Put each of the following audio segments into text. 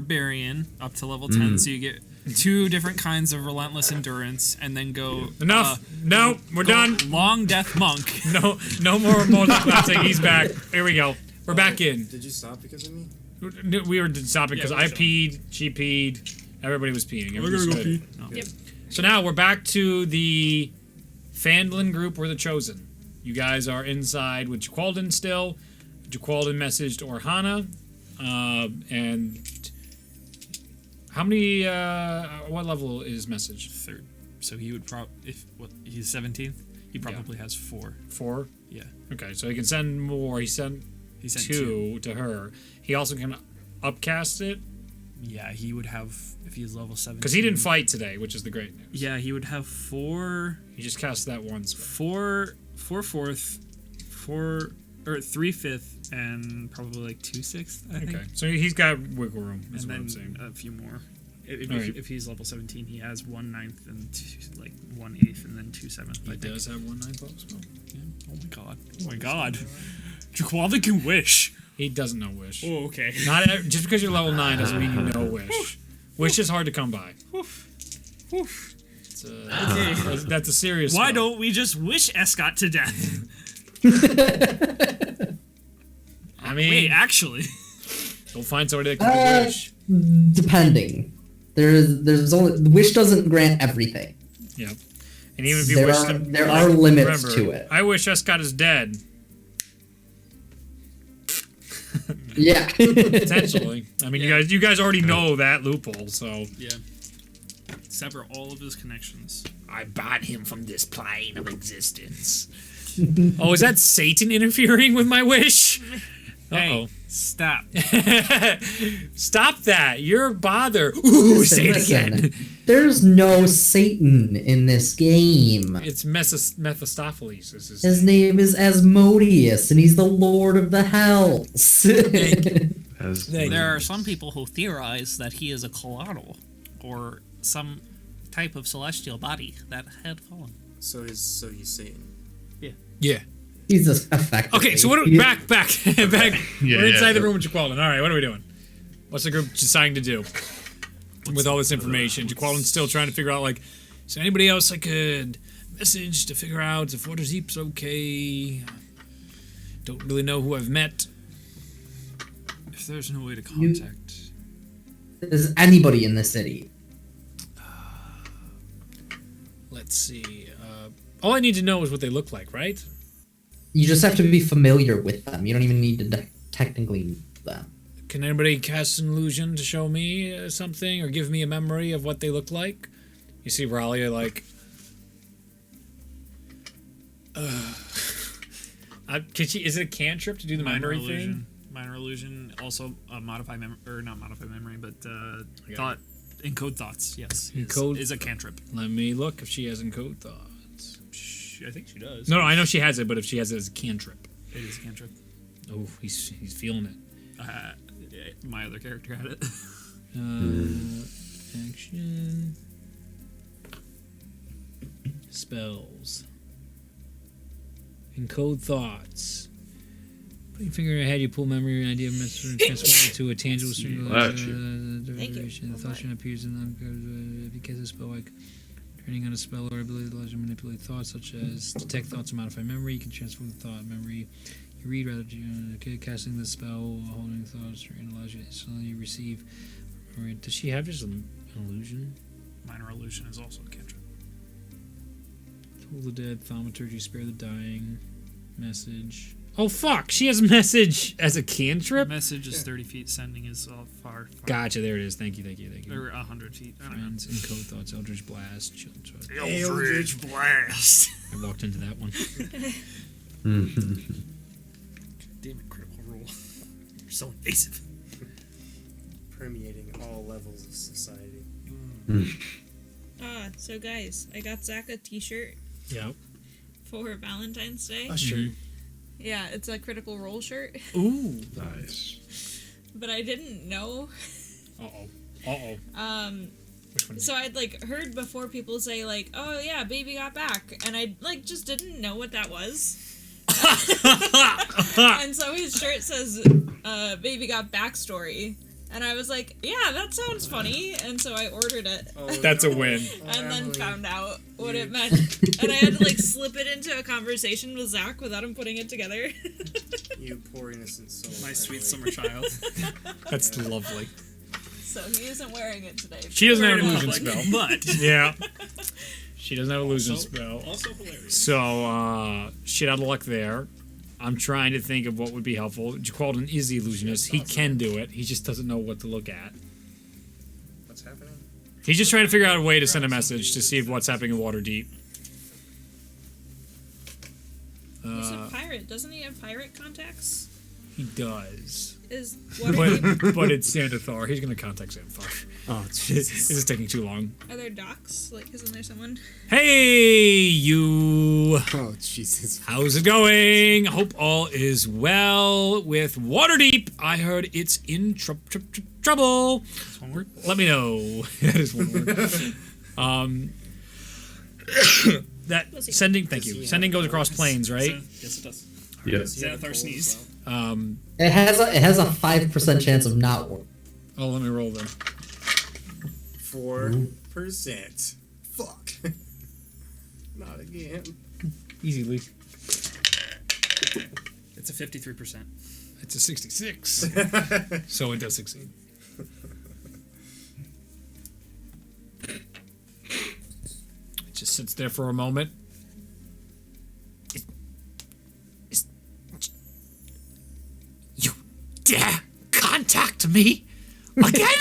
barbarian up to level 10, so you get 2 different kinds of relentless endurance, and then go enough. No, we're done. Long death monk. No more multi-classing. He's back. Here we go. We're back in. Did you stop because of me? We were stopping because I peed, she peed, everybody was peeing. We're gonna go pee. No. Yep. So now we're back to the Fandlin group or the Chosen. You guys are inside with Jaqualdin still. Jaqualdin messaged Orhana, and how many? What level is message? 3rd. So he would he's 17th. He probably has 4. 4. Yeah. Okay, so he can send more. He sent 2 to her. He also can upcast it. Yeah, he would have if he's level 17. Because he didn't fight today, which is the great news. Yeah, he would have 4. He just cast that once. 4 4th, 4 or 3 5th, and probably like 2 6th. I think. Okay, so he's got wiggle room. Is And what then I'm saying. a few more. Right. If he's level 17, he has 1 9th and 1 8th, and then 2 7th. He does have 1 9th also. Yeah. Oh my god. Oh my god. Jaqualdin can wish. He doesn't know wish. Oh, okay. Not just because you're level 9 doesn't mean you know wish. Wish is hard to come by. That's a serious. Why spell. don't we just wish Escott to death? I mean, wait, actually, we'll find somebody that can wish. Depending. There's only wish doesn't grant everything. Yep. And even if you there are limits remember, to it. I wish Escott is dead. Yeah. Potentially. I mean, you guys already know that loophole, so. Yeah. Sever all of his connections. I bought him from this plane of existence. Oh, is that Satan interfering with my wish? Hey, stop. Stop that. You're a bother. Ooh, say it again. There's no Satan in this game. It's Mephistopheles. His name is Asmodeus, and he's the Lord of the Hells. There are some people who theorize that he is a colloidal, or some type of celestial body that had fallen. So he's Satan. Yeah. He's effectively. Okay, so back. We're inside the room with Jaqualdin. All right, what are we doing? What's the group deciding to do with all this information? Jaqualdin's still trying to figure out, like, is there anybody else I could message to figure out if Waterdeep's okay? Don't really know who I've met. If there's no way to contact... Is anybody in the city? Let's see. All I need to know is what they look like, right? You just have to be familiar with them. You don't even need to technically know them. Can anybody cast an illusion to show me something or give me a memory of what they look like? You see Ralia like... is it a cantrip to do the memory thing? Minor illusion. Also modify memory, or not modify memory, but thought. Encode thoughts, yes. Is a cantrip. Let me look if she has encode thoughts. I think she does. No, I know she has it, but if she has it as a cantrip. It is a cantrip. Oh, he's feeling it. My other character had it. Action. Spells. Encode thoughts. Put your finger in your head, you pull memory or idea, transform it to a tangible string. The thought appears in the if you cast a spell like turning on a spell or ability to manipulate thoughts, such as detect thoughts or modify memory. You can transform the thought memory you read rather than casting the spell while holding thoughts and allows you to instantly receive. Does she have just an illusion? Minor illusion is also a cantrip. Toll the dead, thaumaturgy, spare the dying, message. Oh fuck! She has a message as a cantrip. Message is 30 feet. Sending is far. Gotcha. There it is. Thank you. Or 100 feet. Friends, encode thoughts, Eldritch Blast. Eldritch Blast. I walked into that one. Damn it, critical role. You're so invasive. Permeating all levels of society. So guys, I got Zach a t-shirt. Yep. For Valentine's Day. That's true. Yeah, it's a Critical Role shirt. Ooh. Nice. But I didn't know. Which one? So I'd heard before people say oh yeah, baby got back, and I just didn't know what that was. And so his shirt says baby got backstory. And I was like, yeah, that sounds funny. And so I ordered it. Oh, That's a win. And then Emily. found out what it meant. And I had to like slip it into a conversation with Zach without him putting it together. You poor innocent soul. My sweet Emily. summer child. That's lovely. So he isn't wearing it today. She doesn't have Wearing an it in illusion spell. public, But Yeah. She doesn't have an illusion Also- spell. also hilarious. So, shit out of luck there. I'm trying to think of what would be helpful. Qualden is the illusionist. He can do it. He just doesn't know what to look at. What's happening? He's just trying to figure out a way to send a message to see if what's happening in Waterdeep. He's a pirate. Doesn't he have pirate contacts? He does. Is Waterdeep... But it's Xanathar. He's going to contact Xanathar. Oh, This is taking too long. Are there docks? Like, isn't there someone? Hey, you. Oh, Jesus. How's it going? Hope all is well with Waterdeep. I heard it's in trouble. That's one word. Let me know. That is one word. That sending. Thank you. Sending goes across planes, right? Yes, it does. Yeah. Xanathar sneeze. It has a 5% chance of not working. Oh, let me roll then. 4%. Fuck. Not again. Easily. It's a 53%. It's a 66. So it does succeed. It just sits there for a moment. You dare contact me again?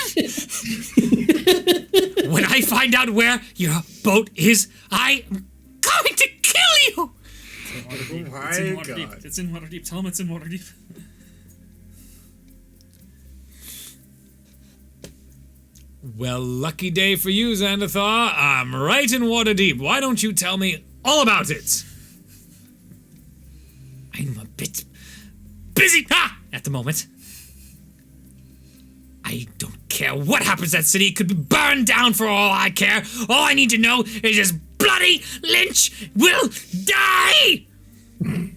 When I find out where your boat is, I am going to kill you! It's in My Waterdeep. God. It's in Waterdeep. Tell him it's in Waterdeep. Well, lucky day for you, Xanathar. I'm right in Waterdeep. Why don't you tell me all about it? I'm a bit busy at the moment. I don't care what happens to that city. It could be burned down for all I care. All I need to know is this bloody Lynch will die! I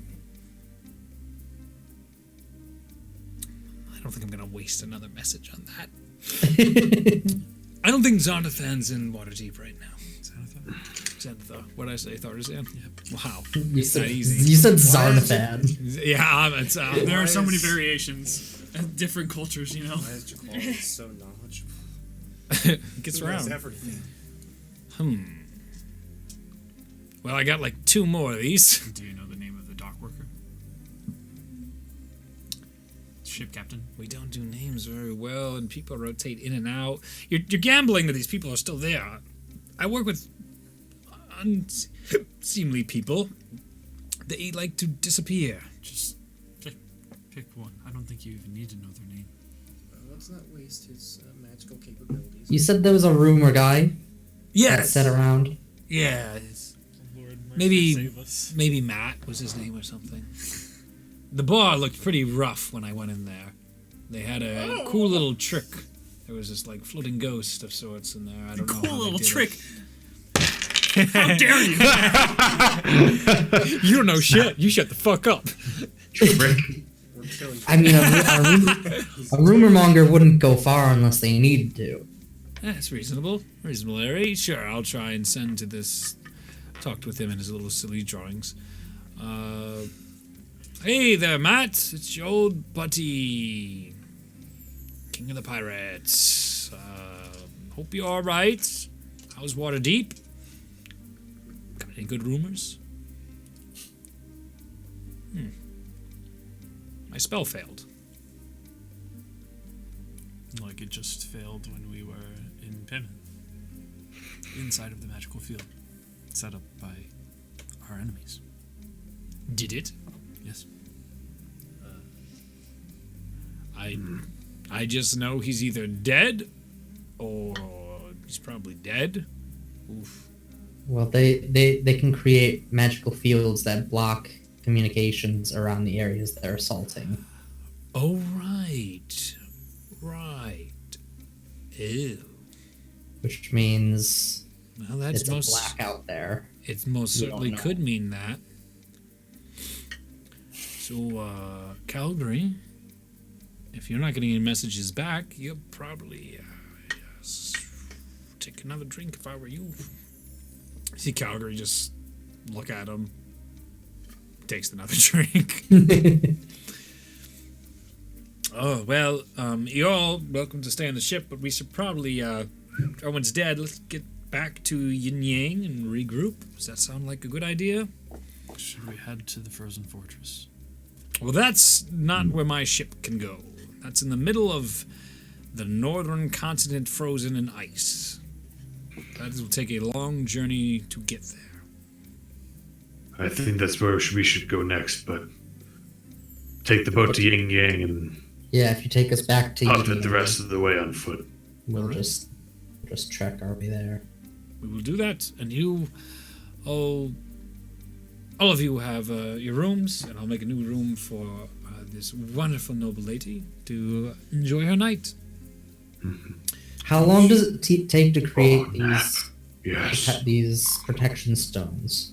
don't think I'm going to waste another message on that. I don't think Zonathan's in Waterdeep right now. Xanathar. What did I say? Tharzan? Yep. Wow. You It's said, not easy. you said Zarnathan. Yeah, it's, There are so many is- variations. Different cultures, you know. Why is Jaqual so knowledgeable? it gets He knows around. everything. Well, I got like 2 more of these. Do you know the name of the dock worker? Ship captain. We don't do names very well, and people rotate in and out. You're gambling that these people are still there. I work with unseemly people. They like to disappear. Just pick one. I don't think you even need to know their name. Let's not waste his magical capabilities. You said there was a rumor guy that Yes. sat around. Yeah. it's- Lord, Maybe- save us. Maybe Matt was his name or something. The bar looked pretty rough when I went in there. They had a cool little trick. There was this like floating ghost of sorts in there. I don't know. Cool how they little did it. trick. How dare you? You don't know shit. You shut the fuck up. We're killing I mean, a rumor monger wouldn't go far unless they needed to. That's reasonable. Reasonable, Larry. Sure, I'll try and send to this. Talked with him in his little silly drawings. Hey there, Matt. It's your old buddy, King of the Pirates. Hope you're all right. How's Waterdeep? Got any good rumors? My spell failed. Like it just failed when we were in Penman. Inside of the magical field. Set up by our enemies. Did it? Yes. I just know he's either dead or he's probably dead. Oof. Well, they can create magical fields that block communications around the areas they're assaulting. Oh, right. Right. Ew. Which means Well, that's it's most. a blackout there. It most You don't certainly know. could mean that. So, Calgary if you're not getting any messages back, you'll probably take another drink if I were you. See Calgary just look at him, takes another drink. Oh, well, you're all welcome to stay on the ship, but we should probably, everyone's dead. Let's get back to Yin Yang and regroup. Does that sound like a good idea? Should we head to the frozen fortress? Well, that's not where my ship can go. That's in the middle of the northern continent frozen in ice. That will take a long journey to get there. I think that's where we should go next, but take the boat to Yin Yang and Yeah, if you take us back to huff Yin it the Yang, rest of the way on foot. we'll just trek our way there. We will do that, and you, all of you have your rooms, and I'll make a new room for this wonderful noble lady to enjoy her night. How long does it take to create Yes. these protection stones?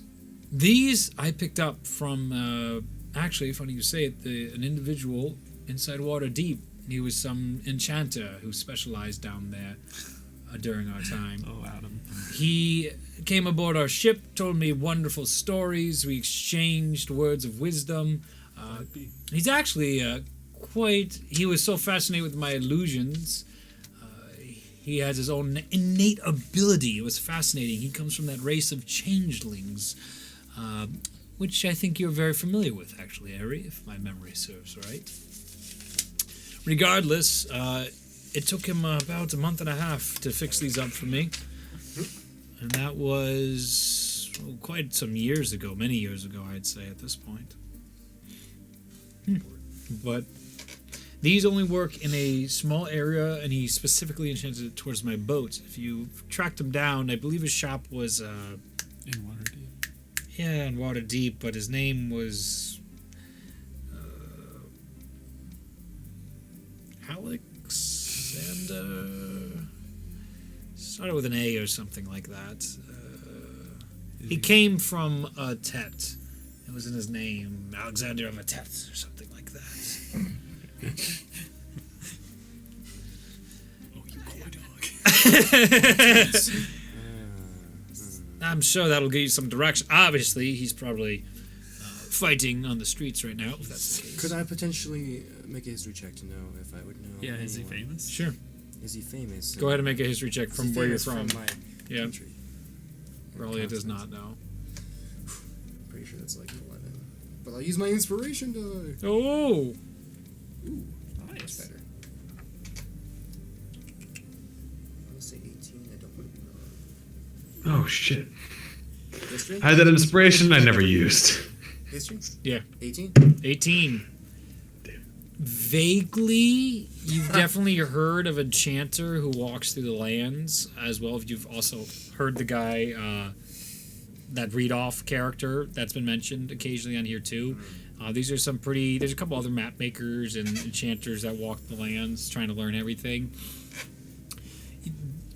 These I picked up from, actually, funny you say it, an individual inside Waterdeep. He was some enchanter who specialized down there during our time. Oh, Adam. He came aboard our ship, told me wonderful stories. We exchanged words of wisdom. He's actually he was so fascinated with my illusions. He has his own innate ability. It was fascinating. He comes from that race of changelings, which I think you're very familiar with, actually, Harry, if my memory serves right. Regardless, it took him about a month and a half to fix these up for me. And that was quite some years ago, many years ago, I'd say, at this point. But these only work in a small area, and he specifically enchanted it towards my boat. If you tracked him down, I believe his shop was... In Waterdeep. Yeah, in Waterdeep, but his name was... Alexander... Started with an A or something like that. He came from Tet. It was in his name, Alexander of Tet, or something like that. Oh, you coy dog. I'm sure that'll give you some direction. Obviously, he's probably fighting on the streets right now, if that's the case. Could I potentially make a history check to know if I would know? Yeah, is he anyone? famous? Sure. Is he famous? Go ahead and make a history check Is from he where you're famous from. my Yeah. country? Probably does not know. Pretty sure that's like 11. But I'll use my inspiration die. Oh! Ooh, Nice. that's better. I'll say 18. I don't want to be wrong. Oh, shit. History? I had that inspiration I never used. History? Yeah. 18? 18. Vaguely, you've definitely heard of a enchanter who walks through the lands, as well as you've also heard the guy, that read-off character that's been mentioned occasionally on here too. There's a couple other map makers and enchanters that walk the lands trying to learn everything.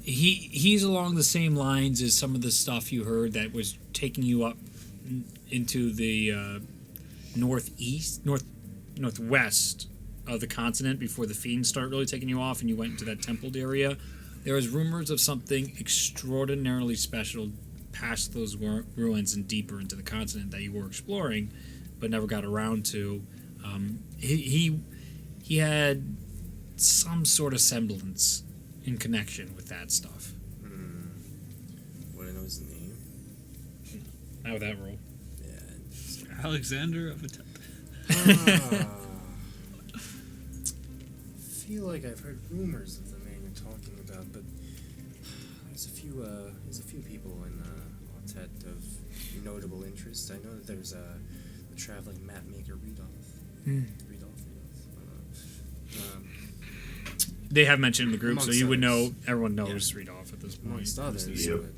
He's along the same lines as some of the stuff you heard that was taking you up into the northwest of the continent before the fiends start really taking you off and you went into that templed area. There was rumors of something extraordinarily special past those ruins and deeper into the continent that you were exploring but never got around to. He had some sort of semblance in connection with that stuff. What I know his name? How would that roll? Yeah. Alexander of Tet. I feel like I've heard rumors of the man you're talking about, but there's a few people in Autet of notable interest. I know that there's the traveling map maker They have mentioned in the group, so Amongst you would know. others. Everyone knows Redoff at this point. amongst others. Yep. But,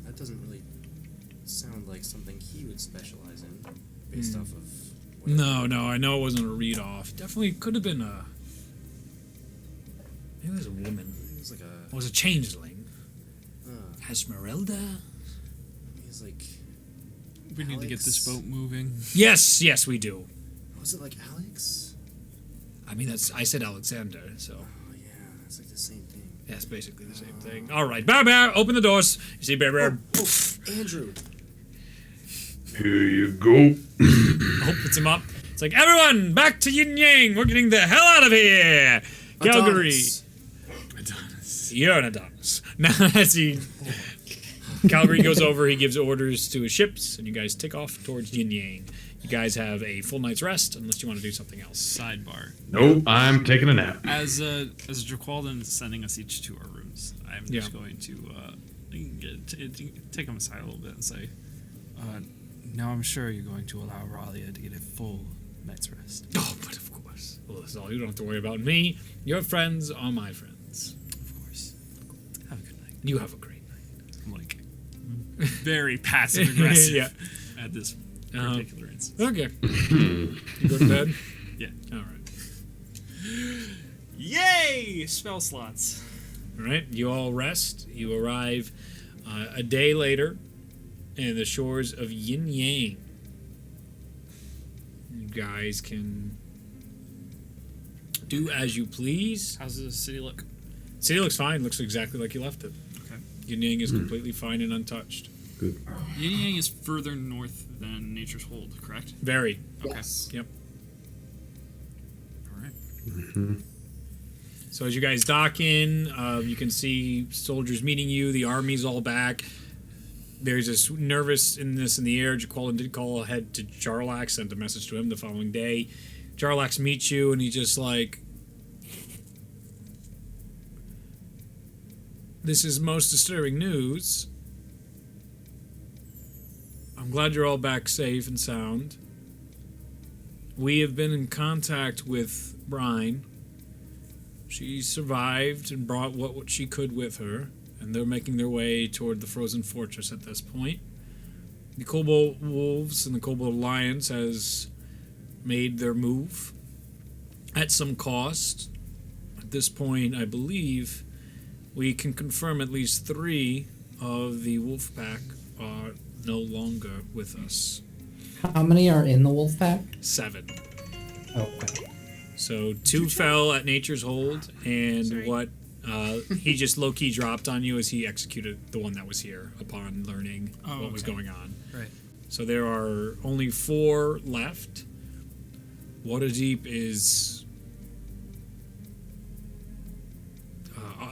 that doesn't really sound like something he would specialize in, based off of. No, I know it wasn't a read-off. Definitely could have been a. Maybe it was a woman. It was like It was a changeling. a. Esmeralda? He's like. We need to get this Alex? boat moving. Yes, we do. Was it like Alex? I mean, I said Alexander, so. Oh yeah, it's like the same thing. Yeah, it's basically the same thing. All right, Bear, open the doors. You see Bear. Andrew. Here you go. Opens him up. It's like, everyone, back to Yin Yang. We're getting the hell out of here. Calgary. Adonis. You're an Adonis. Now, as Calgary goes over, he gives orders to his ships, and you guys take off towards Yin Yang. You guys have a full night's rest, unless you want to do something else. Sidebar. Nope, I'm taking a nap. As Jaqualdin is sending us each to our rooms, I'm just going to take him aside a little bit and say, now I'm sure you're going to allow Ralia to get a full night's rest. Oh, but of course. Well, that's all. You don't have to worry about me. Your friends are my friends. Of course. Have a good night. You have a great night. I'm like very passive aggressive Yeah. at this particular instance. Okay. You go to bed? Yeah. All right. Yay! Spell slots. All right. You all rest. You arrive a day later in the shores of Yin Yang. You guys can do as you please. How's the city look? City looks fine. Looks exactly like you left it. Okay. Yin Yang is completely fine and untouched. Good. Yin Yang is further north than Nature's Hold, correct? Very. Okay. Yes. Yep. All right. So as you guys dock in, you can see soldiers meeting you. The army's all back. There's this nervousness in the air. Jaqualdin did call ahead to Jarlax, sent a message to him the following day. Jarlax meets you, and he's just like, "This is most disturbing news. I'm glad you're all back safe and sound. We have been in contact with Brine. She survived and brought what she could with her, and they're making their way toward the frozen fortress at this point. The Cobalt Wolves and the Cobalt Alliance has made their move at some cost. At this point, I believe we can confirm at least 3 of the wolf pack are no longer with us. How many are in the wolf pack? 7. Okay. So 2 fell at Nature's Hold, and what he just low-key dropped on you as he executed the one that was here upon learning what was going on. Right. So there are only 4 left. Waterdeep is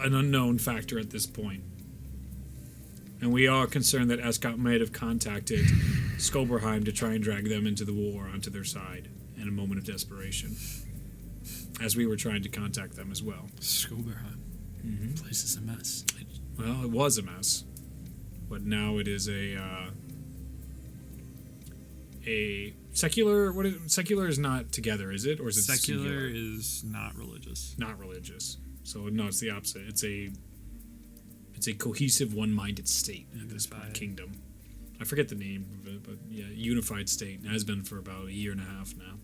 an unknown factor at this point. And we are concerned that Escott might have contacted Skoberheim to try and drag them into the war onto their side in a moment of desperation, as we were trying to contact them as well. Skoberheim. Place is a mess. Well, it was a mess, but now it is a secular. Secular is not together, is it, or is it Secular singular? is not religious. Not religious. So no, it's the opposite. It's a cohesive, one-minded state in this kingdom. I forget the name of it, but yeah, unified state. It has been for about a year and a half now.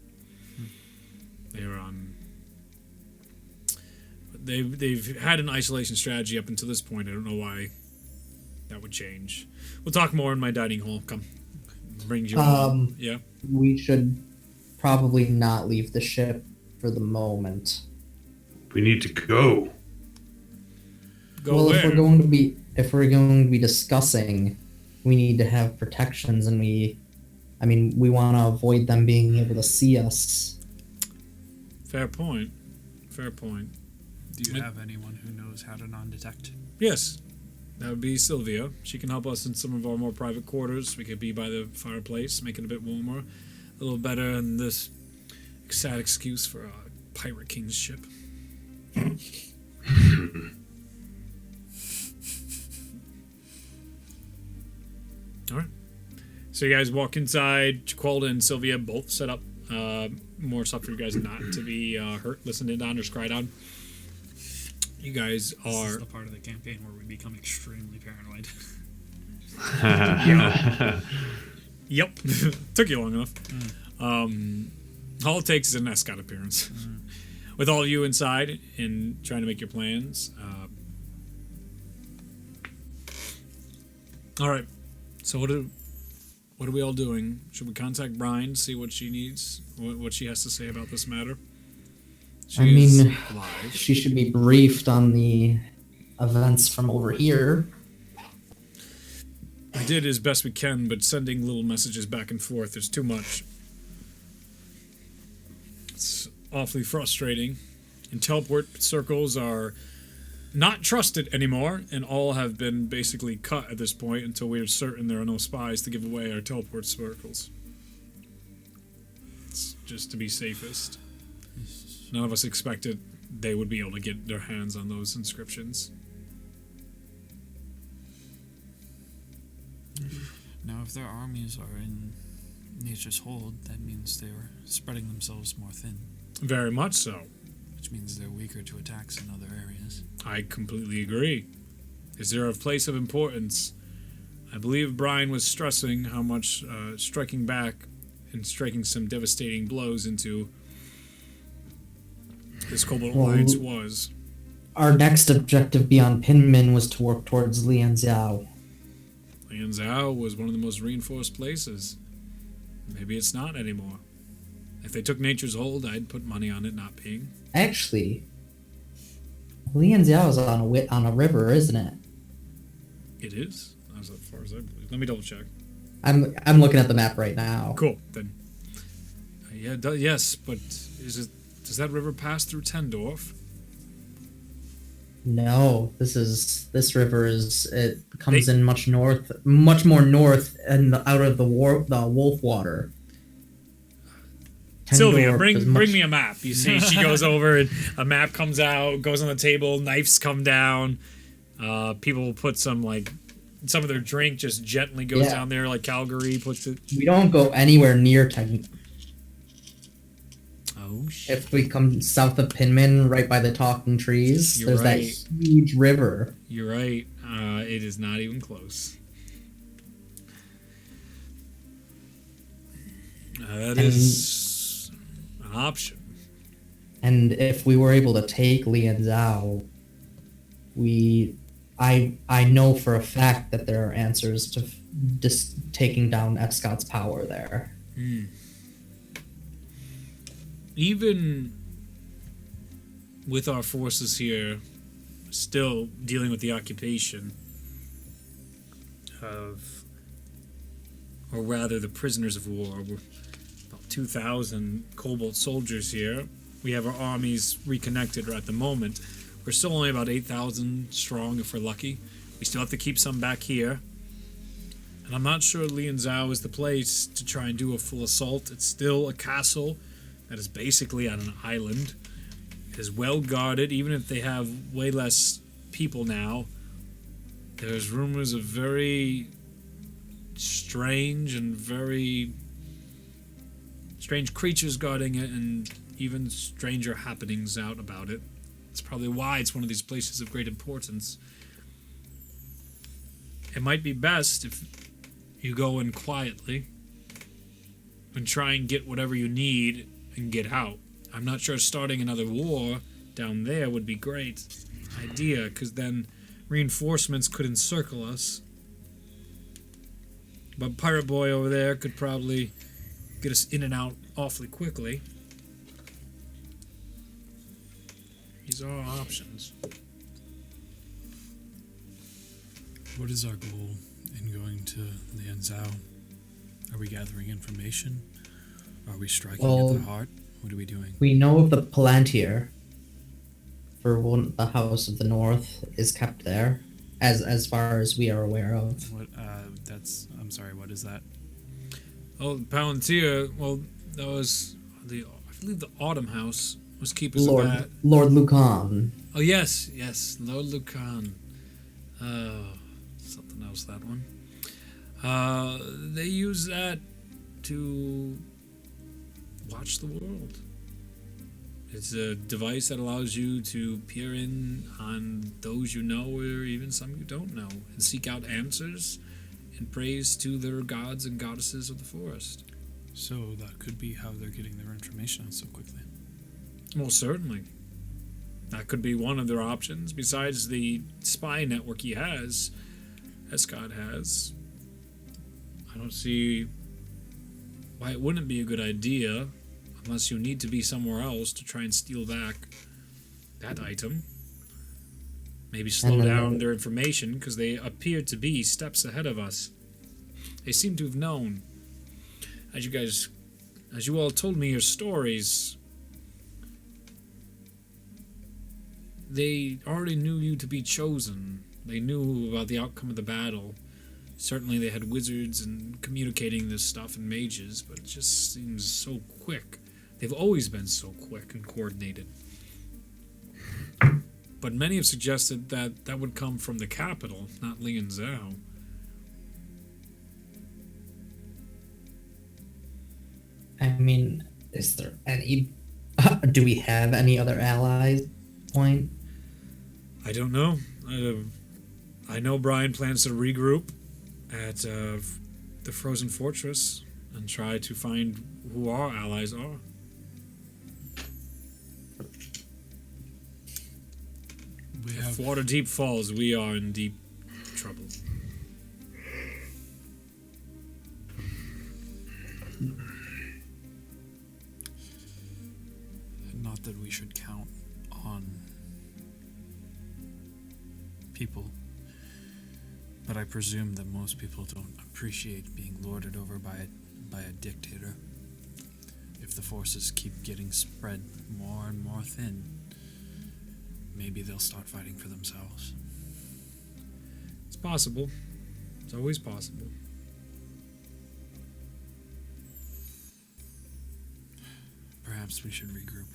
They're They've had an isolation strategy up until this point. I don't know why that would change. We'll talk more in my dining hall. Come, brings you home. Yeah. We should probably not leave the ship for the moment. We need to go. Go where? If we're going to be discussing, we need to have protections, and we want to avoid them being able to see us. Fair point. Fair point. Do you have anyone who knows how to non-detect? Yes. That would be Sylvia. She can help us in some of our more private quarters. We could be by the fireplace, make it a bit warmer, a little better than this sad excuse for a pirate king's ship. All right. So you guys walk inside. Jaqualda and Sylvia both set up more stuff for you guys not to be hurt, listened down, or scryed on. You guys are... This is the part of the campaign where we become extremely paranoid. Yep. Took you long enough. All it takes is an Escott appearance. With all of you inside and trying to make your plans. All right. So what are we all doing? Should we contact Brian, see what she needs, what she has to say about this matter? She I is mean, alive. she should be briefed on the events from over here. We did as best we can, but sending little messages back and forth is too much. It's awfully frustrating. And teleport circles are not trusted anymore, and all have been basically cut at this point until we are certain there are no spies to give away our teleport circles. It's just to be safest. None of us expected they would be able to get their hands on those inscriptions. Now, if their armies are in nature's hold, that means they're spreading themselves more thin, Very much so. which means they're weaker to attacks in other areas. I completely agree. Is there a place of importance? I believe Brian was stressing how much striking back and striking some devastating blows into this Cobalt Well, Alliance was. Our next objective beyond Pinmin was to work towards Lianxiao. Lianzhou was one of the most reinforced places. Maybe it's not anymore. If they took nature's hold, I'd put money on it not being. Actually, Lianxiao is on a river, isn't it? It is, as far as I believe. Let me double check. I'm looking at the map right now. Cool, then. Yes, but does that river pass through Tendorf? No, this river comes in much more north and out of the Wolf Water. Sylvia, Tendorf bring is much- me a map. You see, she goes over and a map comes out, goes on the table, knives come down. People will put some of their drink just gently goes down there, like Calgary puts it. We don't go anywhere near Oh shit! If we come south of Pinmin, right by the talking trees, You're there's right. that huge river. You're right. It is not even close. That is an option. And if we were able to take Lianzhou, I know for a fact that there are answers to just taking down Escott's power there. Even with our forces here still dealing with the occupation of, or rather the prisoners of war, we're about 2,000 Cobalt soldiers here. We have our armies reconnected at the moment. We're still only about 8,000 strong if we're lucky. We still have to keep some back here. And I'm not sure Lianzhou is the place to try and do a full assault. It's still a castle that is basically on an island. It is well guarded, even if they have way less people now. There's rumors of very strange and very strange creatures guarding it, and even stranger happenings out about it. It's probably why it's one of these places of great importance. It might be best if you go in quietly and try and get whatever you need and get out. I'm not sure starting another war down there would be a great idea, because then reinforcements could encircle us. But Pirate Boy over there could probably get us in and out awfully quickly. These are our options. What is our goal in going to Lianzhou? Are we gathering information? Are we striking at the heart? What are we doing? We know of the Palantir. The House of the North is kept there, as far as we are aware of. What? I'm sorry. What is that? Oh, the Palantir. Well, that was I believe the Autumn House was keepers of that. Lord Lucan. Oh yes, Lord Lucan. Something else, that one. They use that to watch the world. It's a device that allows you to peer in on those you know or even some you don't know and seek out answers and praise to their gods and goddesses of the forest. So that could be how they're getting their information out so quickly. Well, certainly. That could be one of their options. Besides the spy network he has, as Scott has, I don't see why it wouldn't be a good idea Unless you need to be somewhere else to try and steal back that item. Maybe slow down their information, because they appear to be steps ahead of us. They seem to have known. As you all told me your stories, they already knew you to be chosen. They knew about the outcome of the battle. Certainly they had wizards and communicating this stuff and mages, but it just seems so quick. They've always been so quick and coordinated. But many have suggested that that would come from the capital, not Lianzhou. I mean, is there any... do we have any other allies? Point? I don't know. I know Brian plans to regroup at the Frozen Fortress and try to find who our allies are. If Waterdeep falls, we are in deep trouble. Not that we should count on people, but I presume that most people don't appreciate being lorded over by a dictator. If the forces keep getting spread more and more thin, maybe they'll start fighting for themselves. It's possible. It's always possible. Perhaps we should regroup.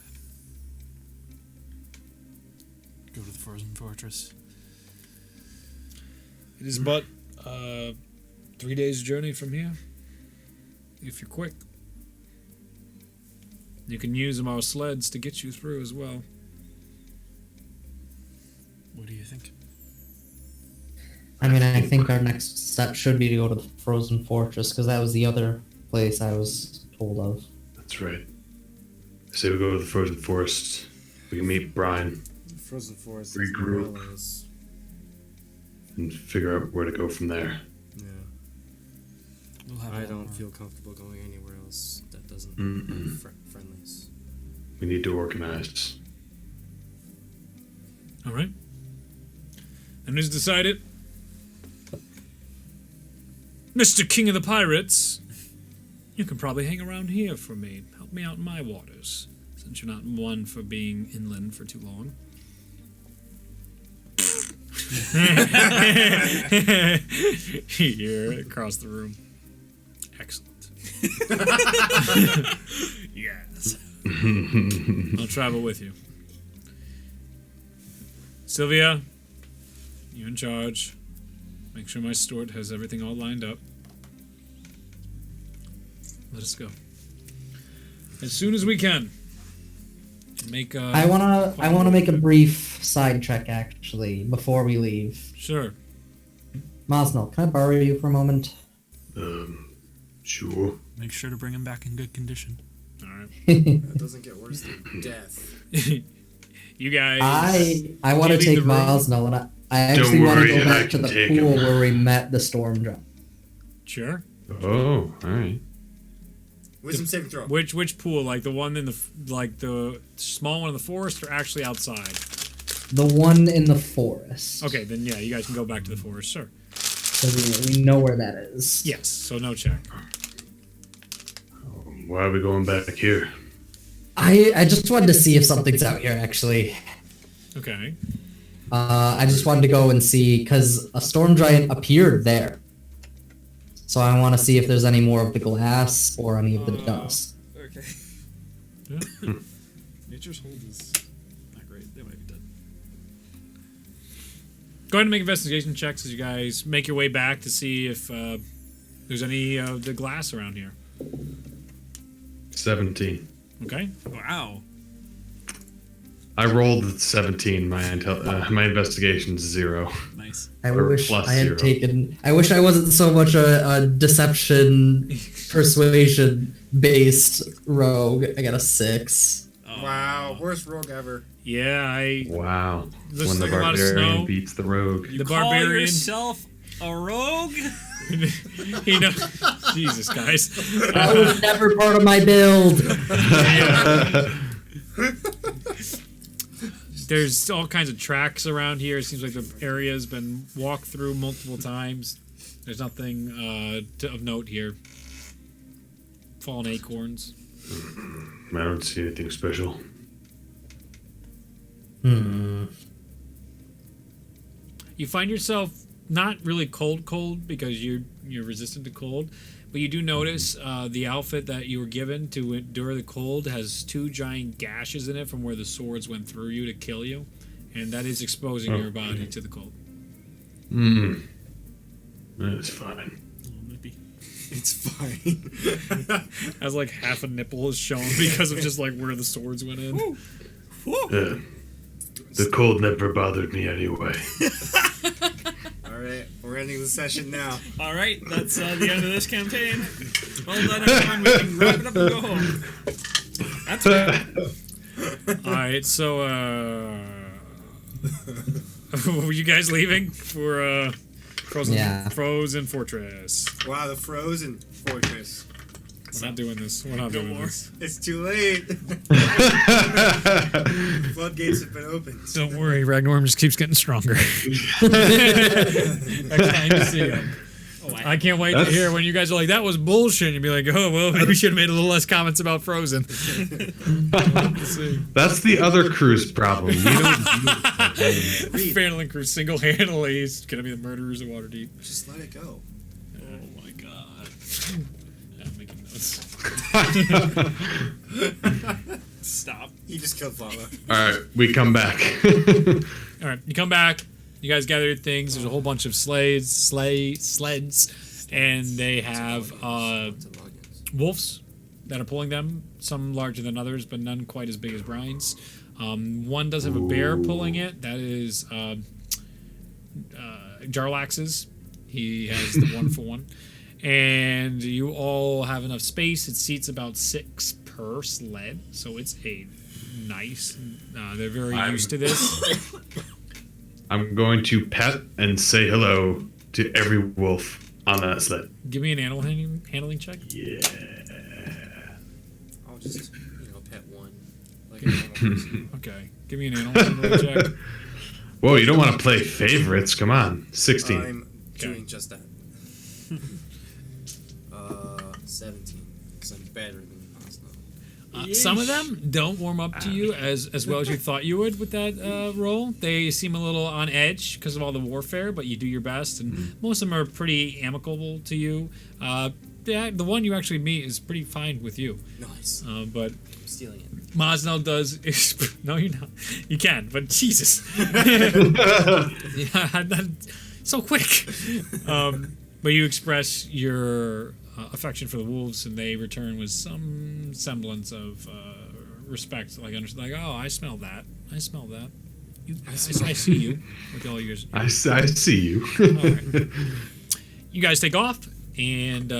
Go to the Frozen Fortress. It is but 3 days' journey from here, if you're quick. You can use our sleds to get you through as well. What do you think? I mean, I think our next step should be to go to the Frozen Fortress, because that was the other place I was told of. That's right. I say we go to the Frozen Forest. We can meet Brian. Frozen Forest. Regroup. And figure out where to go from there. Yeah. We'll have I don't feel comfortable going anywhere else that doesn't have friendlies. We need to organize. All right. And it's decided. Mr. King of the Pirates, you can probably hang around here for me. Help me out in my waters, since you're not one for being inland for too long. You're across the room. Excellent. Yes. I'll travel with you. Sylvia, you in charge. Make sure my steward has everything all lined up. Let us go. As soon as we can. Make I wanna make a brief side check actually before we leave. Sure. Mosnell, can I borrow you for a moment? Sure. Make sure to bring him back in good condition. Alright. That doesn't get worse than death. You guys. I want to take Mosnell, and I actually want to go back to the pool where we met the storm drop. Sure. Oh, alright. Wisdom saving throw. Which pool? Like the one in the small one in the forest, or actually outside? The one in the forest. Okay, then yeah, you guys can go back to the forest, sure. So we know where that is. Yes, so no check. Why are we going back here? I just wanted to see if something's out here actually. Okay. I just wanted to go and see because a storm giant appeared there. So I want to see if there's any more of the glass or any of the dust. Okay. Yeah. Nature's hold is not great. They might be dead. Go ahead and make investigation checks as you guys make your way back to see if there's any of the glass around here. 17. Okay. Wow. I rolled 17. My investigation's 0. Nice. I Or wish plus I had 0. taken. I wish I wasn't so much a deception, persuasion based rogue. I got a 6. Wow, worst rogue ever. Yeah, Wow. There's When the like a lot of snow. barbarian beats the rogue. The Call barbarian. yourself A rogue? You know, Jesus, guys. That was never part of my build. There's all kinds of tracks around here. It seems like the area's been walked through multiple times. There's nothing of note here. Fallen acorns. I don't see anything special. You find yourself not really cold because you're resistant to cold, but you do notice the outfit that you were given to endure the cold has 2 giant gashes in it from where the swords went through you to kill you, and that is exposing your body to the cold. That's fine. It's fine. As like half a nipple is shown because of just like where the swords went in. The cold never bothered me anyway. Alright, we're ending the session now. All right, that's the end of this campaign. Well done, everyone. We can wrap it up and go home. That's right. Alright, so were you guys leaving for Frozen Fortress? Wow, the Frozen Fortress. We're not doing this. We're not doing this. It's too late. Floodgates have been opened. Don't worry, Ragnorm just keeps getting stronger. Exciting to see him. I can't wait to hear when you guys are like, that was bullshit. You'd be like, oh, well, maybe we should have made a little less comments about Frozen. That's the other crew's problem. You don't Phantom Crew single-handedly is going to be the murderers of Waterdeep. Just let it go. Oh my god. I'm making notes. Stop. He just killed Lava. Alright, we come back. All right, you come back. You guys gather your things. There's a whole bunch of sleds, and they have wolves that are pulling them. Some larger than others, but none quite as big as Brian's. One does have a bear pulling it. That is Jarlax's. He has the wonderful one. And you all have enough space. It seats about 6 per sled, so it's a nice. They're very used to this. I'm going to pet and say hello to every wolf on that sled. Give me an animal handling check. Yeah. I'll just, pet one. Like a normal person. Okay, give me an animal handling check. Whoa, you don't want to play favorites. Come on. 16. I'm doing just that. 17. Because I'm better than Osno. Some of them don't warm up to you as well as you thought you would with that roll. They seem a little on edge because of all the warfare, but you do your best, and most of them are pretty amicable to you. The one you actually meet is pretty fine with you. Nice. But I'm stealing it. Mosnell does. No, you're not. You can, but Jesus. Yeah, so quick. But you express your affection for the wolves, and they return with some semblance of respect. Like, oh, I smell that. I smell that. I see you with all yours. I see you. All right. You guys take off, and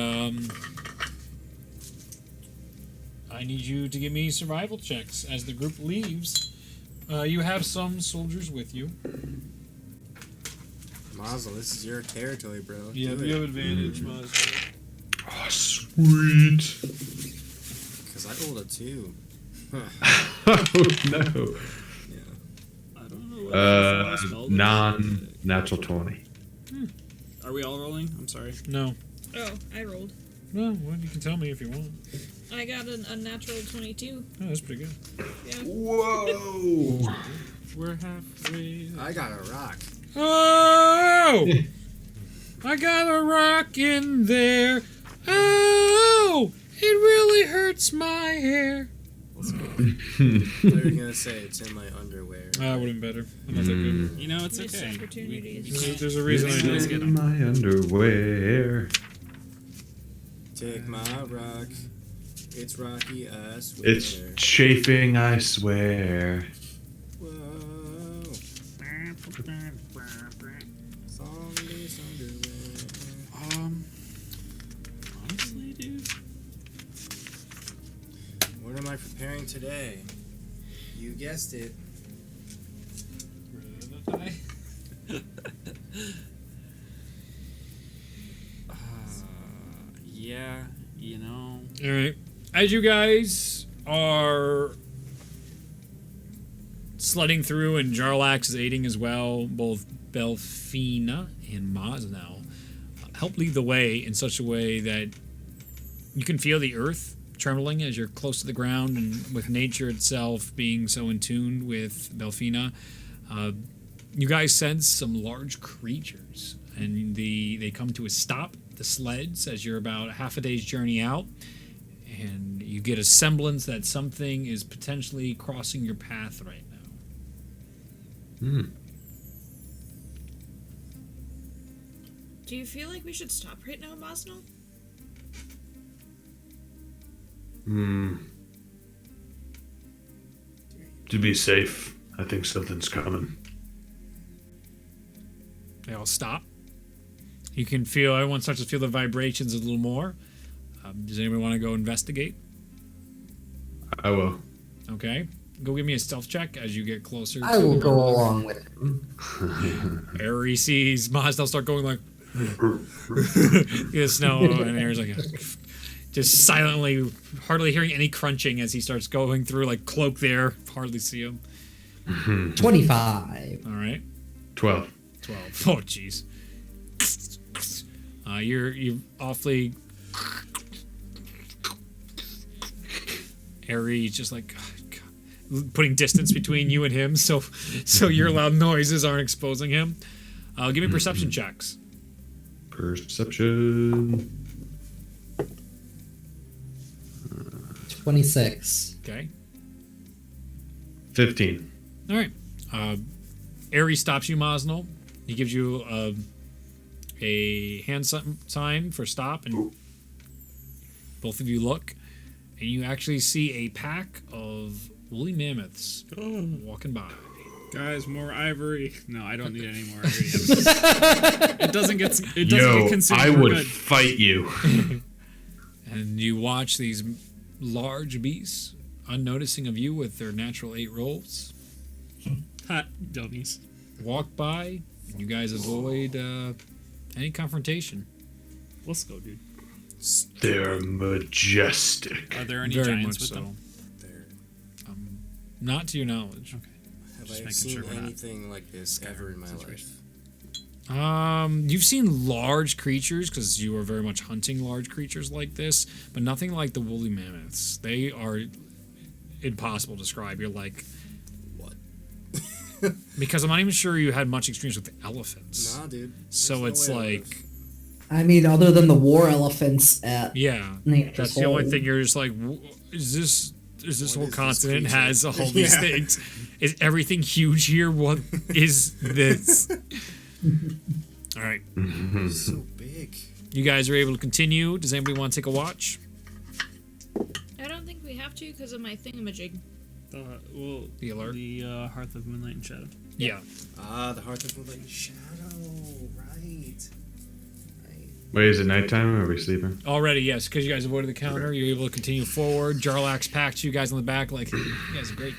I need you to give me survival checks as the group leaves. You have some soldiers with you. Mazel, this is your territory, bro. Yeah, Do you it. have advantage, Mazel. Oh, sweet. Because I rolled a 2. Oh, no. Yeah. I don't know. What the spell Non-natural 20. Are we all rolling? I'm sorry. No. Oh, I rolled. No, well, you can tell me if you want. I got a natural 22. Oh, that's pretty good. Yeah. Whoa. We're halfway. I got a rock. Oh! I got a rock in there. Oh! It really hurts my hair. Let's go. I thought you were going to say it's in my underwear. That would have been better. I'm not that good. You know, it's Missed okay. opportunities. There's a reason I It's did it. in my underwear. Take my rock. It's rocky, I swear. It's chafing, I swear. Whoa. Zombies underwear. Honestly, dude. What am I preparing today? You guessed it. All right. As you guys are sledding through, and Jarlax is aiding as well, both Belfina and Mosnell help lead the way in such a way that you can feel the earth trembling as you're close to the ground, and with nature itself being so in tune with Belfina. You guys sense some large creatures, and they come to a stop, the sleds, as you're about half a day's journey out, and you get a semblance that something is potentially crossing your path right now. Do you feel like we should stop right now, Mosnell? To be safe, I think something's coming. They all stop. You can feel, everyone starts to feel the vibrations a little more. Does anybody want to go investigate? I will. Okay. Go give me a stealth check as you get closer. I will go along with him. Harry sees Mosnell start going like, the snow, and Harry's like, just silently, hardly hearing any crunching as he starts going through, like cloak there, hardly see him. 25. All right. 12. 12. Oh, jeez. You're awfully. Harry's just like putting distance between you and him, so your loud noises aren't exposing him. Give me perception checks. Perception. 26. Okay. 15. All right. Ares stops you, Mosnell. He gives you a hand sign for stop, and both of you look, and you actually see a pack of woolly mammoths walking by. Guys, more ivory. No, I don't need any more ivory. It doesn't get consumed. I We're would good. fight you. And you watch these large beasts, unnoticing of you with their natural 8 rolls, Hot dummies. walk by, and you guys avoid any confrontation. Let's go, dude. They're majestic. Are there any Very giants much with so. them? There. Not to your knowledge. Okay. Have Just I making seen sure we're not anything like this ever in my life? You've seen large creatures because you are very much hunting large creatures like this, but nothing like the woolly mammoths. They are impossible to describe. You're like, What? because I'm not even sure you had much experience with elephants. Nah, dude. So There's it's no way I like, would've. I mean, other than the war elephants at yeah, Nature's that's the only Home. thing. You're just like, is this What whole is this continent creature? has all these Yeah. things? Is everything huge here? What is this? All right, So big. you guys are able to continue. Does anybody want to take a watch? I don't think we have to because of my thingamajig. The alert? The Hearth of Moonlight and Shadow. Yeah. Ah, the Hearth of Moonlight and Shadow. Right. Wait, is it nighttime or are we sleeping? Already, yes, because you guys avoided the counter, you're able to continue forward. Jarlax packs you guys on the back like, you guys are great.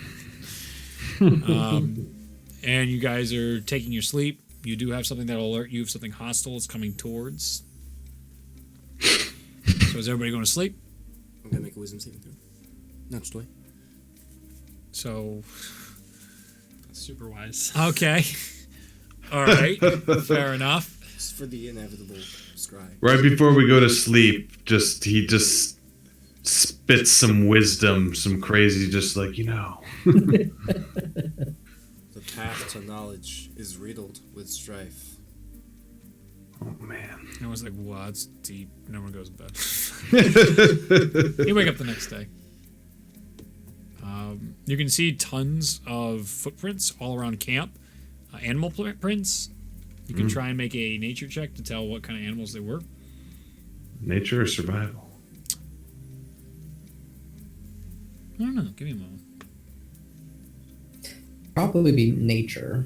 And you guys are taking your sleep. You do have something that'll alert you if something hostile is coming towards. So is everybody going to sleep? I'm gonna make a wisdom saving throw. Not just way. So, Super wise. okay. All right. Fair enough. It's for the inevitable scribe. Right before we go to sleep, he just spits some wisdom, some crazy, just like, The path to knowledge is riddled with strife. Oh man. I was like, wow, that's deep. No one goes to bed. You wake up the next day. You can see tons of footprints all around camp. Animal prints. You can try and make a nature check to tell what kind of animals they were. Nature or survival? I don't know. Give me a moment. Probably be nature.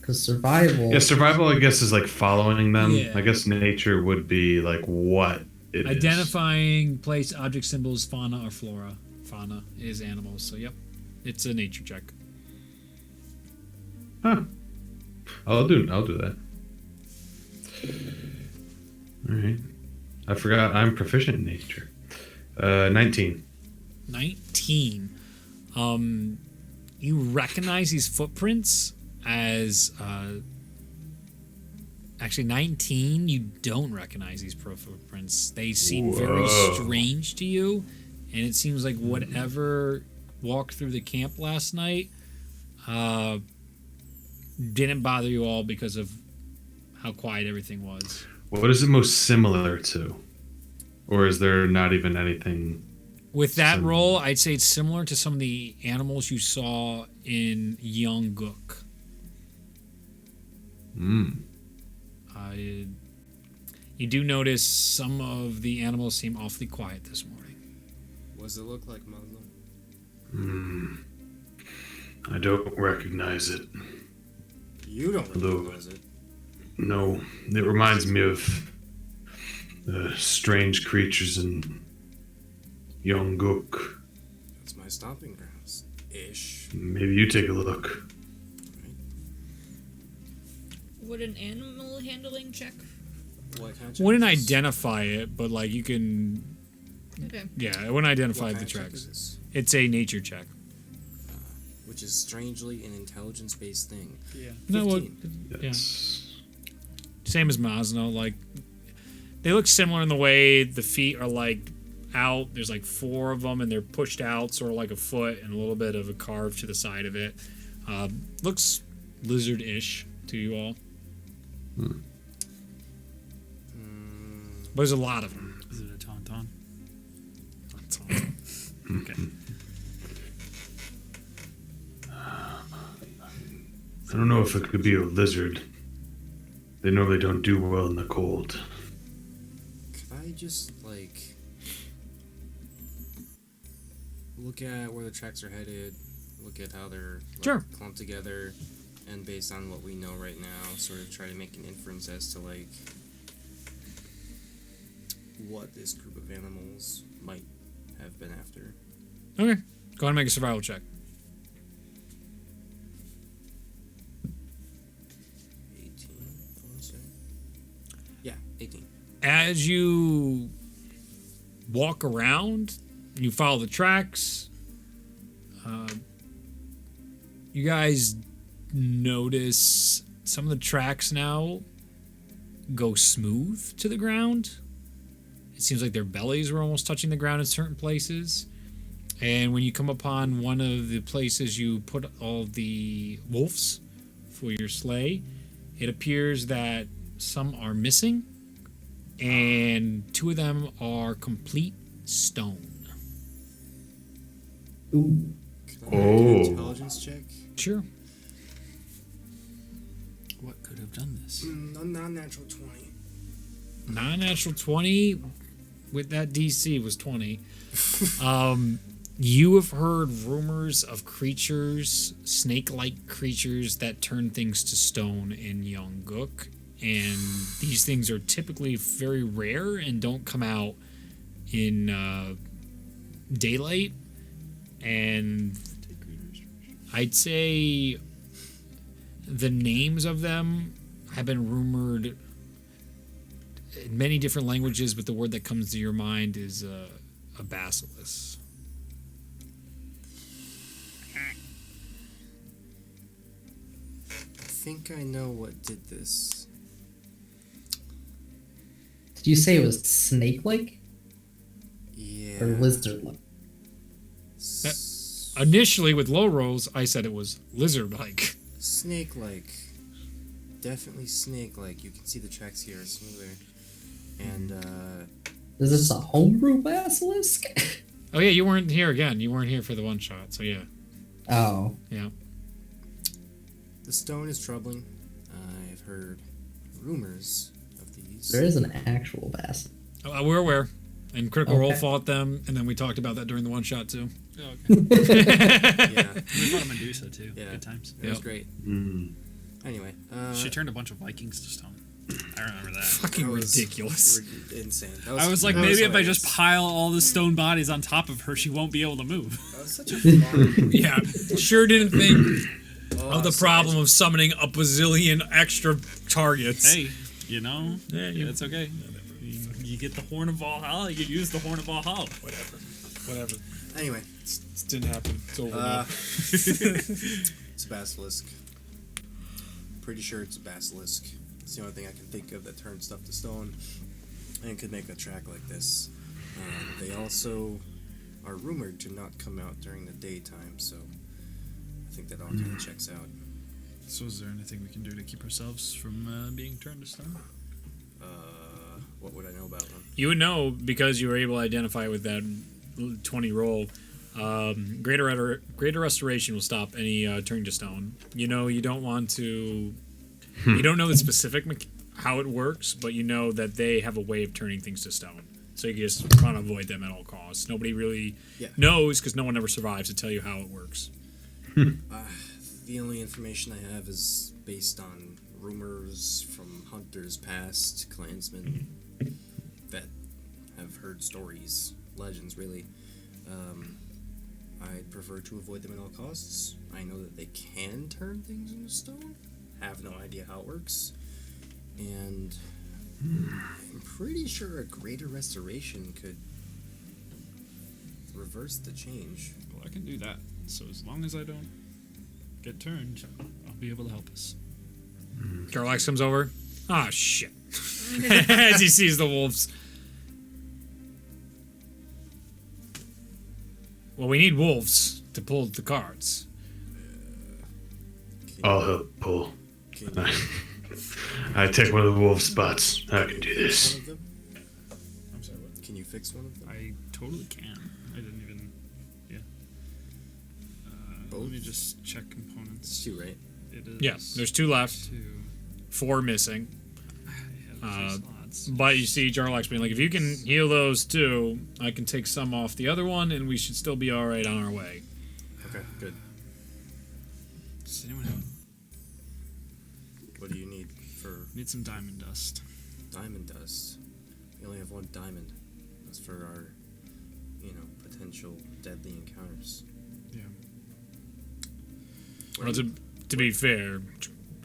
Because survival. Yeah, survival, I guess, is like following them. Yeah. I guess nature would be like what it is. Identifying place, object symbols, fauna, or flora. Fauna is animals, so yep. It's a nature check. Huh. I'll do that. All right. I forgot I'm proficient in nature. 19. 19. You recognize these footprints as actually 19. You don't recognize these footprints. They seem very strange to you, and it seems like whatever walked through the camp last night didn't bother you all because of how quiet everything was. What is it most similar to? Or is there not even anything? With that roll, I'd say it's similar to some of the animals you saw in Yeongguk. You do notice some of the animals seem awfully quiet this morning. What does it look like, Muslim? I don't recognize it. You don't recognize it? No, it reminds me of the strange creatures in Yeongguk. That's my stomping grounds. Ish. Maybe you take a look. Would an animal handling check? What kind of check? Wouldn't identify it, but like you can. Okay. Yeah, I wouldn't identify What the kind of check tracks. is this? It's a nature check. Which is strangely an intelligence-based thing. Yeah. No, well, 15. yeah. Same as Masno. Like they look similar in the way the feet are like out. There's like 4 of them, and they're pushed out, sort of like a foot, and a little bit of a carve to the side of it. Looks lizard-ish to you all. But there's a lot of them. Is it a tauntaun? Okay. I don't know if it could be a lizard. They normally don't do well in the cold. Could I just, like, look at where the tracks are headed, look at how they're Sure. clumped together, and based on what we know right now, sort of try to make an inference as to, like, what this group of animals might have been after. Okay. Go ahead and make a survival check. 18, I want to say. Yeah, 18. As you walk around, you follow the tracks. You guys notice some of the tracks now go smooth to the ground. It seems like their bellies were almost touching the ground in certain places. And when you come upon one of the places you put all the wolves for your sleigh, it appears that some are missing, and 2 of them are complete stone. Ooh. Can I make an intelligence check? Sure. What could have done this? A non-natural 20. Non-natural 20 with that DC was 20. You have heard rumors of creatures, snake-like creatures that turn things to stone in Yeongguk, and these things are typically very rare and don't come out in daylight. And I'd say the names of them have been rumored in many different languages, but the word that comes to your mind is a basilisk. I think I know what did this. Did you say it was snake-like Yeah. or lizard-like? Initially, with low rolls, I said it was lizard-like. Snake-like. Definitely snake-like. You can see the tracks here are smoother. And, Is this a homebrew basilisk? Oh yeah, you weren't here again. You weren't here for the one shot, so yeah. Oh. Yeah. the stone is troubling. I've heard rumors of these. There is an actual basilisk. We're aware. And Critical Role Okay. fought them, and then we talked about that during the one shot too. Oh, okay. Yeah, We fought a Medusa too. Yeah. Good times. it was Yep. great. Anyway, She turned a bunch of Vikings to stone. I remember that. Fucking that was ridiculous. insane. I was like, that maybe if I just hilarious. pile all the stone bodies on top of her, she won't be able to move. That was such a fun. Yeah, sure didn't think Oh, of the problem of summoning a bazillion extra targets. Hey, you know, Yeah, you- it's okay. You get the Horn of Valhalla, you use the Horn of Valhalla. Whatever. Anyway, It didn't happen. It's over now. it's a basilisk. Pretty sure it's a basilisk. It's the only thing I can think of that turns stuff to stone and could make a track like this. They also are rumored to not come out during the daytime, so I think that all kind of checks out. So is there anything we can do to keep ourselves from being turned to stone? What would I know about them? You would know because you were able to identify with that 20 roll. Greater Restoration will stop any turning to stone. You know, you don't want to... You don't know the specific how it works, but you know that they have a way of turning things to stone. So you just want to avoid them at all costs. Nobody really knows because no one ever survives to tell you how it works. The only information I have is based on rumors from hunters past, clansmen that have heard stories, legends really. I'd prefer to avoid them at all costs. I know that they can turn things into stone. Have no idea how it works. And I'm pretty sure a greater restoration could reverse the change. Well, I can do that. So as long as I don't get turned, I'll be able to help us. Garlax comes over. Ah, shit. As he sees the wolves. Well, we need wolves to pull the cards. I'll help pull. Can you I take one of the wolf spots. I can do this. one of them? I'm sorry, what? Can you fix one of them? I totally can. I didn't even... Yeah. Both? Let me just check components. It's two, right? It is... Yeah, there's 2 left. 2. 4 missing. I have 2 slots. But you see Jarlax being like, if you can heal those 2, I can take some off the other one, and we should still be alright on our way. Okay, good. Does anyone have... What do you need for Need some diamond dust. diamond dust? We only have 1 diamond. That's for our, potential deadly encounters. Yeah. What Well, do you- to be fair,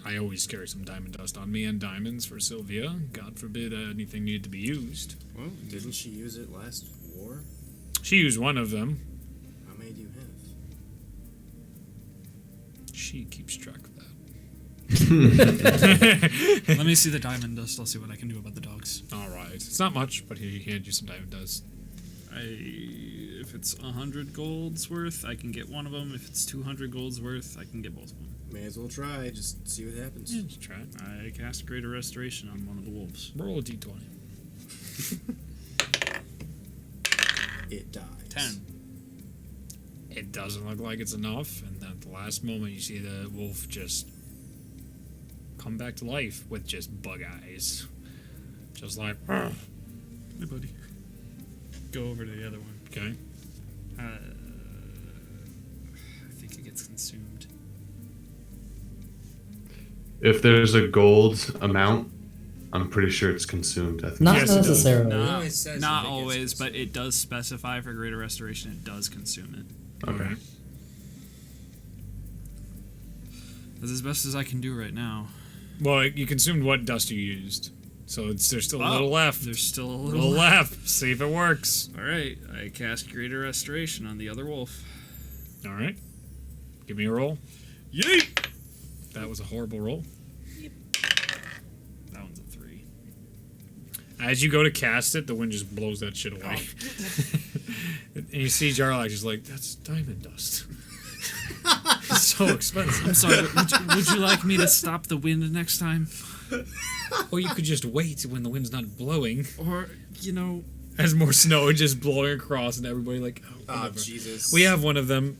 I always carry some diamond dust on me and diamonds for Sylvia. God forbid anything needed to be used. Well, didn't she use it last war? She used one of them. How many do you have? She keeps track of that. Let me see the diamond dust. I'll see what I can do about the dogs. Alright. It's not much, but he handed you some diamond dust. If it's 100 gold's worth, I can get one of them. If it's 200 gold's worth, I can get both of them. May as well try, just see what happens. Yeah, just try it. I cast Greater Restoration on one of the wolves. Roll a d20. It dies. 10. It doesn't look like it's enough, and then at the last moment you see the wolf just come back to life with just bug eyes. Just like, Hey, buddy. Go over to the other one. okay. I think it gets consumed. If there's a gold amount, I'm pretty sure it's consumed. I think. Not Yes, it does. necessarily. always says Not if it gets always, but consumed. it does specify for Greater Restoration. It does consume it. Okay. That's as best as I can do right now. Well, you consumed what dust you used. So there's still a little left. There's still a A little little left. left. See if it works. All right, I cast Greater Restoration on the other wolf. Alright. Give me a roll. Yeet! That was a horrible roll. That one's a 3. As you go to cast it, the wind just blows that shit away. And you see Jarlax is like, that's diamond dust. It's so expensive. I'm sorry. Would you like me to stop the wind next time? Or you could just wait when the wind's not blowing. Or, As more snow just blowing across and everybody like, oh, Oh, whatever. Jesus. We have one of them.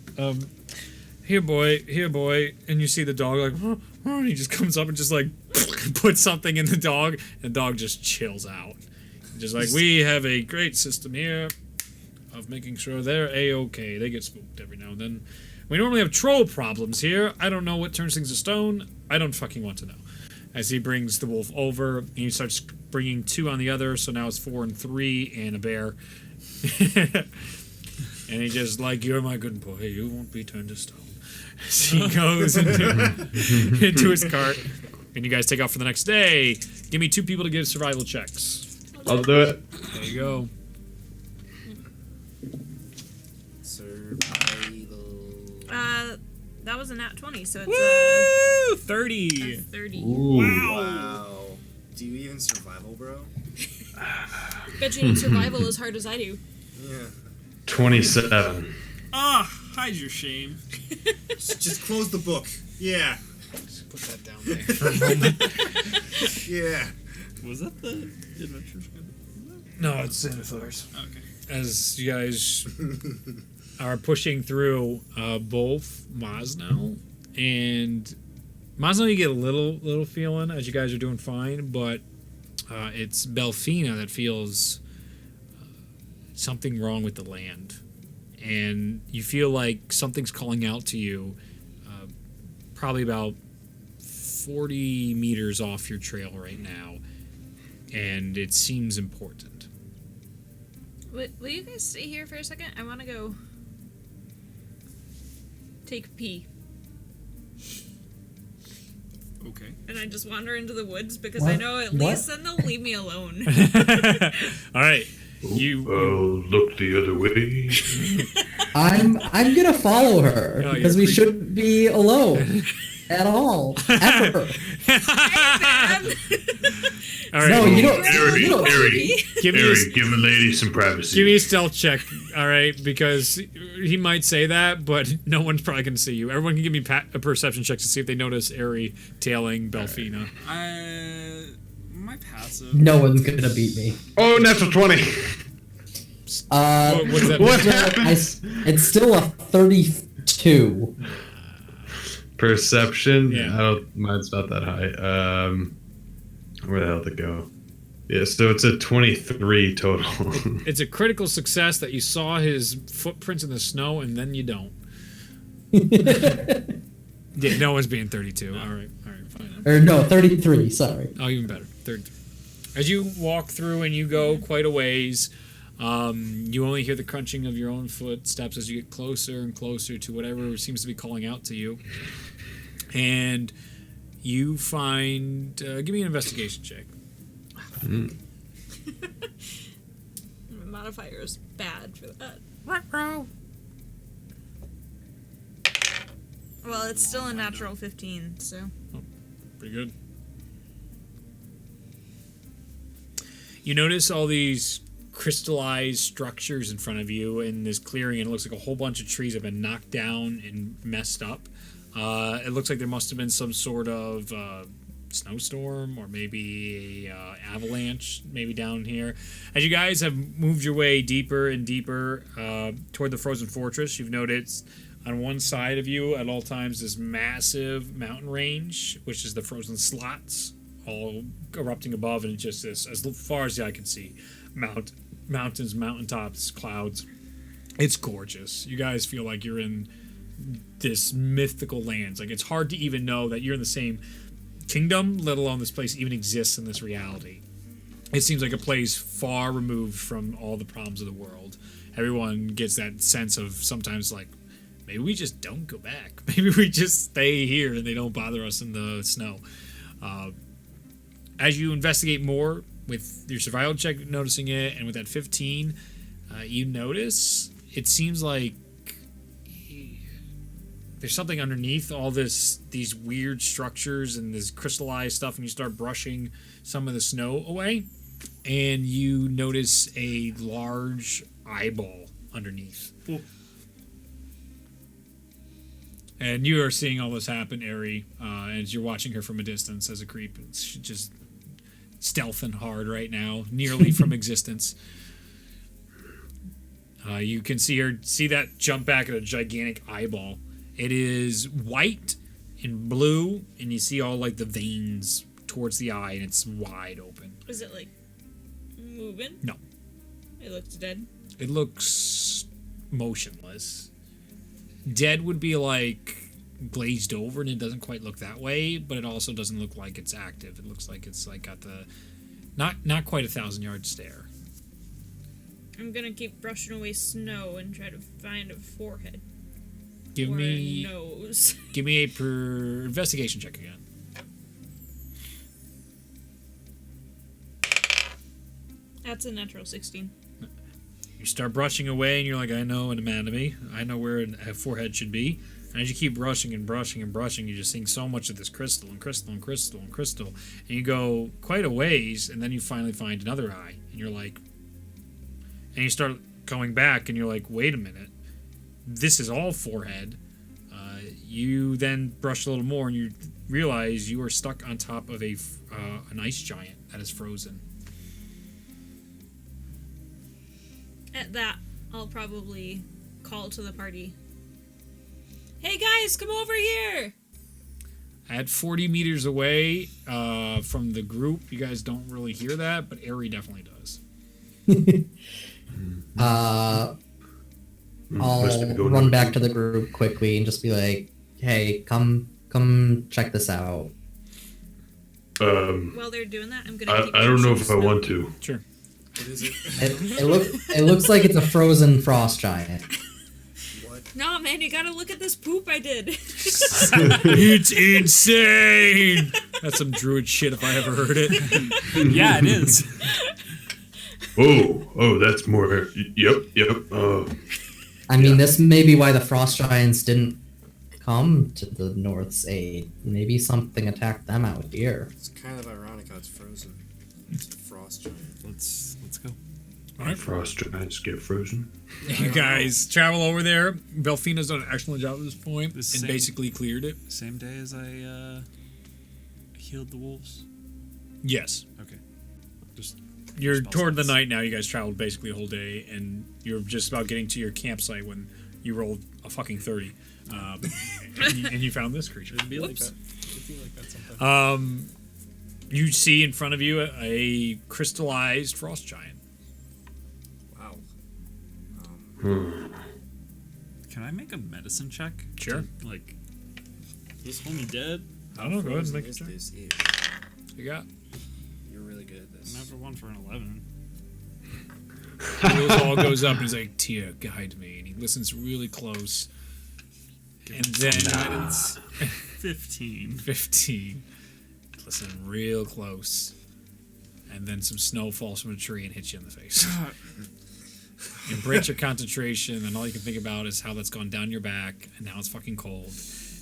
Here, boy. And you see the dog like, and he just comes up and just like puts something in the dog, and the dog just chills out. Just like, we have a great system here of making sure they're A-okay. They get spooked every now and then. We normally have troll problems here. I don't know what turns things to stone. I don't fucking want to know. As he brings the wolf over, and he starts bringing 2 on the other, so now it's 4 and 3, and a bear. And he just like, you're my good boy, you won't be turned to stone. As he goes into his cart, and you guys take off for the next day. Give me 2 people to give survival checks. I'll do it. There you go. Survival. That was a nat 20, so it's Woo! a 30. 30. Wow. Do you even survival, bro? Bet you need survival as hard as I do. Yeah. 27. Ah, hide your shame. Just close the book. Yeah. Just put that down there for a moment. Yeah. Was that the adventure squad? No, it's Xanathars. Okay. As you guys are pushing through both Mosnow and Mosnow, you get a little feeling as you guys are doing fine, but it's Belfina that feels something wrong with the land, and you feel like something's calling out to you, probably about 40 meters off your trail right now, and it seems important. Will you guys stay here for a second? I want to go take a pee. Okay. And I just wander into the woods because I know at least then they'll leave me alone. All right. You look the other way. I'm gonna follow her Oh, because you're we shouldn't be alone at all ever. All right. No, you don't. Harry, You don't. Harry, Give me Harry, give a lady some privacy. Give me a stealth check, all right? Because he might say that, but no one's probably going to see you. Everyone can give me a perception check to see if they notice Ari tailing Belfina. My passive. No one's gonna beat me. Oh, natural 20. What does that What mean? happened? It's still a 32. Perception? Yeah. I don't, mine's not that high. Where the hell did it go? Yeah, so it's a 23 total. It's a critical success that you saw his footprints in the snow, and then you don't. Yeah, no one's being 32. All right, fine. Or no, 33. Sorry. Oh, even better. 33. As you walk through and you go quite a ways, you only hear the crunching of your own footsteps as you get closer and closer to whatever seems to be calling out to you. And you find... give me an investigation check. The modifier is bad for that. Well, it's still a natural 15, so. Pretty good. You notice all these crystallized structures in front of you in this clearing, and it looks like a whole bunch of trees have been knocked down and messed up. It looks like there must have been some sort of snowstorm or maybe a avalanche maybe down here. As you guys have moved your way deeper and deeper toward the frozen fortress, you've noticed on one side of you at all times this massive mountain range, which is the frozen slots all erupting above, and it's just this, as far as the eye can see, mountains, mountaintops, clouds. It's gorgeous. You guys feel like you're in this mythical lands. Like, it's hard to even know that you're in the same kingdom, let alone this place even exists in this reality. It seems like a place far removed from all the problems of the world. Everyone gets that sense of sometimes like, maybe we just don't go back. Maybe we just stay here and they don't bother us in the snow. As you investigate more with your survival check, noticing it, and with that 15, you notice it seems like there's something underneath all these weird structures and this crystallized stuff, and you start brushing some of the snow away, and you notice a large eyeball underneath. Ooh. And you are seeing all this happen, Ari, as you're watching her from a distance as a creep. She's just stealthing hard right now, nearly from existence. You can see that jump back at a gigantic eyeball. It is white and blue, and you see all like the veins towards the eye, and it's wide open. Is it like moving? No. It looks dead. It looks motionless. Dead would be like glazed over, and it doesn't quite look that way, but it also doesn't look like it's active. It looks like it's like got the not quite 1,000-yard stare. I'm gonna keep brushing away snow and try to find a forehead. Give or me a nose. Give me a investigation check again. That's a natural 16. You start brushing away, and you're like, I know an anatomy. I know where a forehead should be. And as you keep brushing and brushing and brushing, you're just seeing so much of this crystal and crystal and crystal and crystal. And you go quite a ways, and then you finally find another eye. And you're like... And you start going back, and you're like, wait a minute. This is all forehead. You then brush a little more, and you realize you are stuck on top of an ice giant that is frozen. At that, I'll probably call to the party. Hey guys, come over here! At 40 meters away from the group, you guys don't really hear that, but Ari definitely does. I'll run back to the group quickly and just be like, "Hey, come check this out." While they're doing that, I'm gonna. I don't know if I want to. Sure. What is it? It looks like it's a frozen frost giant. No, man, you gotta look at this poop I did. It's insane! That's some druid shit if I ever heard it. Yeah, it is. Oh, that's more. Yep. I mean, this may be why the frost giants didn't come to the North's aid. Maybe something attacked them out here. It's kind of ironic how it's frozen. It's a frost giant. Let's go. All right. Frost giants get frozen. You guys travel over there. Belfina's done an excellent job at this point The and same- basically cleared it. Same day as I healed the wolves. Yes. Okay. Just You're Spell toward the slots. night now. You guys traveled basically a whole day, and you're just about getting to your campsite when you rolled a fucking 30. And you found this creature. It'd be like Whoops. that. It'd be like that sometimes. You see in front of you a crystallized frost giant. Wow. Can I make a medicine check? Sure. Like, is this homie dead? I don't know. Go ahead and Frozen make a is check. this is. You got. You're really good at this. Never one for an 11. Jules all goes up and he's like, Tia, guide me. And he listens really close. And then Guidance. 15. 15. Listen real close. And then some snow falls from a tree and hits you in the face. You break your concentration, and all you can think about is how that's gone down your back, and now it's fucking cold.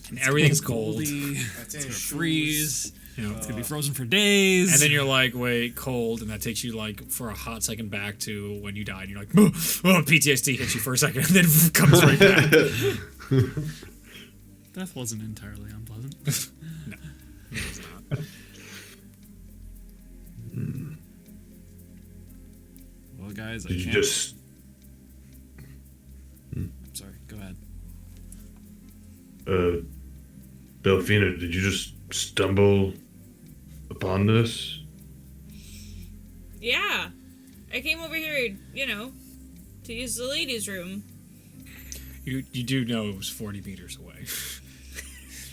And everything's cold. Moldy. That's It's in gonna shoes. freeze. You know, It's gonna be frozen for days. and then you're like, wait, cold, and that takes you like for a hot second back to when you died. You're like, oh, PTSD hits you for a second, and then comes right back. Death wasn't entirely unpleasant. No, it's not. Well, guys, I Did you can't. just? I'm sorry. Go ahead. Belfina, did you just stumble upon this? Yeah. I came over here, to use the ladies' room. You do know it was 40 meters away.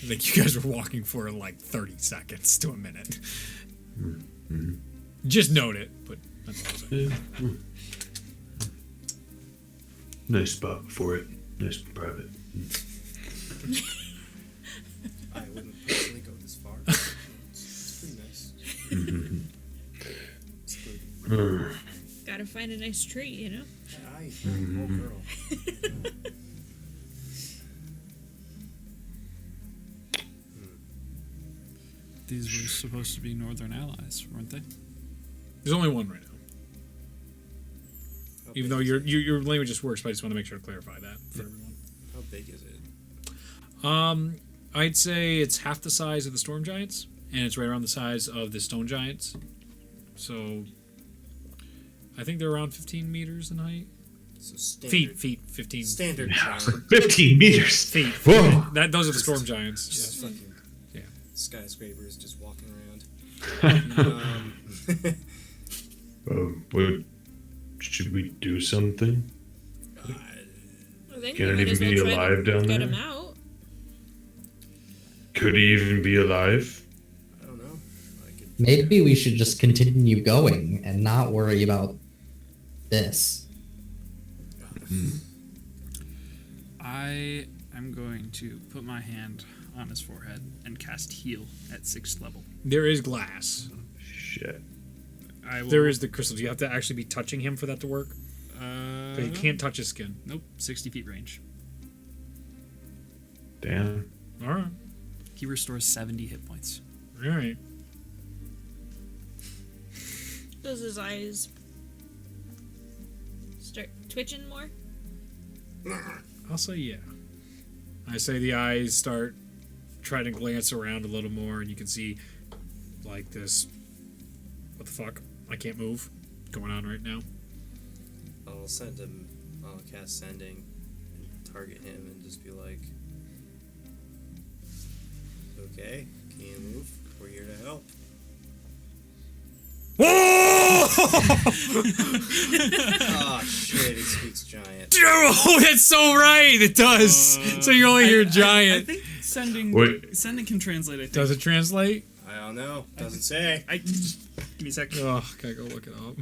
Like you guys were walking for like 30 seconds to a minute. Just note it, but that's all I'm saying. Nice spot for it. Nice and private. I wouldn't personally go this far. It's pretty nice. It's good. Gotta find a nice tree, Oh, girl. These were supposed to be northern allies, weren't they? There's only one right now. How Even big though is your language just works, but I just want to make sure to clarify that for everyone. How big is it? I'd say it's half the size of the storm giants, and it's right around the size of the stone giants. So I think they're around 15 meters in height. So standard. Feet, 15 Standard giant. 15 meters. feet. Whoa. Those are the storm giants. Just Yeah. fucking Yeah. skyscrapers just walking around. What, should we do something? Well, then Can you it might as even well be try to alive down get there? him out. Could he even be alive? I don't know. I could. Maybe we should just continue going and not worry about this. I am going to put my hand on his forehead and cast heal at 6th level. There is glass. Shit. I will. There is the crystal. Do you have to actually be touching him for that to work? But you can't touch his skin. Nope, 60 feet range. Damn. All right. He restores 70 hit points. All right. Does his eyes start twitching more? I'll say yeah. I say the eyes start trying to glance around a little more, and you can see like this. What the fuck? I can't move. Going on right now. I'll send him. I'll cast sending and target him and just be like, "Okay, can you move? We're here to help." Whoa! Oh shit! He speaks giant. Oh, that's so right. It does. So you only hear giant. I think sending can translate. I think. Does it translate? I don't know. Doesn't say. Give me a second. Oh, gotta go look it up.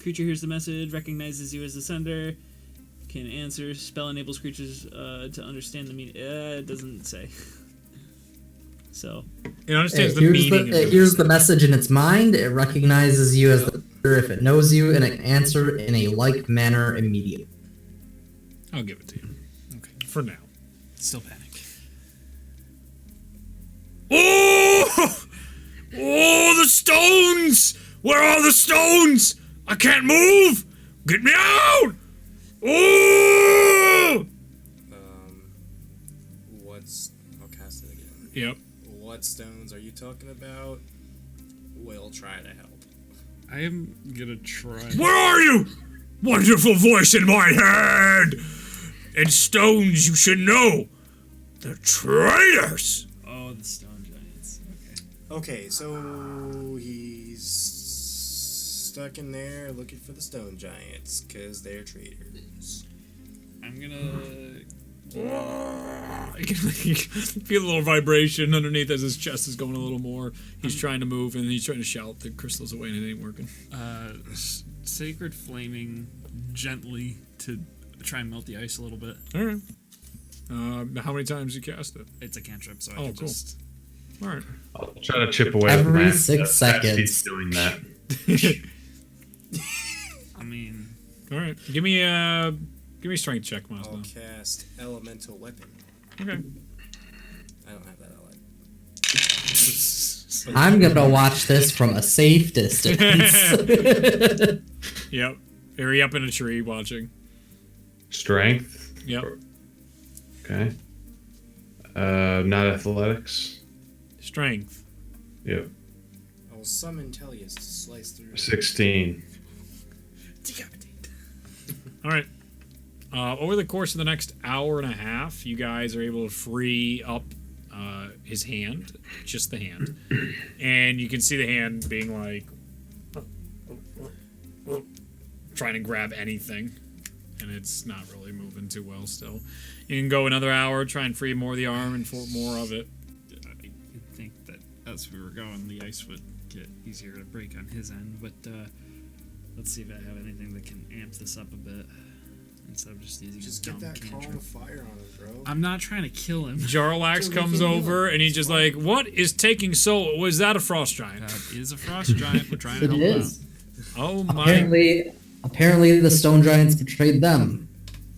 Creature hears the message, recognizes you as the sender, can answer. Spell enables creatures to understand the meaning. It doesn't say. So It understands the It meaning. it hears the message in its mind. It recognizes you as the sender if it knows you, and it can answer in a like manner immediately. I'll give it to you. okay, For now. still panic. Oh! Oh, the stones! Where are the stones? I can't move! Get me out! Oh! I'll cast it again. Yep. What stones are you talking about? We'll try to help. I am gonna try. Where are you? Wonderful voice in my head! And stones you should know. They're traitors! Oh, the stone giants. Okay. Okay, so he's stuck in there looking for the stone giants because they're traitors. I'm gonna. You can feel a little vibration underneath as his chest is going a little more. He's trying to move and he's trying to shout the crystals away and it ain't working. Sacred flaming gently to try and melt the ice a little bit. All right. How many times you cast it? It's a cantrip, so I Oh, can cool. just. All right. I'll try to chip away Every from that. 6 That seconds. He's doing that. I mean, All right. Give me a strength check, Miles. I'll now. cast elemental weapon. Okay. I don't have that allied. I'm gonna watch this from a safe distance. Yep. Are up in a tree watching? Strength. Yep. Okay. Not athletics. Strength. Yep. I will summon Tellius to slice through. 16. All right. Over the course of the next hour and a half, you guys are able to free up his hand, just the hand, and you can see the hand being like trying to grab anything, and it's not really moving too well still. You can go another hour, try and free more of the arm and for more of it. I think that as we were going, the ice would get easier to break on his end, but let's see if I have anything that can amp this up a bit instead of just using Just a get dumb that column cantrip. of fire on him, bro. I'm not trying to kill him. Jarlax comes over and he's just like, "What is taking so? Was that a frost giant?" That is a frost giant. We're trying to It help is. Oh my! Apparently the stone giants betrayed them,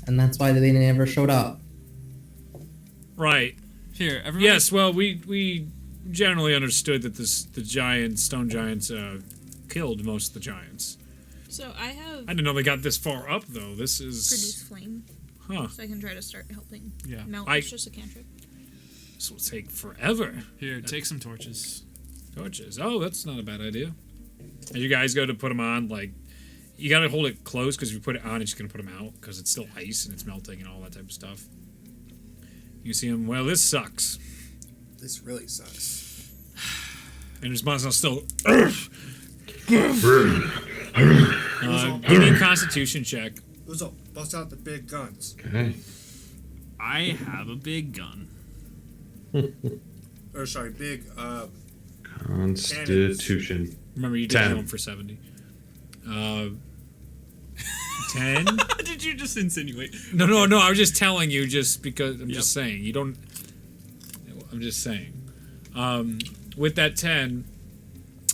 and that's why they never showed up. Right. out. Here, everybody. Yes. Well, we generally understood that the stone giants killed most of the giants. So I have I didn't know they got this far up though. This produce is flame, huh. so I can try to start helping. Yeah. Melt. I- It's just a cantrip. This will take forever. Here, take some torches. Torches. Oh, that's not a bad idea. As you guys go to put them on, like you gotta hold it close because if you put it on, it's just gonna put them out because it's still ice and it's melting and all that type of stuff. You see him. Well, this sucks. This really sucks. And his muscles still. Give me a Constitution check. Uzo, bust out the big guns. Okay. I have a big gun. Or sorry, big Constitution. Remember, you did 10. kill him for 70. 10? Did you just insinuate? No. I was just telling you, just because I'm just saying you don't. I'm just saying. With that 10,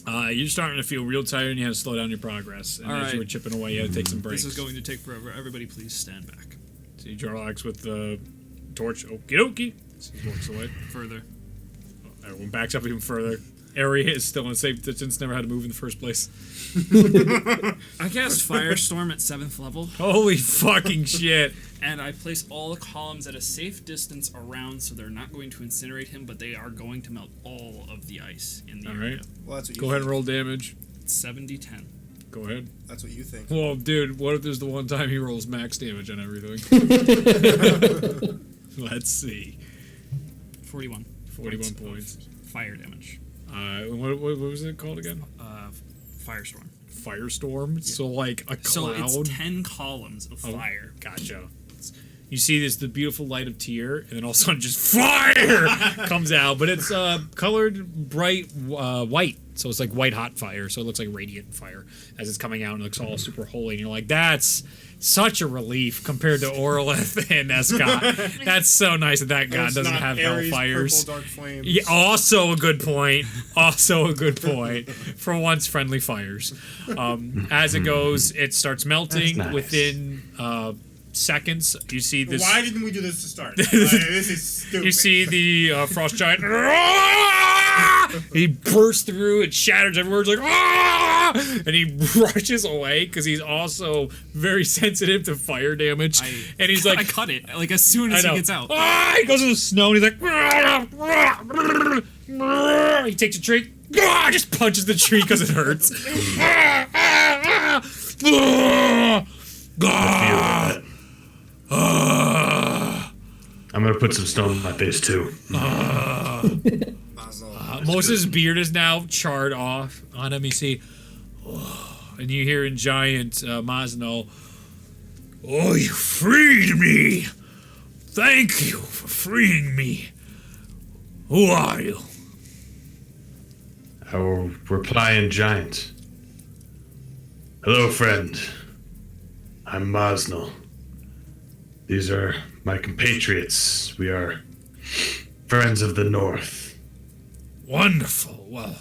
you're starting to feel real tired and you had to slow down your progress. And as you were chipping away, you had to take some breaks. This is going to take forever. Everybody please stand back. See Jarlax with the torch. Okie dokie. He walks away. Further. Everyone backs up even further. Area is still in a safe distance, never had to move in the first place. I cast Firestorm at 7th level. Holy fucking shit. And I place all the columns at a safe distance around, so they're not going to incinerate him, but they are going to melt all of the ice in the area. Alright. Well, that's what you Go ahead think. and roll damage. 70-10. Go ahead. That's what you think. Well, dude, what if there's the one time he rolls max damage on everything? Let's see. 41. 41 points. Fire damage. What was it called again? Firestorm. Firestorm? Yeah. So, like, a cloud? So it's 10 columns of fire. Gotcha. You see the beautiful light of Tyr, and then all of a sudden just fire comes out, but it's colored bright white, so it's like white hot fire, so it looks like radiant fire as it's coming out, and it looks all super holy, and you're like, that's such a relief compared to Orlith and Escott. That's so nice that god doesn't have hellfires. Purple, dark flames. Yeah, also a good point. For once, friendly fires. As it goes, it starts melting within seconds. You see this. Why didn't we do this to start? This is stupid. You see the frost giant. He bursts through. It shatters everywhere. It's like, and he rushes away because he's also very sensitive to fire damage. And he's like, I cut it like as soon as he gets out. He goes in the snow and he's like, he takes a tree, just punches the tree because it hurts. I'm gonna put some stone in my face too. Moses' beard is now charred off on him. You see, and you hear in giant Masno, "Oh, you freed me! Thank you for freeing me. Who are you?" I will reply in giant. Hello, friend. I'm Masno. These are my compatriots. We are friends of the North. Wonderful. Well,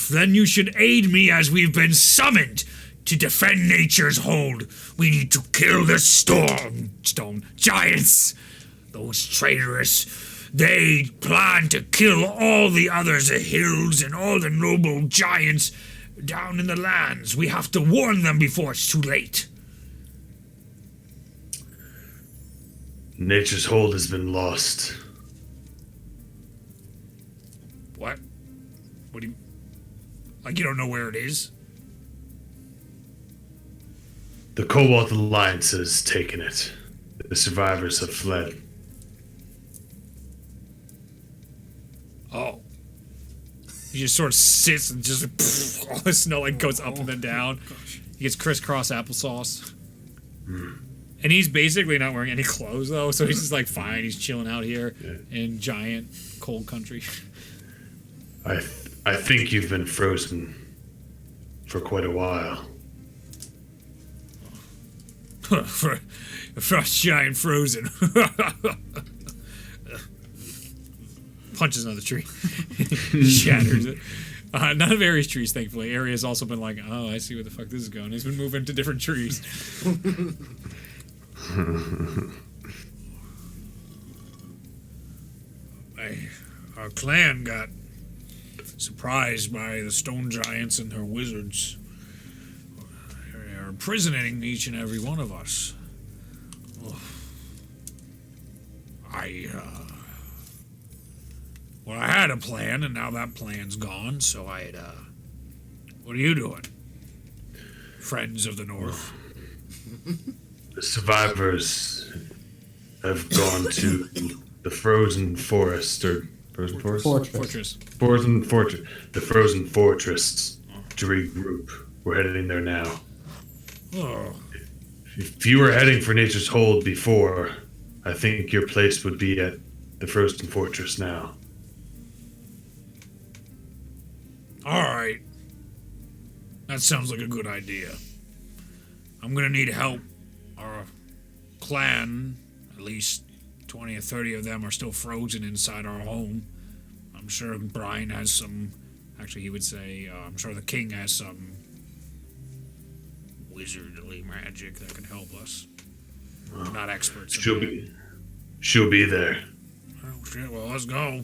then you should aid me as we've been summoned to defend nature's hold. We need to kill the stone giants. Those traitorous. They plan to kill all the others, the hills and all the noble giants down in the lands. We have to warn them before it's too late. Nature's hold has been lost. What? What do you... Like you don't know where it is? The Cobalt Alliance has taken it. The survivors have fled. Oh. He just sort of sits and just... all the snow like goes up and then down. He gets crisscross applesauce. And he's basically not wearing any clothes, though, so he's just, like, fine. He's chilling out here in giant, cold country. I think you've been frozen for quite a while. For a frost giant frozen. Punches another tree. Shatters it. None of Aries' trees, thankfully. Aries has also been like, oh, I see where the fuck this is going. He's been moving to different trees. Our clan got surprised by the stone giants and their wizards. They are imprisoning each and every one of us. Well, I had a plan, and now that plan's gone, so what are you doing? Friends of the North? The survivors have gone to the frozen forest, or frozen forest? Fortress. The frozen fortress to regroup. We're heading there now. Oh. If you were heading for Nature's Hold before, I think your place would be at the frozen fortress now. Alright. That sounds like a good idea. I'm gonna need help. Our clan, at least 20 or 30 of them are still frozen inside our home. I'm sure Brian has some. Actually, he would say, I'm sure the king has some wizardly magic that can help us. We're not experts. She'll be there. Oh shit! Well, let's go.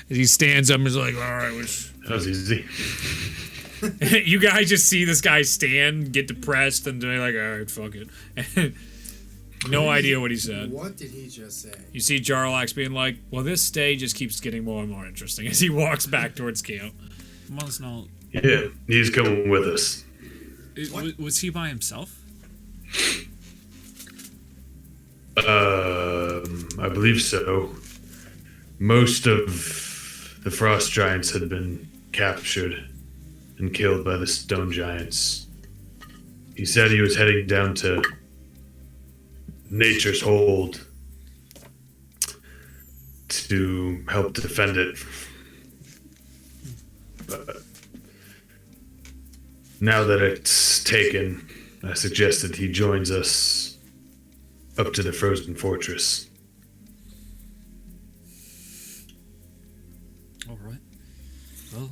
As he stands up and is like, "All right, that was easy." You guys just see this guy stand, get depressed, and they're like, "All right, fuck it." No idea what he said. What did he just say? You see Jarlax being like, "Well, this stage just keeps getting more and more interesting." As he walks back towards camp. Yeah, he's coming with us. Was he by himself? I believe so. Most of the frost giants had been captured and killed by the stone giants. He said he was heading down to Nature's Hold to help defend it. But now that it's taken, I suggested he joins us up to the frozen fortress. All right. Well,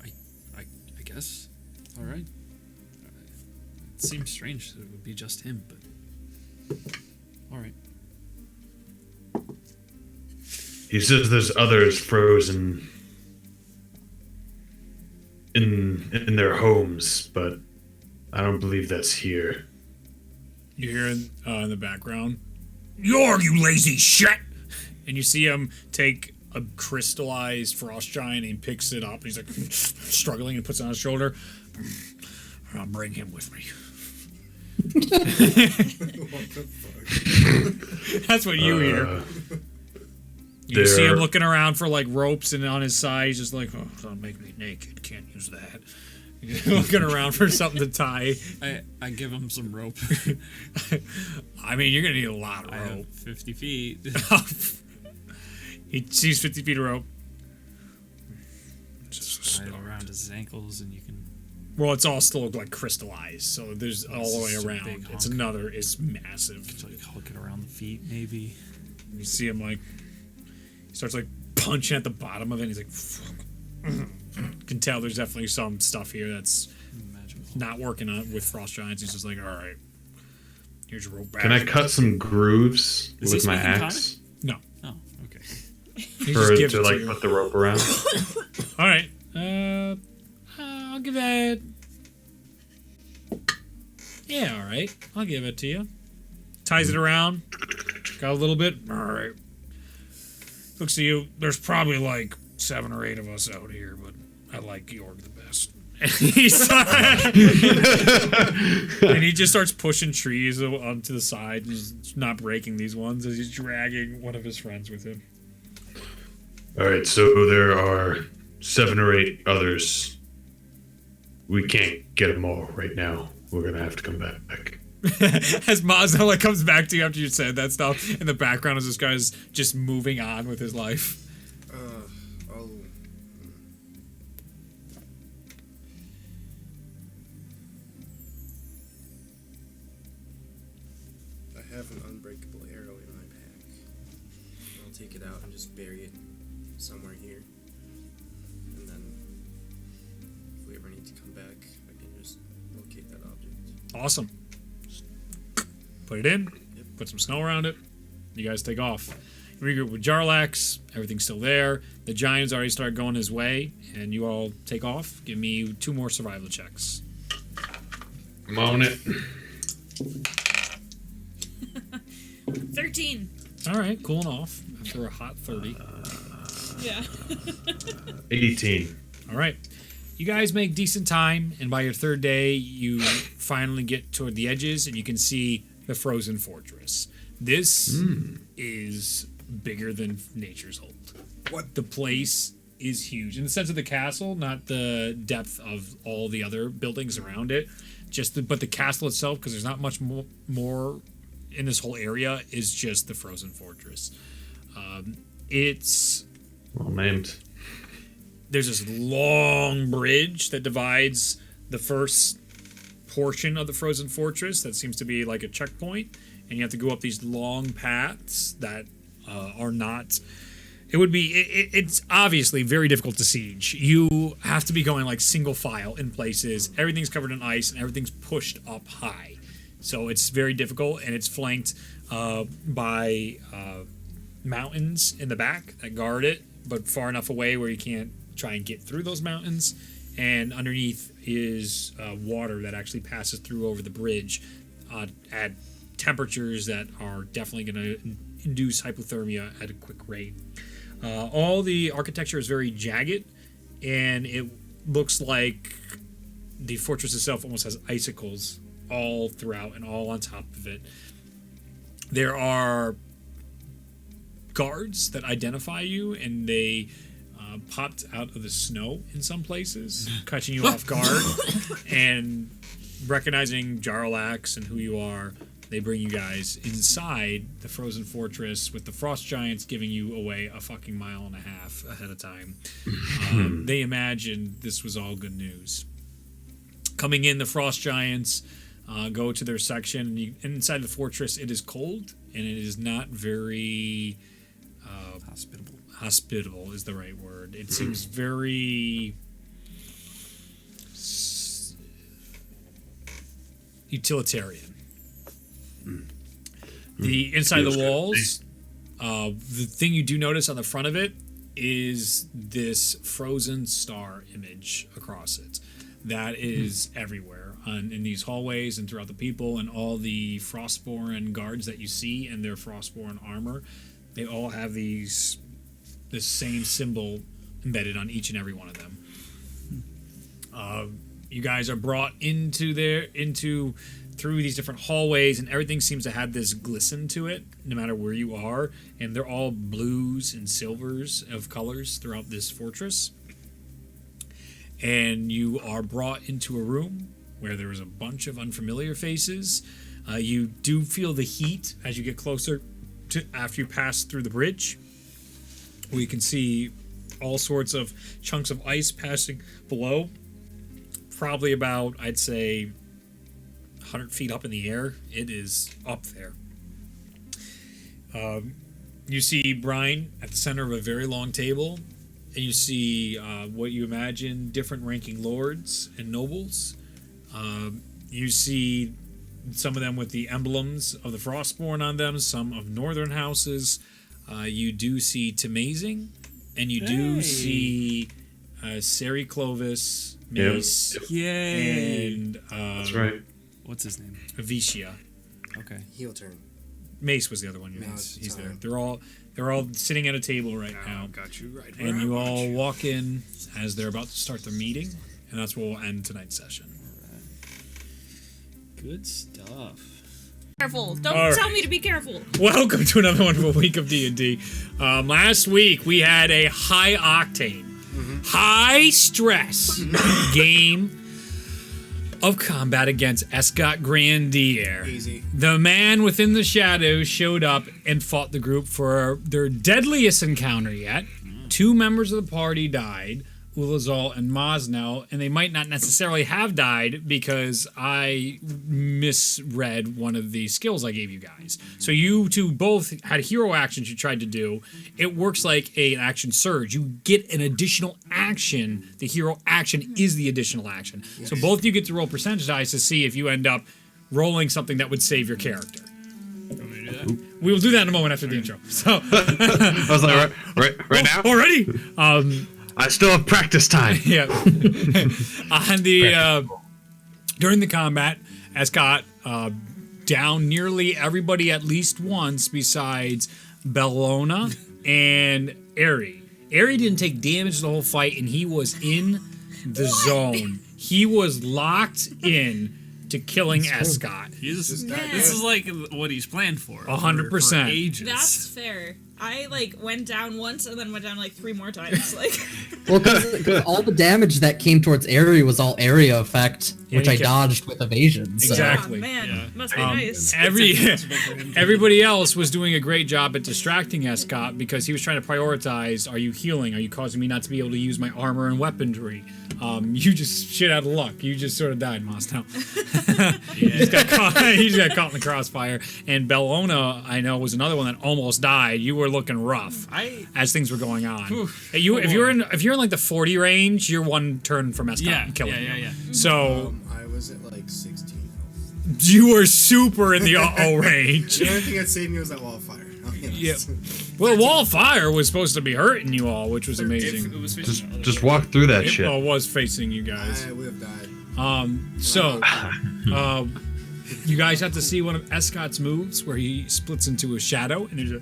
I guess. All right. It seems strange that it would be just him, but all right. He says there's others frozen in their homes, but I don't believe that's here. You hear in the background, you lazy shit! And you see him take a crystallized frost giant and he picks it up. He's like struggling and puts it on his shoulder. I'll bring him with me. What the fuck? That's what you hear. You see him looking around for like ropes, and on his side he's just like, "Oh, don't make me naked. Can't use that." Looking around for something to tie. I give him some rope. I mean, you're gonna need a lot of I rope. have 50 feet. He sees 50 feet of rope. Just tie it around his ankles, and you can. Well, it's all still like crystallized, so there's all the way a around. big It's hunk. it's massive. Just like hook it around the feet, maybe. You see him like, he starts like punching at the bottom of it. And he's like, fuck. You can tell there's definitely some stuff here that's Magical. not working on with frost giants. He's just like, all right, here's your rope back. Can I cut some grooves Is he with my speaking axe No. Oh, okay. He for just it gives to it like you. put the rope around? All right. I'll give that. Yeah, all right. I'll give it to you. Ties it around. Got a little bit. All right. Looks to you. There's probably like 7 or 8 of us out here, but I like Georg the best. And he just starts pushing trees onto the side. He's not breaking these ones as he's dragging one of his friends with him. All right, so there are 7 or 8 others. We can't get them all right now. We're gonna have to come back. As Mazda like comes back to you after you said that stuff, in the background as this guy's just moving on with his life. I'll... I have an unbreakable arrow in my pack. I'll take it out and just bury it somewhere here. And then, if we ever need to come back, I can just locate that object. Awesome. Put it in, put some snow around it. You guys take off. You regroup with Jarlax, everything's still there. The giants already start going his way, and you all take off. Give me 2 more survival checks. I'm on it. 13. All right, cooling off after a hot 30. Yeah. 18. All right. You guys make decent time, and by your 3rd day, you finally get toward the edges, and you can see the frozen fortress. This is bigger than Nature's Hold. What? The place is huge. In the sense of the castle, not the depth of all the other buildings around it. But the castle itself, because there's not much more in this whole area, is just the frozen fortress. It's... Well named. There's this long bridge that divides the first portion of the frozen fortress that seems to be like a checkpoint, and you have to go up these long paths that are not. It would be. It's obviously very difficult to siege. You have to be going like single file in places. Everything's covered in ice and everything's pushed up high, so it's very difficult. And it's flanked by mountains in the back that guard it, but far enough away where you can't try and get through those mountains. And underneath is water that actually passes through over the bridge at temperatures that are definitely going to induce hypothermia at a quick rate. All the architecture is very jagged, and it looks like the fortress itself almost has icicles all throughout and all on top of it. There are guards that identify you, and they popped out of the snow in some places, catching you off guard, and recognizing Jarlax and who you are. They bring you guys inside the frozen fortress with the frost giants giving you away a fucking mile and a half ahead of time. They imagined this was all good news. Coming in, the frost giants go to their section. And inside the fortress, it is cold, and it is not very... hospitable. Hospitable is the right word. It seems very... utilitarian. The inside of the walls, the thing you do notice on the front of it is this frozen star image across it. That is everywhere in these hallways and throughout the people, and all the Frostborn guards that you see in their Frostborn armor. They all have this same symbol embedded on each and every one of them. You guys are brought through these different hallways, and everything seems to have this glisten to it, no matter where you are. And they're all blues and silvers of colors throughout this fortress. And you are brought into a room where there is a bunch of unfamiliar faces. You do feel the heat as you get closer to after you pass through the bridge. We can see all sorts of chunks of ice passing below. Probably about, I'd say, 100 feet up in the air. It is up there. You see Brian at the center of a very long table, and you see what you imagine different ranking lords and nobles. You see some of them with the emblems of the Frostborn on them, some of northern houses. You do see Tamazing, and you do see Seri Clovis, Mace, and that's right. What's his name? Avicia. Okay. Heel turn. Mace was the other one. He's there. They're all sitting at a table right now. Got you right. And you all walk in as they're about to start their meeting, and that's where we'll end tonight's session. Good stuff. Careful. Don't tell me to be careful. Welcome to another wonderful week of D&D. Last week we had a high octane, high stress game of combat against Escott Grandier. Easy. The man within the shadows showed up and fought the group for their deadliest encounter yet. 2 members of the party died, Ulazal and Mosnell, and they might not necessarily have died because I misread one of the skills I gave you guys. So you two both had hero actions you tried to do. It works like an action surge. You get an additional action. The hero action is the additional action. Yes. So both of you get to roll percentage dice to see if you end up rolling something that would save your character. We will do that in a moment after the intro. So I was like, right now? Already? I still have practice time. Yeah. On the during the combat, Escott down nearly everybody at least once besides Bellona and Aerie. Aerie didn't take damage the whole fight, and he was in the zone. He was locked in to killing Escott. This is like what he's planned for. 100%. For ages. That's fair. I went down once and then went down 3 more times. Well, because all the damage that came towards area was all area effect, which I dodged with evasion. So. Exactly. Oh, man, must be nice. Everybody else was doing a great job at distracting Escott because he was trying to prioritize: are you healing? Are you causing me not to be able to use my armor and weaponry? You just shit out of luck. You just sort of died, Mosnell. He just got caught in the crossfire. And Bellona, I know, was another one that almost died. You were looking rough as things were going on. If you're in like the 40 range, you're one turn from Escott killing you. Yeah. So I was at like 16 health. you were super in the O range. The only thing that saved me was that wall of fire. Yeah. Well, wall of fire was supposed to be hurting you all, which was amazing. It was Just walk through that It shit. was facing you guys. I would have died. You guys have to see one of Escott's moves where he splits into a shadow, and there's a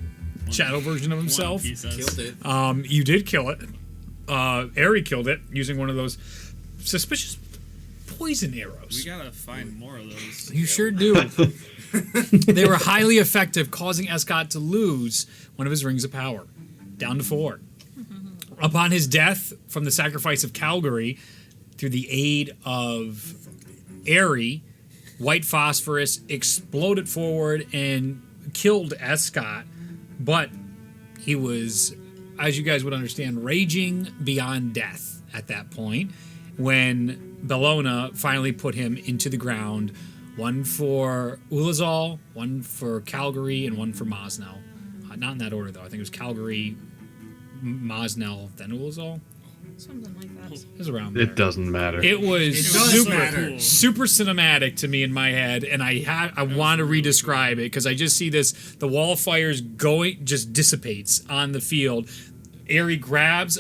shadow version of himself. Killed it. You did kill it. Ari killed it using one of those suspicious poison arrows. We gotta find more of those. You sure do. They were highly effective, causing Escott to lose one of his rings of power, down to 4. Upon his death from the sacrifice of Calgary, through the aid of Ari, white phosphorus exploded forward and killed Escott, but he was, as you guys would understand, raging beyond death at that point when Bellona finally put him into the ground. One for Ulazal, one for Calgary, and one for Mosnell. Not in that order, though. I think it was Calgary, Mosnell, then Ulazal. Something like that. It was around there. It doesn't matter. It was does matter. super cinematic to me in my head, and I want to re-describe it because I just see this: the wall of fires just dissipates on the field. Ari grabs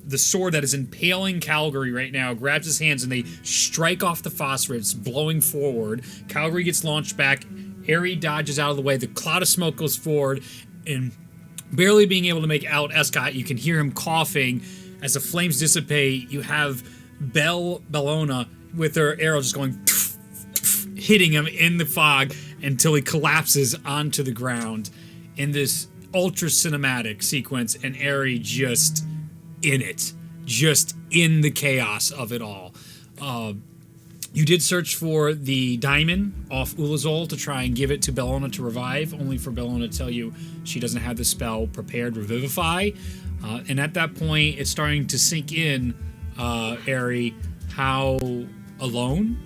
the sword that is impaling Calgary right now, grabs his hands, and they strike off the phosphorus, blowing forward. Calgary gets launched back. Ari dodges out of the way. The cloud of smoke goes forward, and barely being able to make out Escott, you can hear him coughing. As the flames dissipate, you have Bellona with her arrow just going, hitting him in the fog until he collapses onto the ground in this ultra cinematic sequence, and Ari just in it, just in the chaos of it all. You did search for the diamond off Ulazol to try and give it to Bellona to revive, only for Bellona to tell you she doesn't have the spell prepared Revivify. And at that point, it's starting to sink in, Ari, how alone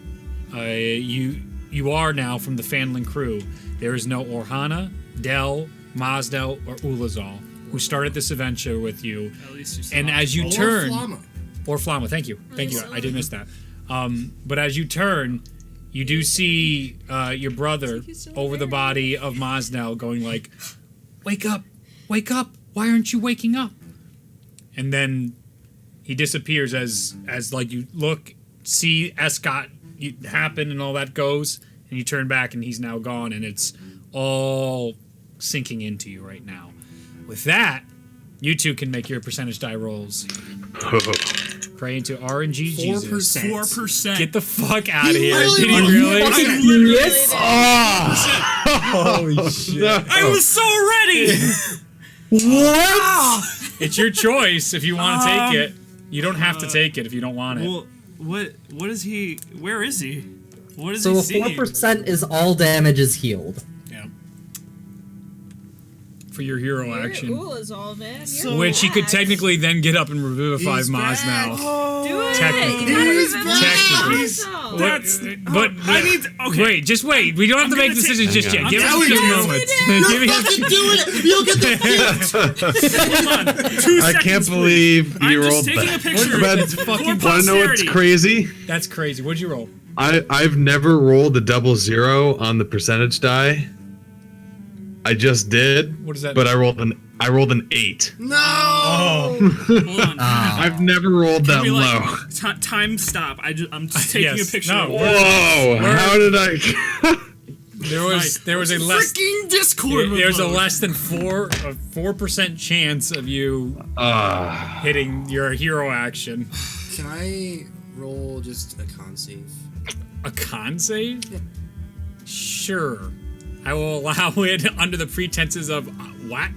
you are now from the Fanlin crew. There is no Orhana, Del, Mosdel, or Ulazal, who started this adventure with you. At least you And as you turn... Flama. Or Flama, thank you. Thank you, I did miss that. But as you turn, you do see your brother over the body of Mosnell going like, wake up, why aren't you waking up? And then he disappears as like you look, see Escott happen and all that goes, and you turn back and he's now gone, and it's all sinking into you right now. With that, you two can make your percentage die rolls. Pray into RNG Jesus. 4%. Get the fuck out of here. Did he really? Yes. Holy shit. I was so ready. What? It's your choice if you want to take it. You don't have to take it if you don't want it. Well, what is he? Where is he? What is So he a seeing? 4% is all damage is healed. Yeah. For your hero action. Ulazal, man. So- Which he could back. technically then get up and revivify He's Maz back. now. Do it. Technically. You gotta He's remember back. Technically. Ulazal. That's. But I need. Okay. wait, just wait. We don't have to make gonna take- decisions just yet. I'm Give us a telling few you. moments. You're Give me a fucking doing it! You'll get the Hold on. 2 I seconds, can't please. believe I'm you just rolled taking a that. picture. But It's fucking want to know what's posterity. crazy? That's crazy. What'd you roll? I've never rolled a 0 on the percentage die. I just did, What is that? but I rolled an 8. No! Oh. Hold on. I've never rolled that Can we, low. like, time stop. I'm just taking Yes. a picture. No. of Whoa! How did I? There was a less freaking Discord. there's a mode. less than 4% chance of you Ah. hitting your hero action. Can I roll just a con save? A con save? Sure. I will allow it under the pretenses of what?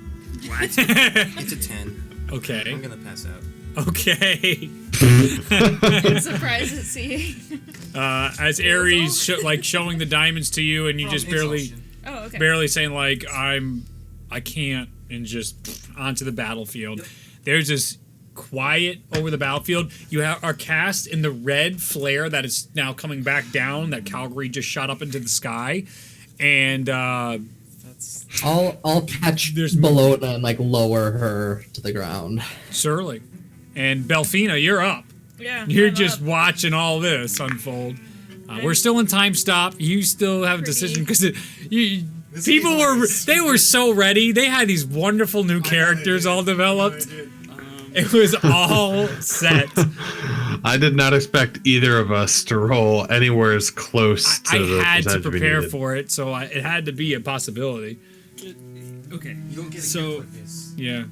What? It's a 10. I'm Okay. gonna pass out. Okay. I'm surprised at seeing. As Ares showing the diamonds to you, and you just barely Oh, okay. barely saying like I can't, and just onto the battlefield. There's this quiet over the battlefield. You are cast in the red flare that is now coming back down. That Calgary just shot up into the sky, and I'll catch Bologna and like lower her to the ground. Surely. And Belfina, you're up. Yeah. You're I'm just up. watching all this unfold. We're still in time stop. You still have a decision because people were so ready. They had these wonderful new characters all developed. It was all set. I did not expect either of us to roll anywhere as close to the I had to percentage we prepare needed. for it, so it had to be a possibility. Okay. You don't get a So- gift like this. Yeah.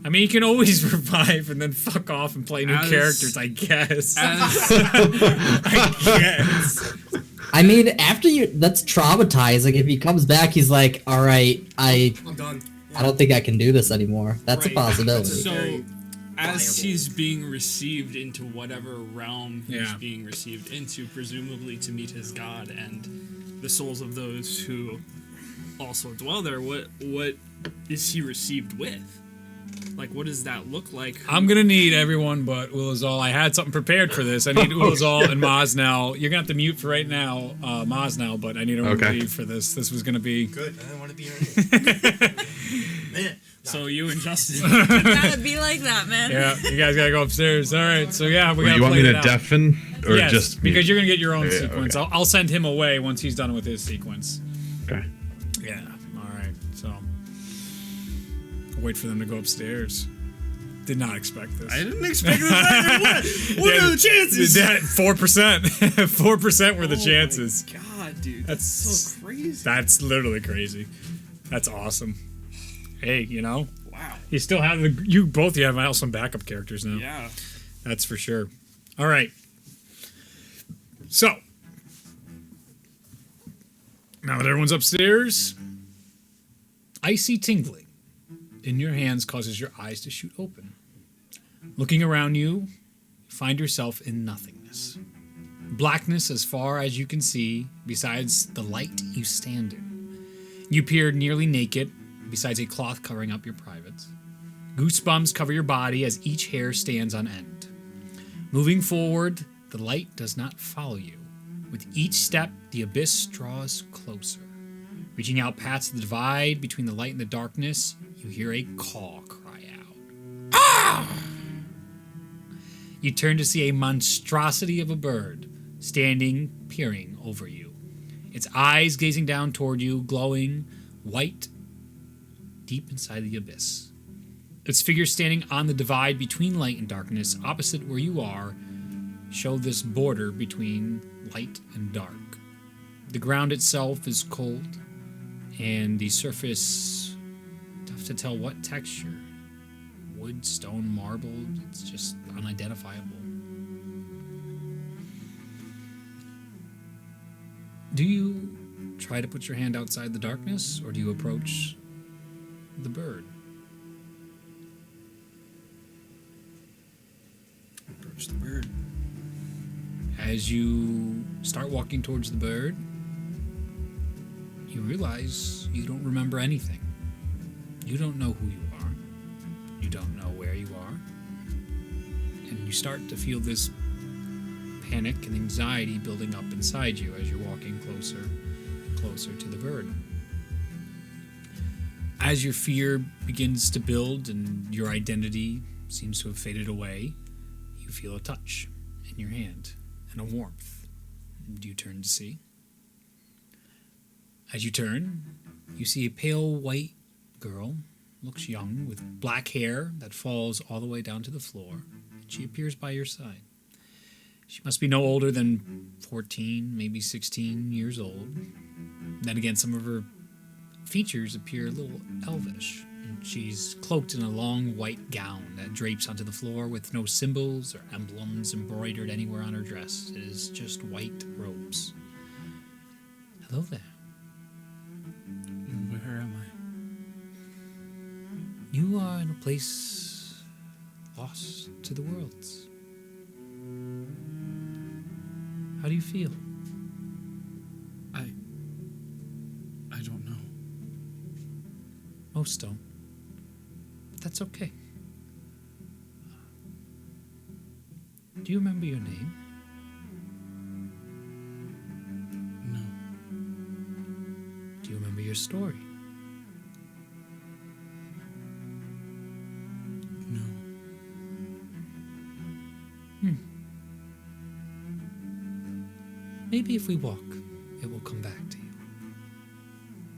I mean, you can always revive and then fuck off and play new As- characters, I guess. As, I guess. I mean, after that's traumatizing. If he comes back, he's like, "All right, I I'm done. don't think I can do this anymore." That's Right. a possibility. so, Very as viable. he's being received into whatever realm he's Yeah. being received into, presumably to meet his god and the souls of those who also dwell there, what is he received with? Like, what does that look like? I'm gonna need everyone but Willazal. I had something prepared for this. I need Willazal and Mosnell. You're gonna have to mute for right now, Mosnell, but I need everyone to Okay. leave for this. This was gonna be Good. I don't want to be here. Man. So you and Justin. Gotta be like that, man. yeah. You guys gotta go upstairs. All right. So yeah, we gotta You want play me it to out. deafen or yes, just because mute? you're gonna get your own Yeah, sequence. okay. I'll send him away once he's done with his sequence. Okay. Yeah. All right. So I'll wait for them to go upstairs. Did not expect this. I didn't expect that. What are the chances? 4%. 4% were the chances. Oh my God, dude. That's so crazy. That's literally crazy. That's awesome. Hey, Wow. you still have you both have some backup characters now. Yeah. That's for sure. All right. So now that everyone's upstairs, icy tingling in your hands causes your eyes to shoot open. Looking around you, find yourself in nothingness. Blackness as far as you can see, besides the light you stand in. You appear nearly naked, besides a cloth covering up your privates. Goosebumps cover your body as each hair stands on end. Moving forward, the light does not follow you. With each step, the abyss draws closer. Reaching out past the divide between the light and the darkness, you hear a caw cry out. Ah! You turn to see a monstrosity of a bird standing, peering over you. Its eyes gazing down toward you, glowing white deep inside the abyss. Its figure standing on the divide between light and darkness, opposite where you are, show this border between light and dark. The ground itself is cold, and the surface, tough to tell what texture. Wood, stone, marble, it's just unidentifiable. Do you try to put your hand outside the darkness, or do you approach the bird? Approach the bird. As you start walking towards the bird, you realize you don't remember anything. You don't know who you are. You don't know where you are. And you start to feel this panic and anxiety building up inside you as you're walking closer and closer to the bird. As your fear begins to build and your identity seems to have faded away, you feel a touch in your hand and a warmth. Do you turn to see? As you turn, you see a pale white girl, looks young, with black hair that falls all the way down to the floor. She appears by your side. She must be no older than 14, maybe 16 years old. Then again, some of her features appear a little elvish. And she's cloaked in a long white gown that drapes onto the floor with no symbols or emblems embroidered anywhere on her dress. It is just white robes. Hello there. Where am I? You are in a place lost to the worlds. How do you feel? I don't know. Most don't. But that's okay. Do you remember your name? No. Do you remember your story? No. Maybe if we walk, it will come back to you.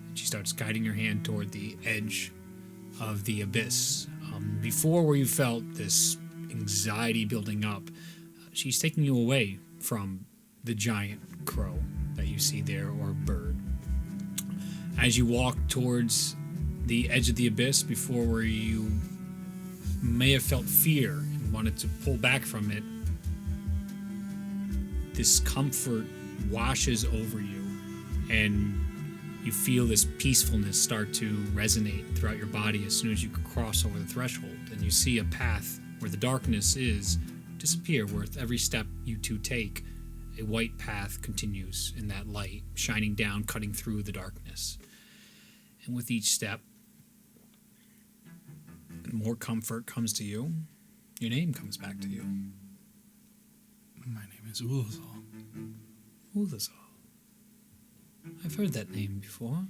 And she starts guiding your hand toward the edge of the abyss. Before where you felt this anxiety building up, she's taking you away from the giant crow that you see there, or bird. As you walk towards the edge of the abyss, before where you may have felt fear and wanted to pull back from it, this comfort washes over you, and you feel this peacefulness start to resonate throughout your body as soon as you cross over the threshold, and you see a path where the darkness is disappear. With every step you two take, a white path continues in that light, shining down, cutting through the darkness. And with each step, more comfort comes to you. Your name comes back to you. My name is Ulazal. Ulazal. I've heard that name before.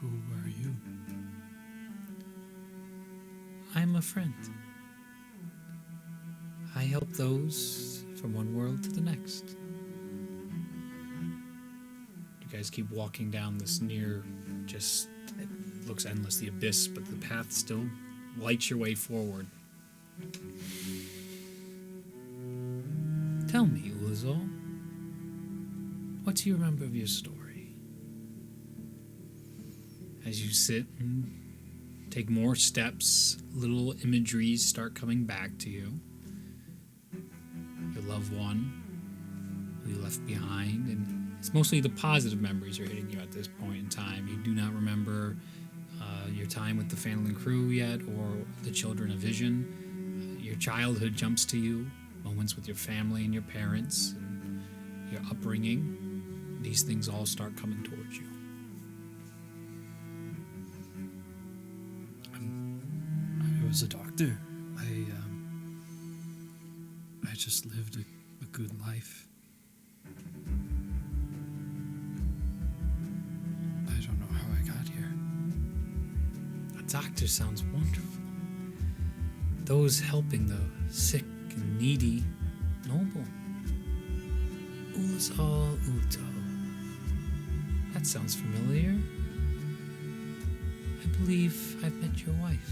Who are you? I'm a friend. I help those from one world to the next. You guys keep walking down this near, just, it looks endless, the abyss, but the path still lights your way forward. Tell me, Ulazal, what do you remember of your story? As you sit and take more steps, little imageries start coming back to you. Your loved one, who you left behind, and it's mostly the positive memories are hitting you at this point in time. You do not remember your time with the Fanlin crew yet, or the children of Vision. Your childhood jumps to you, moments with your family and your parents, and your upbringing. These things all start coming towards you. I was a doctor. I just lived a good life. I don't know how I got here. A doctor sounds wonderful. Those helping the sick and needy, noble. Ulazal Uto. That sounds familiar. I believe I've met your wife.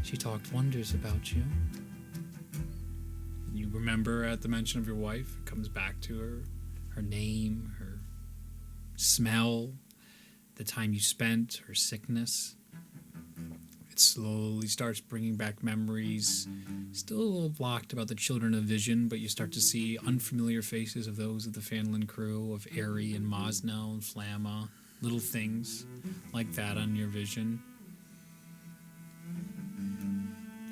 She talked wonders about you. You remember at the mention of your wife, it comes back to her, her name, her smell, the time you spent, her sickness. It slowly starts bringing back memories, still a little blocked about the children of Vision, but you start to see unfamiliar faces of those of the Fanlin crew, of Aerie and Mosnell and Flamma, little things like that on your vision.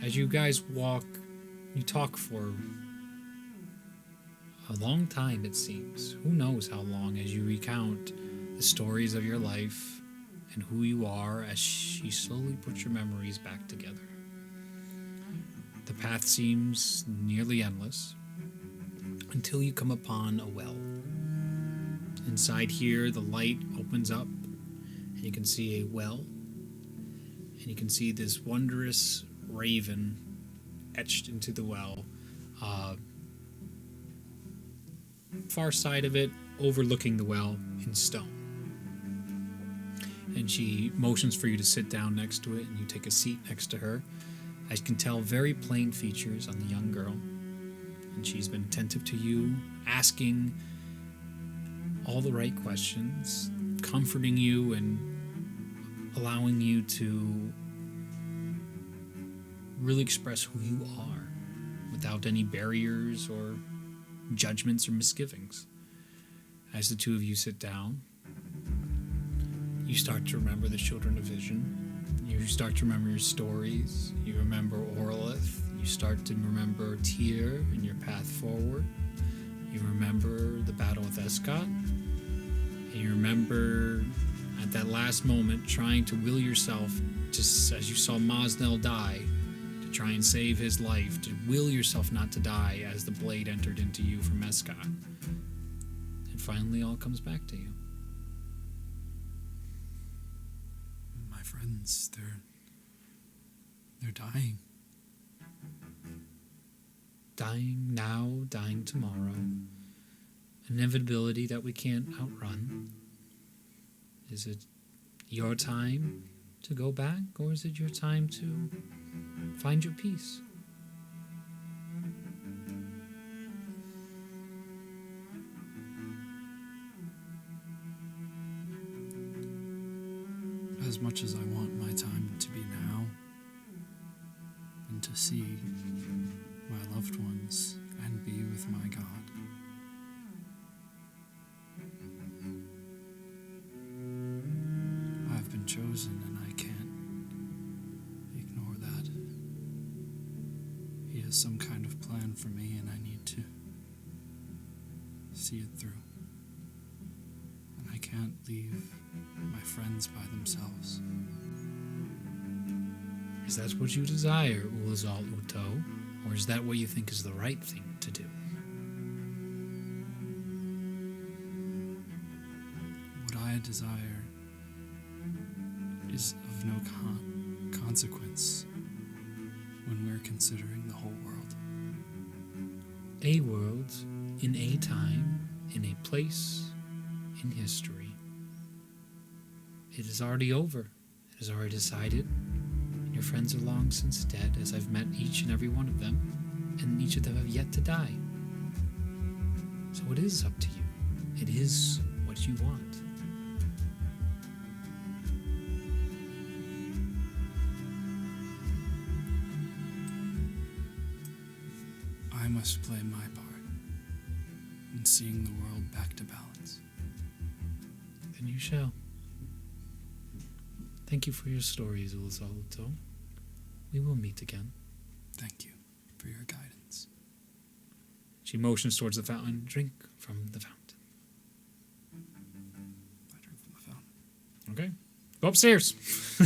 As you guys walk, you talk for a long time, it seems. Who knows how long, as you recount the stories of your life and who you are, as she slowly puts your memories back together. The path seems nearly endless until you come upon a well. Inside here, the light opens up and you can see a well, and you can see this wondrous raven etched into the well. Far side of it, overlooking the well in stone. And she motions for you to sit down next to it, and you take a seat next to her. I can tell very plain features on the young girl, and she's been attentive to you, asking all the right questions, comforting you, and allowing you to really express who you are without any barriers or judgments or misgivings. As the two of you sit down, you start to remember the children of Vision. You start to remember your stories. You remember Orlith. You start to remember Tyr and your path forward. You remember the battle with Escott. And you remember at that last moment, trying to will yourself, just as you saw Mosnell die, to try and save his life, to will yourself not to die as the blade entered into you from Escott. And finally all comes back to you. My friends, they're dying. Dying now, dying tomorrow. An inevitability that we can't outrun. Is it your time to go back, or is it your time to find your peace? As much as I want my time to be now, and to see my loved ones and be with my God, I've been chosen and I can't ignore that. He has some kind of plan for me and I need to see it through. And I can't leave my friends by themselves. Is that what you desire, Ulazal Uto? Or is that what you think is the right thing to do? What I desire is of no consequence when we're considering the whole world. A world, in a time, in a place, in history. It is already over. It is already decided. Your friends are long since dead, as I've met each and every one of them, and each of them have yet to die. So it is up to you. It is what you want. I must play my part in seeing the world back to balance. Then you shall. Thank you for your stories, Ulazal Uto. We will meet again. Thank you for your guidance. She motions towards the fountain. Drink from the fountain. I drink from the fountain. Okay. Go upstairs. Do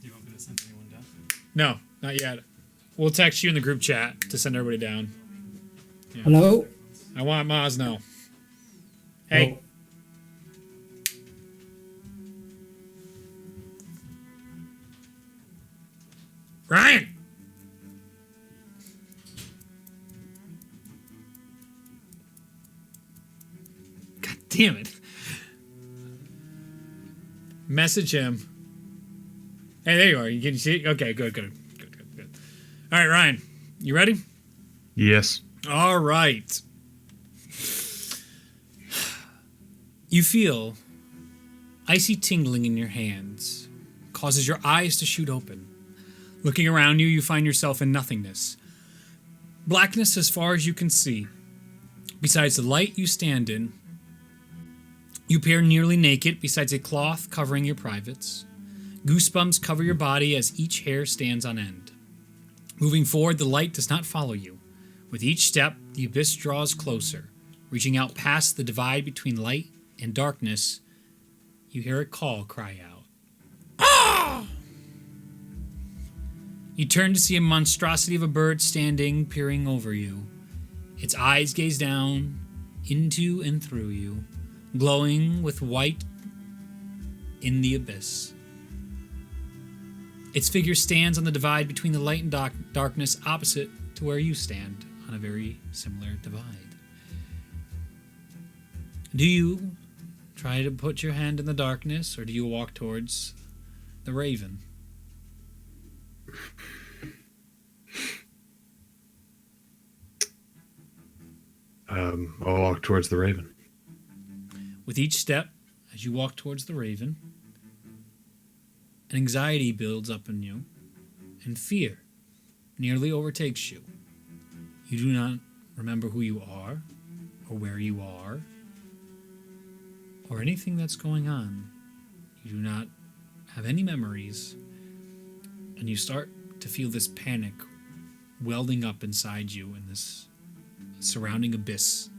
you want me to send anyone down? No, not yet. We'll text you in the group chat to send everybody down. Yeah. Hello? I want Maz now. Hey. Oh. Ryan! God damn it. Message him. Hey, there you are. You can see. Okay, good. All right, Ryan. You ready? Yes. All right. You feel icy tingling in your hands, causes your eyes to shoot open. Looking around you, you find yourself in nothingness. Blackness as far as you can see. Besides the light you stand in, you appear nearly naked besides a cloth covering your privates. Goosebumps cover your body as each hair stands on end. Moving forward, the light does not follow you. With each step, the abyss draws closer. Reaching out past the divide between light and darkness, you hear a call cry out. Ah! You turn to see a monstrosity of a bird standing, peering over you. Its eyes gaze down, into and through you, glowing with white in the abyss. Its figure stands on the divide between the light and darkness opposite to where you stand on a very similar divide. Do you try to put your hand in the darkness, or do you walk towards the raven? I'll walk towards the raven. With each step, as you walk towards the raven, an anxiety builds up in you, and fear nearly overtakes you. You do not remember who you are, or where you are, or anything that's going on. You do not have any memories, and you start to feel this panic welding up inside you in this surrounding abyss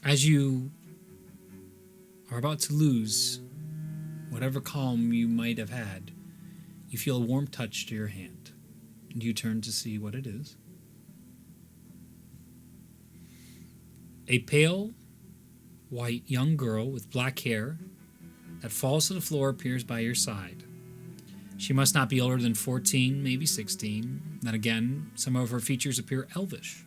As you are about to lose whatever calm you might have had, you feel a warm touch to your hand, and you turn to see what it is. A pale, white young girl with black hair that falls to the floor appears by your side. She must not be older than 14, maybe 16. Then again, some of her features appear elvish.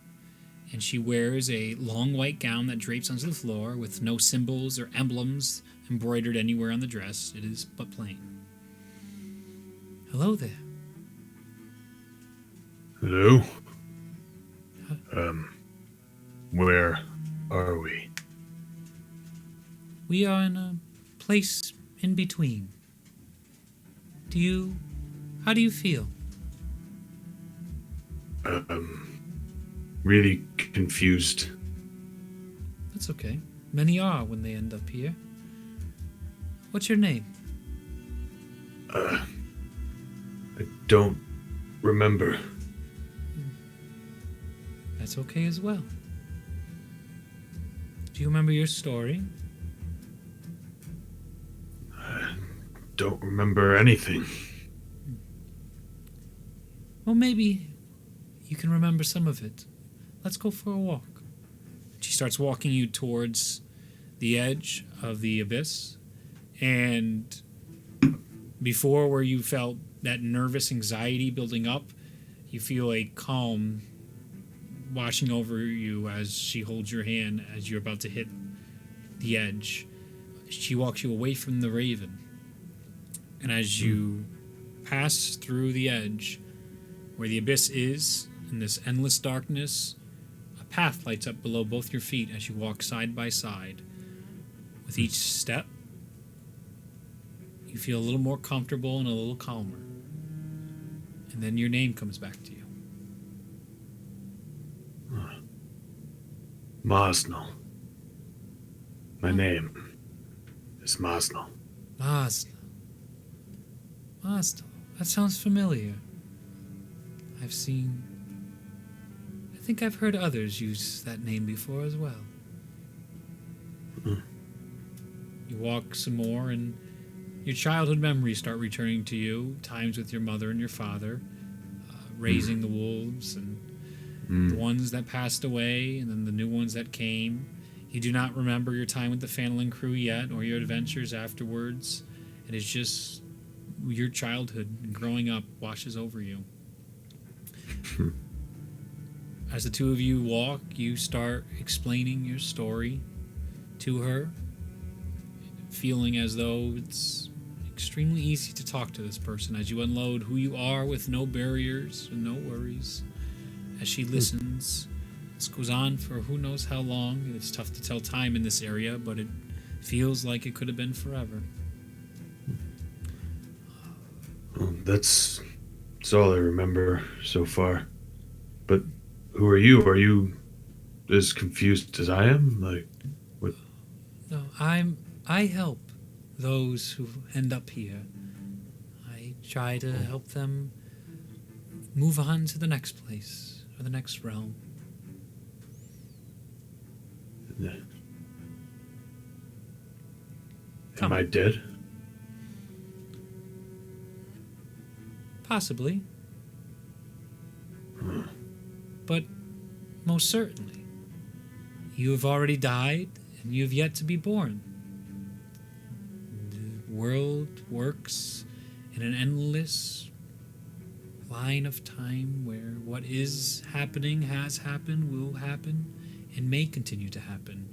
And she wears a long white gown that drapes onto the floor with no symbols or emblems embroidered anywhere on the dress. It is but plain. Hello there. Hello? Where are we? We are in a place in between. How do you feel? Really confused. That's okay. Many are when they end up here. What's your name? I don't remember. That's okay as well. Do you remember your story? Don't remember anything. Well, maybe you can remember some of it. Let's go for a walk. She starts walking you towards the edge of the abyss, and before where you felt that nervous anxiety building up, you feel a calm washing over you as she holds your hand as you're about to hit the edge. She walks you away from the raven. And as you pass through the edge, where the abyss is, in this endless darkness, a path lights up below both your feet as you walk side by side. With each step, you feel a little more comfortable and a little calmer. And then your name comes back to you. Mosnell. My name is Mosnell. Masno. Masno. That sounds familiar. I think I've heard others use that name before as well. You walk some more, and your childhood memories start returning to you. Times with your mother and your father, raising the wolves, and the ones that passed away, and then the new ones that came. You do not remember your time with the Fanelin crew yet, or your adventures afterwards. It is just your childhood and growing up washes over you. As the two of you walk, you start explaining your story to her, feeling as though it's extremely easy to talk to this person as you unload who you are with no barriers and no worries. As she listens, this goes on for who knows how long. It's tough to tell time in this area, but it feels like it could have been forever. Well, that's all I remember so far. But who are you? Are you as confused as I am? Like, what? No, I help those who end up here. I try to help them move on to the next place or the next realm. Am I dead? Possibly. But most certainly. You have already died, and you have yet to be born. The world works in an endless line of time where what is happening, has happened, will happen, and may continue to happen.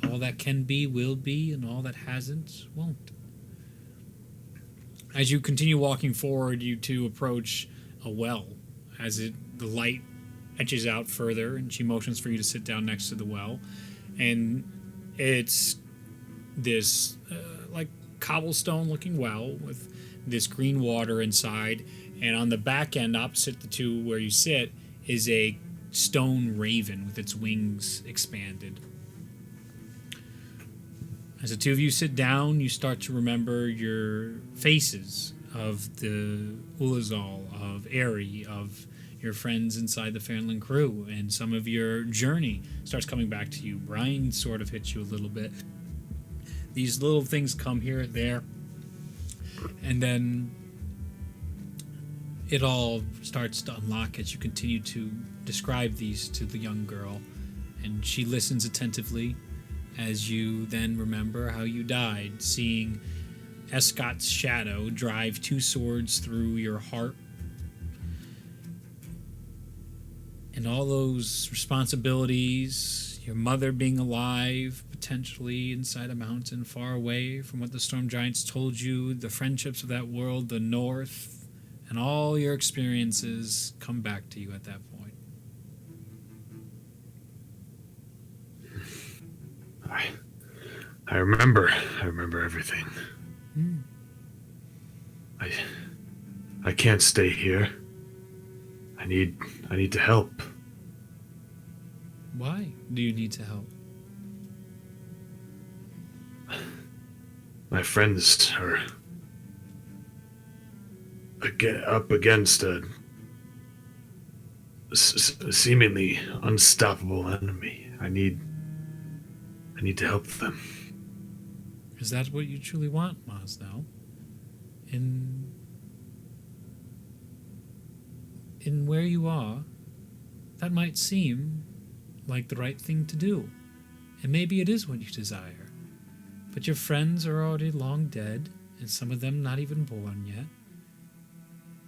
All that can be, will be, and all that hasn't, won't. As you continue walking forward, you two approach a well. As the light etches out further, and she motions for you to sit down next to the well. And it's this like cobblestone-looking well with this green water inside. And on the back end, opposite the two where you sit, is a stone raven with its wings expanded. As the two of you sit down, you start to remember your faces of the Ulazal, of Eri, of your friends inside the Fairland crew, and some of your journey starts coming back to you. Brian sort of hits you a little bit. These little things come here and there, and then it all starts to unlock as you continue to describe these to the young girl, and she listens attentively as you then remember how you died, seeing Escott's shadow drive 2 swords through your heart, and all those responsibilities, your mother being alive, potentially inside a mountain far away from what the storm giants told you, the friendships of that world, the north, and all your experiences come back to you at that point. I remember everything. I can't stay here. I need to help. Why do you need to help? My friends are up against a seemingly unstoppable enemy. I need to help them. Is that what you truly want, Mosnell? In where you are, that might seem like the right thing to do. And maybe it is what you desire. But your friends are already long dead, and some of them not even born yet.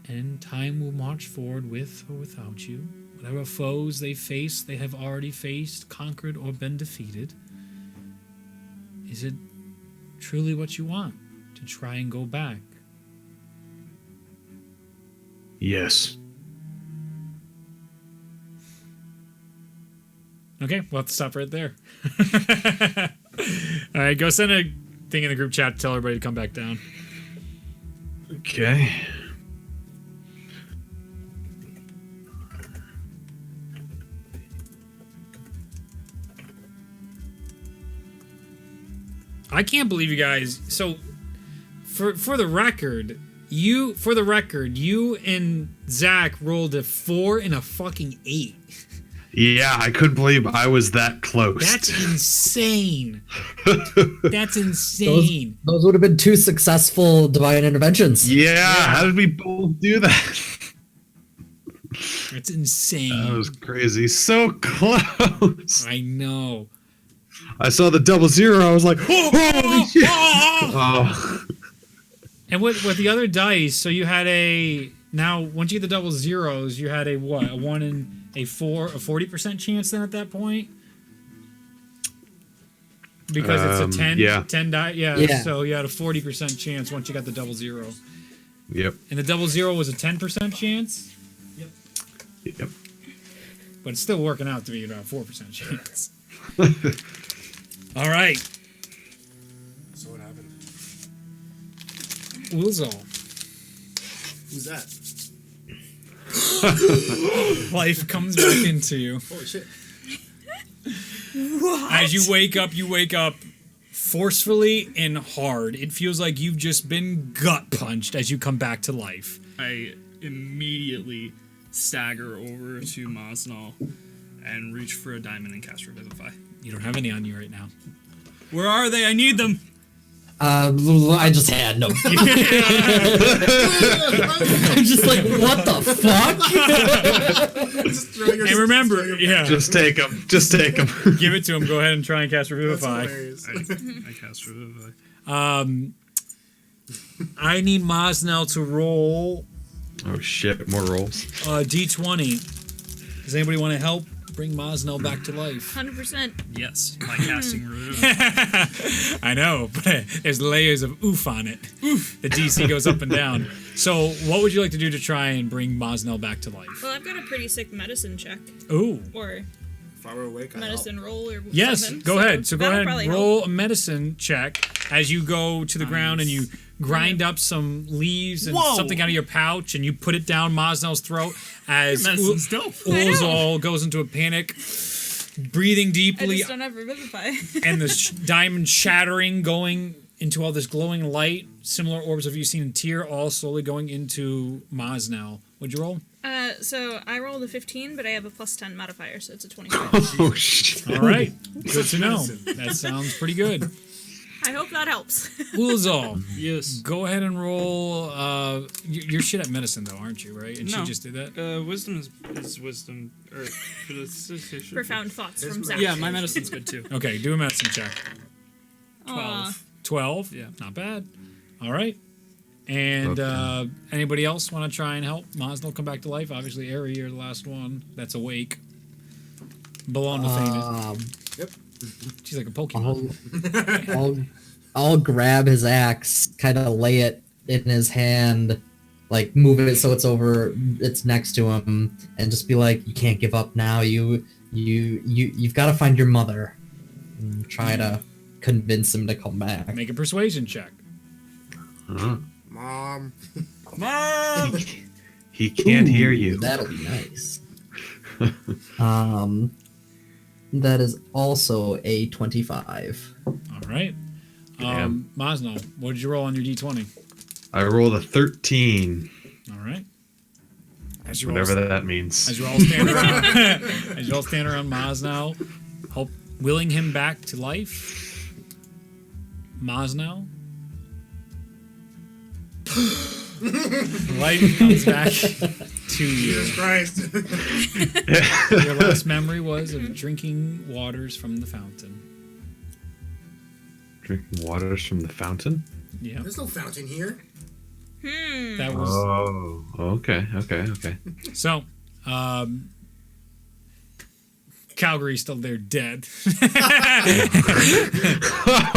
And time will march forward with or without you. Whatever foes they face, they have already faced, conquered, or been defeated. Is it truly what you want, to try and go back? Yes. Okay, we'll have to stop right there. All right, go send a thing in the group chat to tell everybody to come back down. Okay. I can't believe you guys. So, for the record, you and Zach rolled a 4 and a fucking 8. Yeah, I couldn't believe I was that close. That's insane. That's insane. Those would have been 2 successful divine interventions. Yeah, how did we both do that? It's insane. That was crazy. So close. I know. I saw the 00. I was like, holy shit. Oh. And with the other dice, so you had now once you get the 00s, you had a 1 and a 4, a 40% chance then at that point? Because it's a 10, yeah. 10 die, Yeah. So you had a 40% chance once you got the 00. Yep. And the 00 was a 10% chance? Yep. But it's still working out to be about 4% chance. All right. So what happened? Woozle. Who's that? Life comes back into you. Holy shit. As you wake up forcefully and hard. It feels like you've just been gut punched as you come back to life. I immediately stagger over to Mosnall and reach for a diamond and cast Revivify. You don't have any on you right now. Where are they? I need them. I just had no. I'm just like, what the fuck? And remember, Just take them. Just take them. give it to him. Go ahead and try and cast Revivify. I cast Revivify. I need Mosnell to roll Oh shit! More rolls. D20. Does anybody want to help bring Mosnell back to life? 100%. Yes, by casting Revivify. I know, but there's layers of oof on it. Oof. The DC goes up and down. So, what would you like to do to try and bring Mosnell back to life? Well, I've got a pretty sick medicine check. Ooh. Or If I were awake, I'd medicine roll or Yes, something. go ahead. So go that'll ahead probably and roll help. a medicine check as you go to the ground and you grind up some leaves and something out of your pouch and you put it down Mosnell's throat as Medicine's dope. Ulzal goes into a panic, breathing I deeply, just don't have Revivify. and the diamond shattering, going into all this glowing light. Similar orbs of you seen in Tyr, all slowly going into Mosnell. What'd you roll? So I rolled a 15, but I have a plus 10 modifier, so it's a 25. Oh shit! All right, good to know. That sounds pretty good. I hope that helps. Ulazal, Yes. go ahead and roll. You're shit at medicine, though, aren't you? Right? And No. she just did that. Wisdom is wisdom. Or, Profound thoughts from Zach. Yeah, my medicine's good too. Okay, do a medicine check. 12. 12. Yeah. Not bad. All right. And anybody else want to try and help Mosnell come back to life? Obviously, Ari, you're the last one that's awake. Belona fainted. Yep. She's like a Pokemon. I'll grab his axe, kind of lay it in his hand, like move it so it's next to him, and just be like, "You can't give up now. You've got to find your mother." And try to convince him to come back. Make a persuasion check. Mom. Mom! He can't hear you. That'll be nice. That is also a 25. All right. Damn. Mosnell, what did you roll on your d20? I rolled a 13. All right. As you Whatever that means. As you all stand around, as you all stand around Mosnell, willing him back to life. Mosnell. Life comes back to you. Jesus Christ. Your last memory was of drinking waters from the fountain. Drinking waters from the fountain? Yeah. There's no fountain here. That was Oh, okay. so. Calgary's still there, dead.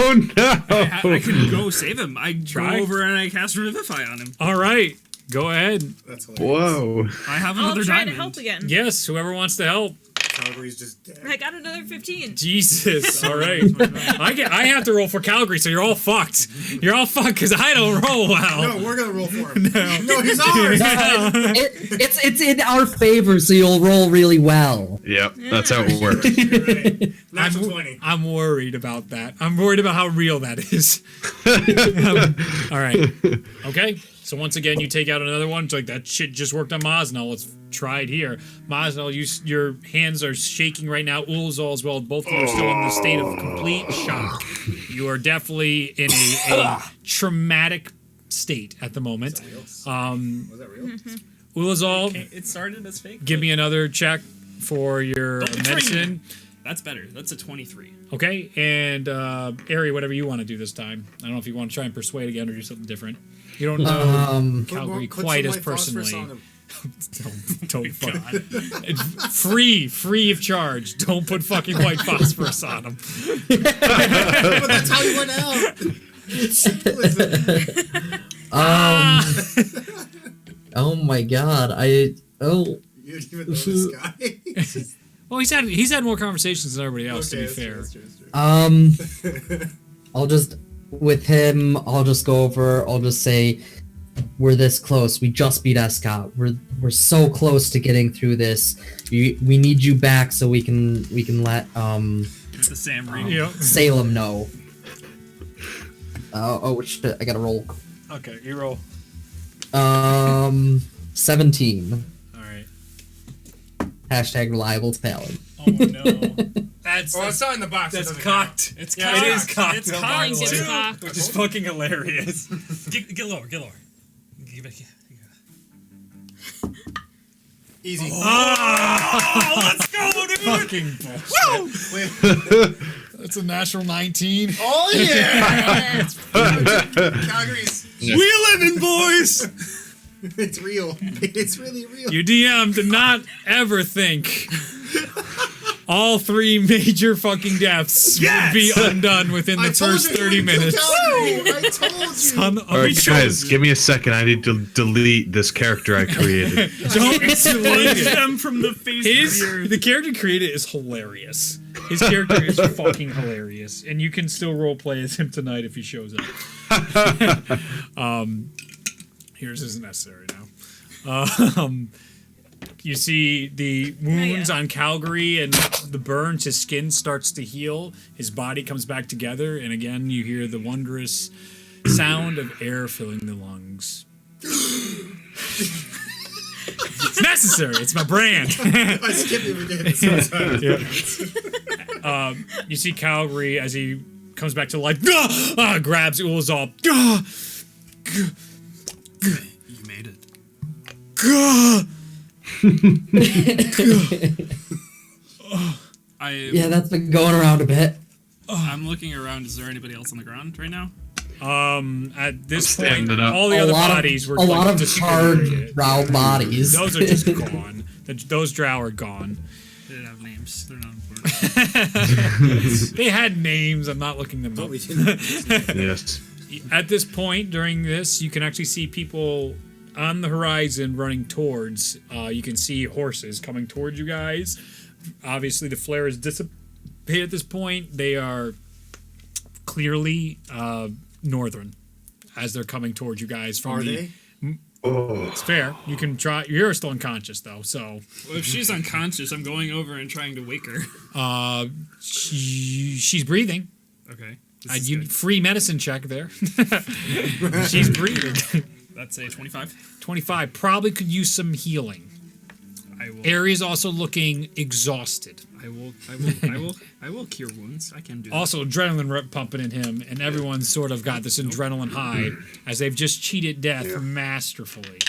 Oh no! I can go save him. I Try. go over and I cast Revivify on him. All right, go ahead. That's hilarious. Whoa! I have I'll another try diamond. to help again. Yes, whoever wants to help. Calgary's just dead. I got another 15. Jesus. All right. I have to roll for Calgary, so you're all fucked. You're all fucked because I don't roll well. No, we're gonna roll for him. No, he's ours. It's in our favor, so you'll roll really well. Yep, that's how it works. Right. Natural 20. I'm worried about that. I'm worried about how real that is. All right. Okay. So once again, you take out another one. It's like, that shit just worked on Mosnell. Let's try it here. Mosnell, your hands are shaking right now. Ulazal as well. Both of you are still in the state of complete shock. You are definitely in a traumatic state at the moment. Was that real? Ulazal, It started as fake. give me another check for your Don't betray me. medicine. That's better. That's a 23. Okay, and Ari, whatever you want to do this time. I don't know if you want to try and persuade again or do something different. You don't know Calgary Put quite some as white phosphorus personally. on him. Don't fucking it's free of charge. Don't put fucking white phosphorus on them. But that's how he went out. It's simple as that. Oh my god, You didn't even know this guy. Well, he's had more conversations than everybody else. To be that's true, fair, that's true, that's true. I'll just go over, I'll just say, we're this close, we just beat Escott, we're so close to getting through this, we need you back so we can let, It's the Sam Reed. yeah. Salem know. Oh shit, I gotta roll. Okay, you roll. 17. All right. Hashtag reliable talent. Oh no, that's Oh, it's not in the box. that's it doesn't cocked. It's Yeah, cocked. it is cocked. It's on cocked, my It's one, cocked. which is fucking hilarious. Get lower. Give it. Easy. Oh, let's go, dude. Fucking bullshit. That's a natural 19. Oh yeah! Calgary's. We living, boys. It's real. It's really real. Your DM did not ever think all three major fucking deaths would be undone within the first 30 minutes. I told you. Son of All a right, guys, give me a second. I need to delete this character I created. Don't delete it. them from the face of the earth. The character created is hilarious. His character is fucking hilarious, and you can still roleplay as him tonight if he shows up. Here's isn't necessary now. You see the wounds on Calgary and the burns. His skin starts to heal. His body comes back together, and again you hear the wondrous sound of air filling the lungs. It's necessary. It's my brand. I skip it again sometimes. You see Calgary as he comes back to life, grabs Ulazal. You made it. Yeah, that's been going around a bit. I'm looking around. Is there anybody else on the ground right now? At this point, standing up. all the other bodies were a lot of hard distributed. drow bodies. Those are just gone. Those drow are gone. They didn't have names. They're not important. They had names. I'm not looking them up. We didn't. Yes. At this point, during this, you can actually see people on the horizon running towards. You can see horses coming towards you guys. Obviously, the flare is dissipated at this point. They are clearly northern as they're coming towards you guys. From Are the, they? Oh. It's fair. You can try. You're still unconscious though, so Well, if she's unconscious, I'm going over and trying to wake her. she's breathing. Okay. You free medicine check there. She's breathing. That's a 25. 25 probably could use some healing. I will. Area's also looking exhausted. I will cure wounds. I can do that. Also, adrenaline pumping in him, and everyone's sort of got this adrenaline high as they've just cheated death masterfully.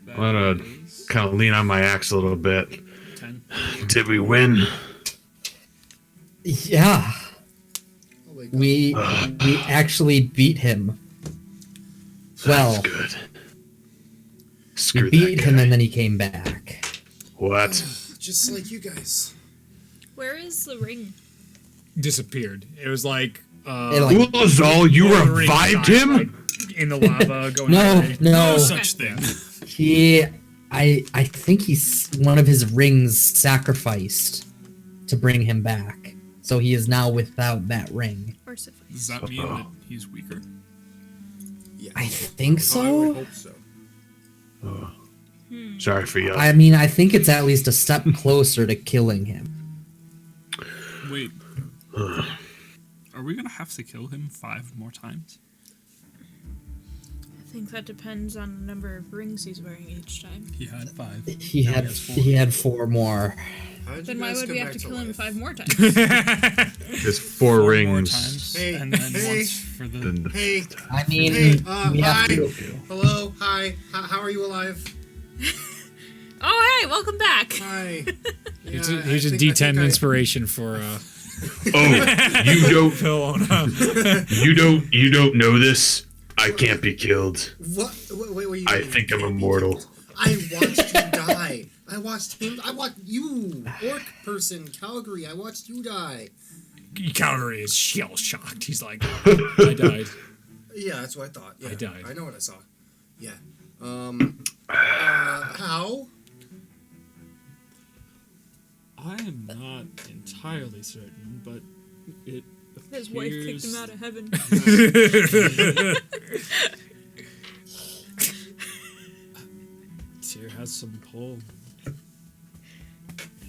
That I'm gonna is kind of lean on my axe a little bit. 10. Did we win? Yeah, Oh my God. we actually beat him. Well, That's good. we Screw beat that him guy. and then he came back. What? Just like you guys. Where is the ring? Disappeared. It was like It, like, Ulazal, you Wolverine revived style, him? like, in the lava going no, away. no. Such thing. I think he's one of his rings sacrificed to bring him back. So he is now without that ring. Or suffice. Does that mean that he's weaker? Yeah. I think I so. would hope so. Sorry for you. I mean, I think it's at least a step closer to killing him. Wait. Are we gonna have to kill him 5 more times? I think that depends on the number of rings he's wearing each time. He had 5. He Now had has 4. he had 4 more. How did Then you why guys would come we have back to kill him life? 5 more times? There's 4 4 rings. more times, Hey, and then hey. once for the. Then the Hey, I mean, hey, we have hi. to. Hello, hi. How are you alive? Oh, hey, welcome back. Hi. Here's Yeah, a, here's I a think D10 I- inspiration for Oh, you don't Phil on you don't know this? I can't be killed. What? Wait, I think I'm immortal. I watched you die. I watched him. I watched you, orc person, Calgary. I watched you die. Calgary is shell shocked. He's like, I died. Yeah, that's what I thought. Yeah, I died. I know what I saw. Yeah. How? I am not entirely certain, but it. His wife kicked him out of heaven. Tyr has some pull.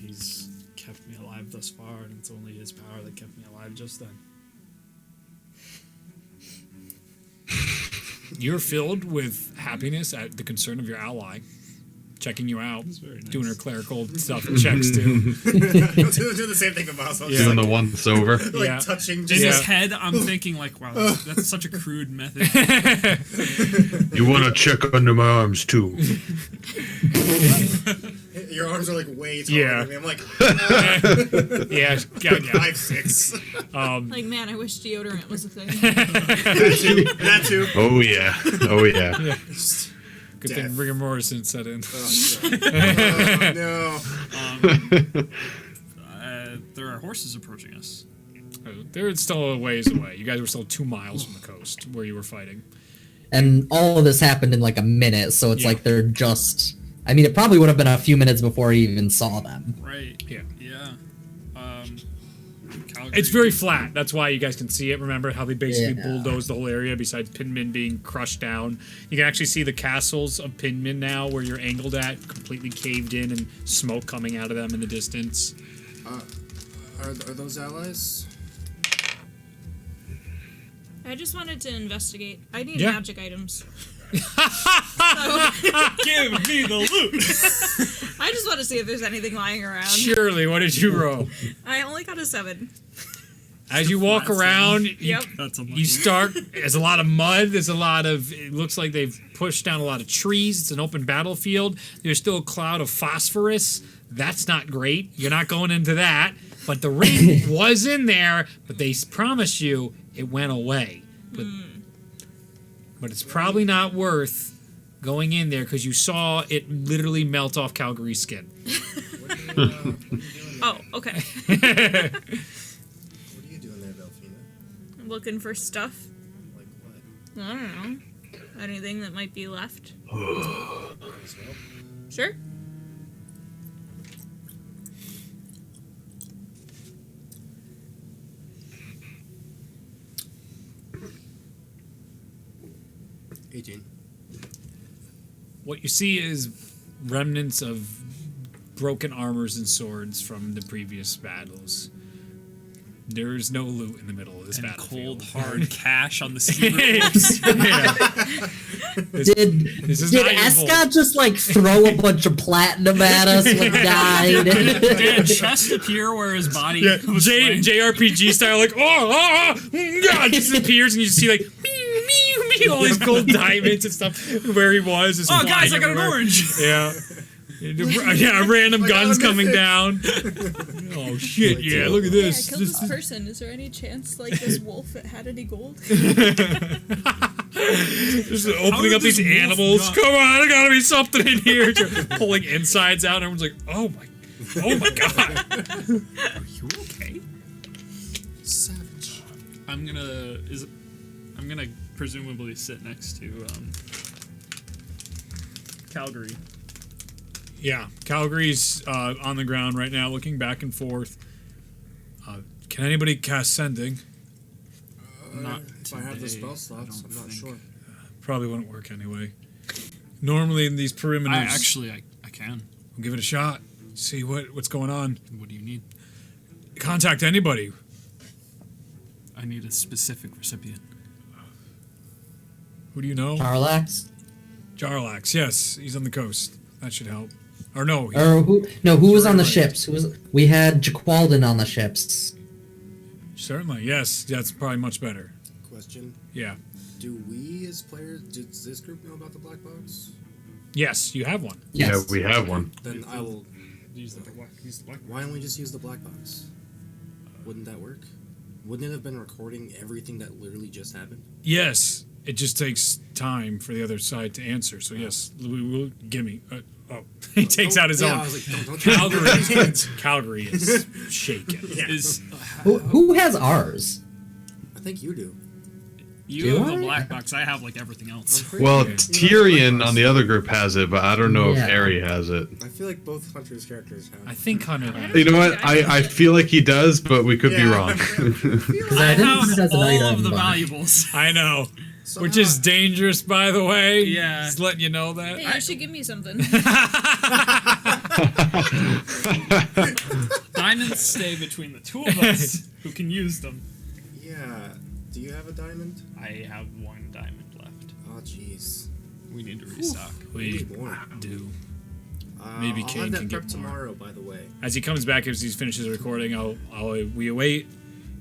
He's kept me alive thus far, and it's only his power that kept me alive just then. You're filled with happiness at the concern of your ally, checking you out, Very nice. doing her clerical stuff and checks too. do the same thing about myself. Doing the once over. Like Yeah. touching. In Just Yeah. his head, I'm thinking like, wow, that's such a crude method. You want to check under my arms too? Your arms are like way taller Yeah. than me. I'm like Yeah, 5'6". Like, man, I wish deodorant was a thing. That too. Oh yeah. Oh yeah. good Death. thing rigor mortis set in. Oh, no. There are horses approaching us. They're still a ways away. You guys were still 2 miles from the coast where you were fighting. And all of this happened in like a minute, so it's Yeah. like they're just. I mean, it probably would have been a few minutes before he even saw them. Right. Yeah. Yeah. Calgary. It's very flat. That's why you guys can see it. Remember how they basically Yeah. bulldozed the whole area besides Pinmin being crushed down. You can actually see the castles of Pinmin now where you're angled at, completely caved in and smoke coming out of them in the distance. Are those allies? I just wanted to investigate. I need Yeah. magic items. Give me the loot. I just want to see if there's anything lying around. Shirley, what did you roll? I only got a 7. As you walk around, Yep. That's a you start. There's a lot of mud. There's a lot of. It looks like they've pushed down a lot of trees. It's an open battlefield. There's still a cloud of phosphorus. That's not great. You're not going into that. But the ring was in there. But they promised you it went away. But it's probably not worth going in there because you saw it literally melt off Calgary's skin. Oh, okay. What are you doing there, Delphina? I'm looking for stuff. Like what? I don't know. Anything that might be left. As well? Sure. What you see is remnants of broken armors and swords from the previous battles. There's no loot in the middle of this And battlefield. cold, hard cash on the steamer. This is Did not your vault. Escott just like throw a bunch of platinum at us when he died? Did a chest appear where his body was laying? JRPG style, like, God, disappears, and you just see, like, all these gold diamonds and stuff where he was. Just Oh, guys, I got an everywhere. orange. Yeah. Yeah, random guns coming down. Oh, shit, yeah, look at this. Yeah, I killed this person. Is there any chance, like, this wolf had any gold? Just opening did up these this wolf animals. not- Come on, there gotta be something in here. Just pulling insides out, and everyone's like, oh my god. Are you okay? Savage. I'm gonna presumably sit next to Calgary. Yeah, Calgary's on the ground right now, looking back and forth. Can anybody cast Sending? Not If I have the today, spell I slots, don't I'm not think. sure. Probably wouldn't work anyway. Normally in these perimeters, I can. we'll give it a shot. See what's going on. What do you need? Contact anybody. I need a specific recipient. Who do you know? Tarlax? Jarlax, yes, he's on the coast. That should help. Or no, Or who? No, who was on the Right. ships? Who was? We had Jaqualdin on the ships. certainly, yes, that's probably much better. Question. Yeah. Do we as players, does this group know about the black box? Yes, you have one. Yes. Yeah, we have one. Then I will. Use the black. Why don't we just use the black box? Wouldn't that work? Wouldn't it have been recording everything that literally just happened? Yes, it just takes time for the other side to answer. So yes, we will give me. He takes out his Yeah, own. I was like, don't Calgary is shaken. Is Who has ours? I think you do. you Do have I? the black box? I have like everything else. Well, Yeah. Tyrion on the other group has it, but I don't know Yeah. if Ari has it. I feel like both Hunter's characters have. I think Hunter. You know what? I feel like he does, but we could be wrong. Because I I didn't have see it as an all item. of the but- valuables. I know, Somehow which is dangerous, by the way. Yeah. Just letting you know that. Hey, you should give me something. Diamonds stay between the two of us who can use them. Yeah. Do you have a diamond? I have one diamond left. Oh, jeez. We need to restock. We Need more. do. Maybe I'll Kane have that can get prepped more. tomorrow, by the way. As he comes back, as he finishes recording, we await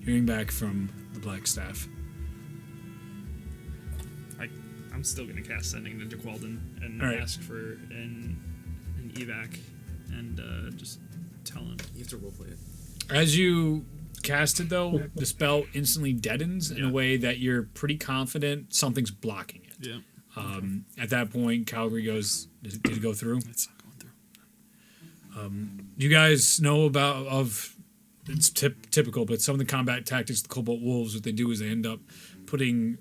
hearing back from the Black Staff. I'm still gonna cast Sending to Jaqualdin and All right. ask for an evac and just tell him. You have to roleplay it. As you cast it, though, the spell instantly deadens in a way that you're pretty confident something's blocking it. Yeah, At that point, Calgary goes, did it go through? it's not going through. You guys know it's typical, but some of the combat tactics of the Cobalt Wolves, what they do is they end up putting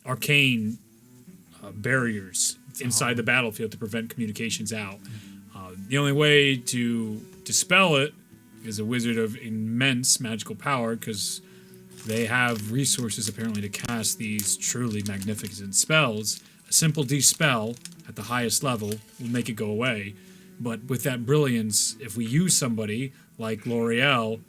arcane barriers inside the battlefield to prevent communications out. The only way to dispel it is a wizard of immense magical power, because they have resources apparently to cast these truly magnificent spells. A simple dispel at the highest level will make it go away. But with that brilliance, if we use somebody like L'Oreal,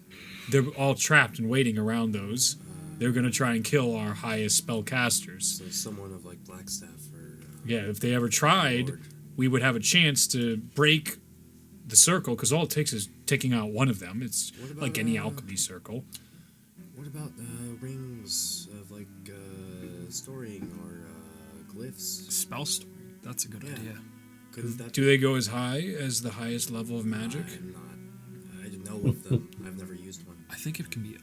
they're all trapped and waiting around those. They're going to try and kill our highest spellcasters. So someone of like Blackstaff or Yeah, if they ever tried, we would have a chance to break the circle, because all it takes is taking out one of them. It's What like about, any alchemy circle. What about rings of like storing or glyphs? Spell story. That's a good Yeah. idea. Couldn't that Do they go as high as the highest level of magic? I'm not. I know of them. I've never used one. I think it can be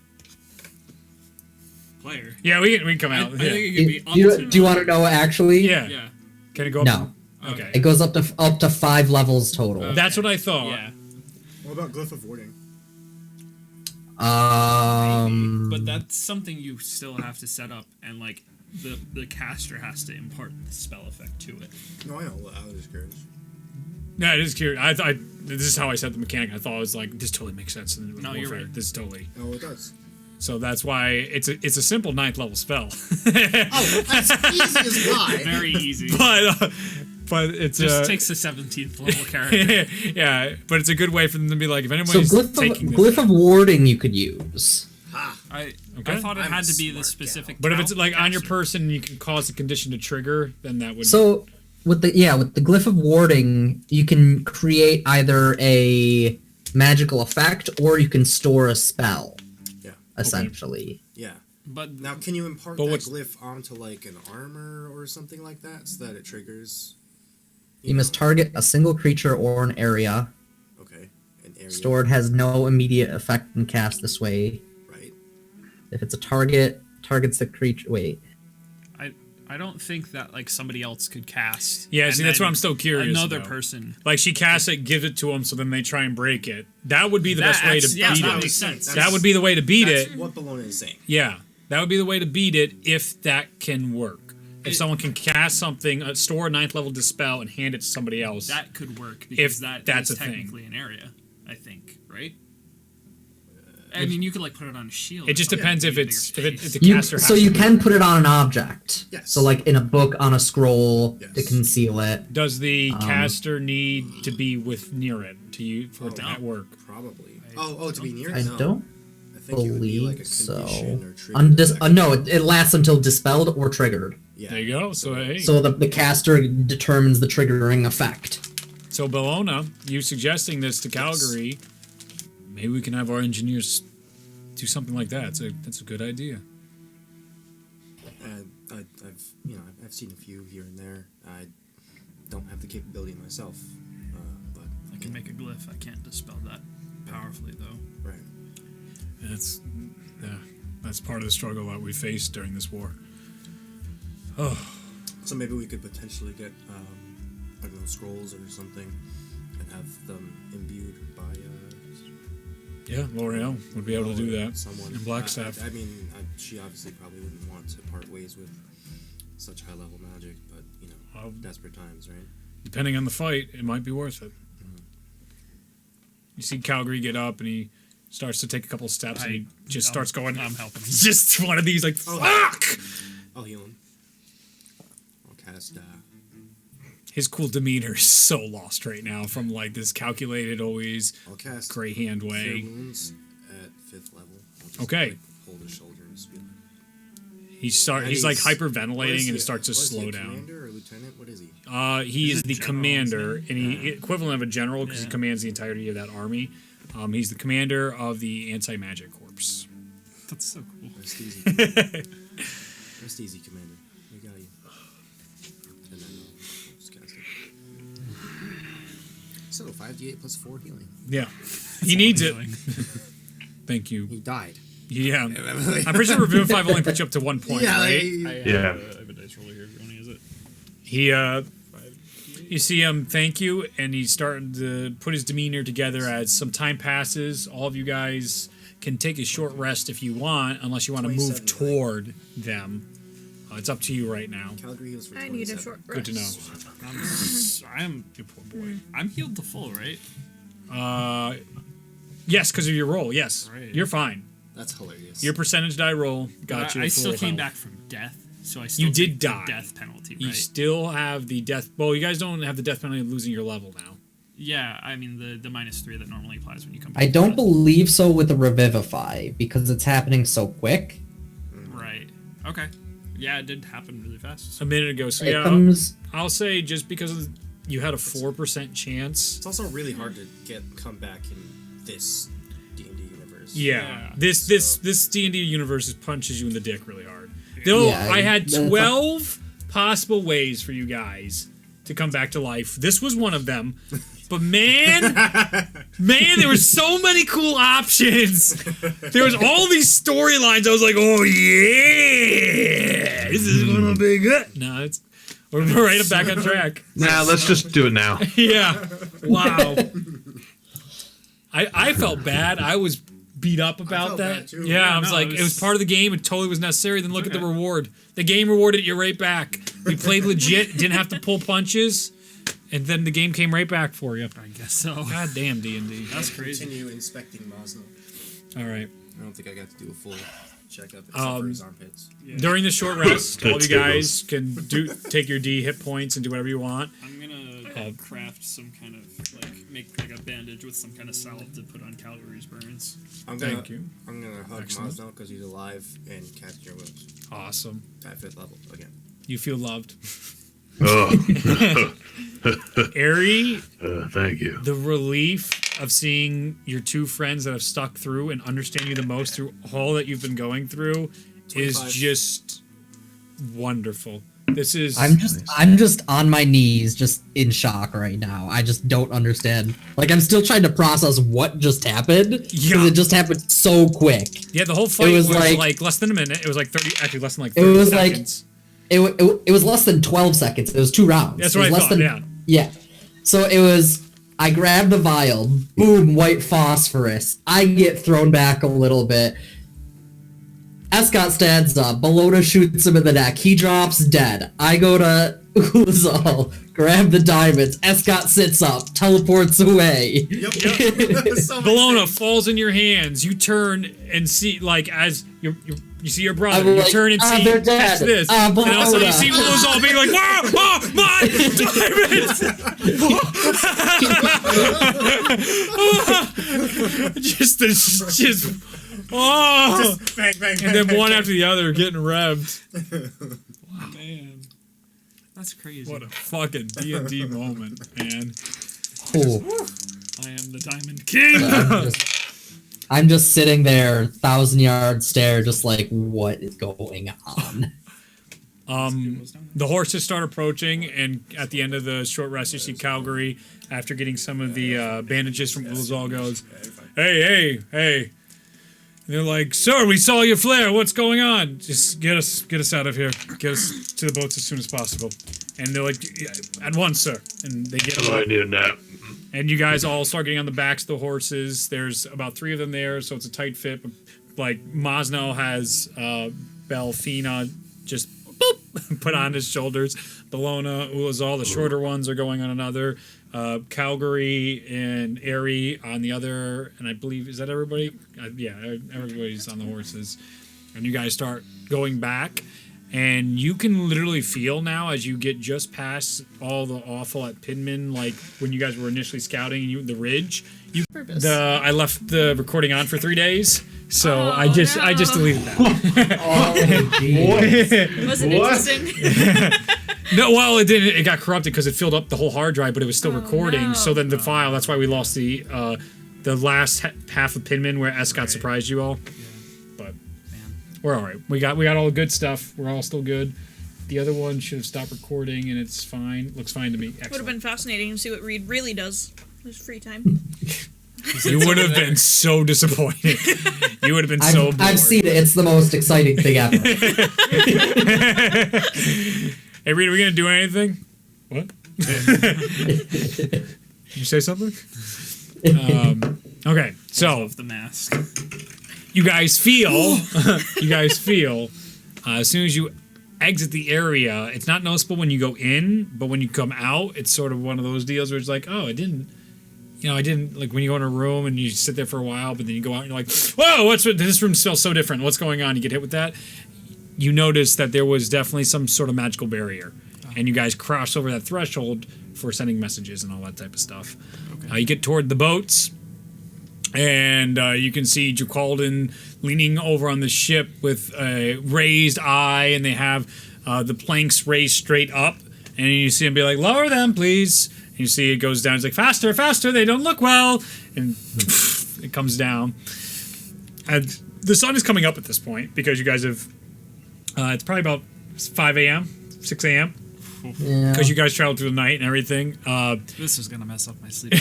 player. Yeah, we can come I out. think yeah. it can be up to Do you want to know actually? yeah. Yeah. Can it go up? No. Okay. It goes up to 5 levels total. That's what I thought. Yeah. What about glyph of warding? But that's something you still have to set up, and like the caster has to impart the spell effect to it. No, I know. I was just curious. Yeah, it is curious. I this is how I set the mechanic. I thought it was like, this totally makes sense. In No, you're Warfare. right. This is totally. Oh, it does. So that's why it's a simple 9th level spell. Oh, that's easy as pie. Very easy. but it's Just takes the 17th level character. yeah, but it's a good way for them to be like, if So anybody's taking this, glyph of warding you could use. I Okay. thought it I'm had a to be the smart specific. but if it's like on your caster. person, you can cause the condition to trigger, then that would. So with the glyph of warding, you can create either a magical effect or you can store a spell. Yeah. Essentially. Yeah. But Now, can you impart But that what's- glyph onto like an armor or something like that so that it triggers? You must target a single creature or an area. Okay. An area. Stored has no immediate effect when cast this way. Right. If it's a targets the creature. Wait. I don't think that like somebody else could cast. Yeah, and see, that's then what I'm still curious Another about. person. Like she casts it, gives it to them, so then they try and break it. That would be the best way to Yeah, beat that it. makes sense. That would be the way to beat That's it. what Bologna is saying. Yeah, that would be the way to beat it if that can work. If someone can cast something, store a 9th level dispel, and hand it to somebody else. That could work because that's is a thing. technically an area. I think, right? I mean, you could like put it on a shield. It just or something depends to if be a it's bigger if space. the caster has. So you can put it on an object. Yes. So like in a book, on a scroll, to Yes. conceal it. Does the caster need to be with near it for it to no. work? Probably. To be near. I No. don't I think it would be like a believe so. condition or trigger. No, it lasts until dispelled or triggered. Yeah. There you go. So hey, So the caster determines the triggering effect. so Bellona, you suggesting this to Calgary? Maybe we can have our engineers do something like that. That's a good idea. I've seen a few here and there. I don't have the capability myself, but I can make a glyph. I can't dispel that powerfully though. right. That's part of the struggle that we faced during this war. So maybe we could potentially get I don't know, scrolls or something, and have them imbued by Yeah, L'Oreal would be able to do that. someone. And Blackstaff. I mean, she obviously probably wouldn't want to part ways with such high level magic, but Well, desperate times, right? depending on the fight, it might be worth it. You see Calgary get up and he starts to take a couple steps and he just starts going. I'm helping. Just one of these like fuck. I'll heal him. I'll cast. His cool demeanor is so lost right now from like this calculated, always I'll cast gray hand Cure way. Wounds at 5th level. I'll just, Okay. like, hold his shoulder and just be like, He's And like he's- hyperventilating what is and he? it starts to What is he, slow a down. Commander or lieutenant? What is he? He is Is it the general, commander, isn't and he equivalent of a general because he Yeah. commands the entirety of that army. He's the commander of the anti-magic corps. That's so cool. Rest easy. Commander. Rest easy, Commander. We got you. And then I'll just cast it. So 5d8 plus 4 healing. Yeah, he needs it. Healing. Thank you. He died. Yeah, I'm pretty sure Revivify only puts you up to 1 point, right? Yeah. I have a dice roller here if you want to use it. He, you see him thank you, and he's starting to put his demeanor together as some time passes. All of you guys can take a short rest if you want, unless you want to move 27, toward them. It's up to you right now. Calgary heals for I 27. need a short rest. Good to know. I'm you poor boy. I'm healed to full, right? Yes, because of your roll. Yes, Right. you're fine. That's hilarious. Your percentage die roll got you. I to still full came health. back from death, so I still You did take the die. death penalty, right? You still have the death. Well, you guys don't have the death penalty of losing your level now. Yeah, I mean the -3 that normally applies when you come back. I don't from believe so with the Revivify because it's happening so quick. death. Right. Okay. Yeah, it did happen really fast. a minute ago. So It yeah, comes. I'll say just because you had a 4% chance. It's also really hard to come back in this D&D universe. Yeah, this D&D universe punches you in the dick really hard. Though Yeah, I had 12 possible ways for you guys to come back to life. This was one of them. But man, there were so many cool options. There was all these storylines. I was like, oh yeah, this is gonna be good. No, we're right back on track. Nah, let's just do it now. Yeah. Wow. I felt bad. I was beat up about felt that. bad too. Yeah, I was no, like, it was part of the game. It totally was necessary. Then look at the reward. The game rewarded you right back. You played legit. Didn't have to pull punches. And then the game came right back for you. I guess so. God damn D&D. That's crazy. Continue inspecting Mosno. All right. I don't think I got to do a full checkup except for his armpits. During the short rest, all of you Tables. guys can take your D hit points and do whatever you want. I'm gonna craft some kind of make like a bandage with some kind of salve to put on Calgary's burns. Thank you. I'm gonna hug Excellent. Mosno because he's alive and catch your wounds Awesome. at 5th level again. You feel loved. Oh, Ari, thank you. the relief of seeing your two friends that have stuck through and understand you the most through all that you've been going through is 25. just wonderful. This is I'm just on my knees, just in shock right now. I just don't understand. Like, I'm still trying to process what just happened because Yeah. it just happened so quick. yeah. The whole fight was, was like less than a minute. It was like 30, actually less than like It 30 was like- seconds. It was less than 12 seconds. It was 2 rounds. That's It what was I less thought. than, Yeah. Yeah. So it was. I grabbed the vial. Boom! White phosphorus. I get thrown back a little bit. Escott stands up. Bologna shoots him in the neck. He drops dead. I go to Uzal, grab the diamonds. Escott sits up, teleports away. Yep. So Bologna falls in your hands. You turn and see, like, as you see your brother. I'm You like, turn and see, they're catch dead. this. And also you Bologna. see Uzal being like, whoa, oh, my diamonds! just, oh! bang, bang, And then one after the other getting revved. Man, that's crazy. What a fucking D&D moment, man. Cool. I am the Diamond King. I'm just sitting there, 1,000-yard stare, just like, what is going on? The horses start approaching, and at the end of the short rest, you see Calgary, after getting some of the bandages from Ulazal, goes, hey. And they're like, sir, we saw your flare. What's going on? Just get us out of here. Get us to the boats as soon as possible. And they're like, "Yeah, at once, sir. And they get Oh, I them. need a nap. And you guys all start getting on the backs of the horses. There's about 3 of them there, so it's a tight fit. Like, Mosno has Belfina just boop, put on his shoulders. Bologna, Ulazal, the shorter ones are going on another. Calgary and Airy on the other. And I believe, is that everybody? Yeah, everybody's on the horses. And you guys start going back. And you can literally feel now as you get just past all the awful at Pinman, like when you guys were initially scouting and the ridge. I left the recording on for 3 days, so I just deleted that. Was it interesting? No, well, it didn't. It got corrupted because it filled up the whole hard drive, but it was still recording. no. So then the file. That's why we lost the last half of Pinman where Escott surprised you all. But we're all right. We got all the good stuff. We're all still good. The other one should have stopped recording, and it's fine. Looks fine to me. Would have Excellent. been fascinating to see what Reed really does. His free time. You would have been so disappointed. You would have been so bored. I've seen it. It's the most exciting thing ever. Hey, Reed, are we gonna do anything? What? Did you say something? Okay, so Of the mask. you guys feel, as soon as you exit the area, it's not noticeable when you go in, but when you come out, it's sort of one of those deals where it's like, oh, I didn't, like when you go in a room and you sit there for a while, but then you go out and you're like, whoa, this room smells so different. What's going on? You get hit with that. You notice that there was definitely some sort of magical barrier, and you guys cross over that threshold for sending messages and all that type of stuff. Okay. You get toward the boats, and you can see Jacalden leaning over on the ship with a raised eye, and they have the planks raised straight up. And you see him be like, "Lower them, please." And you see it goes down. It's like, "Faster, faster! They don't look well." And it comes down. And the sun is coming up at this point because you guys have. It's probably about 5 a.m., 6 a.m. Yeah. Because you guys traveled through the night and everything. This is gonna mess up my sleep.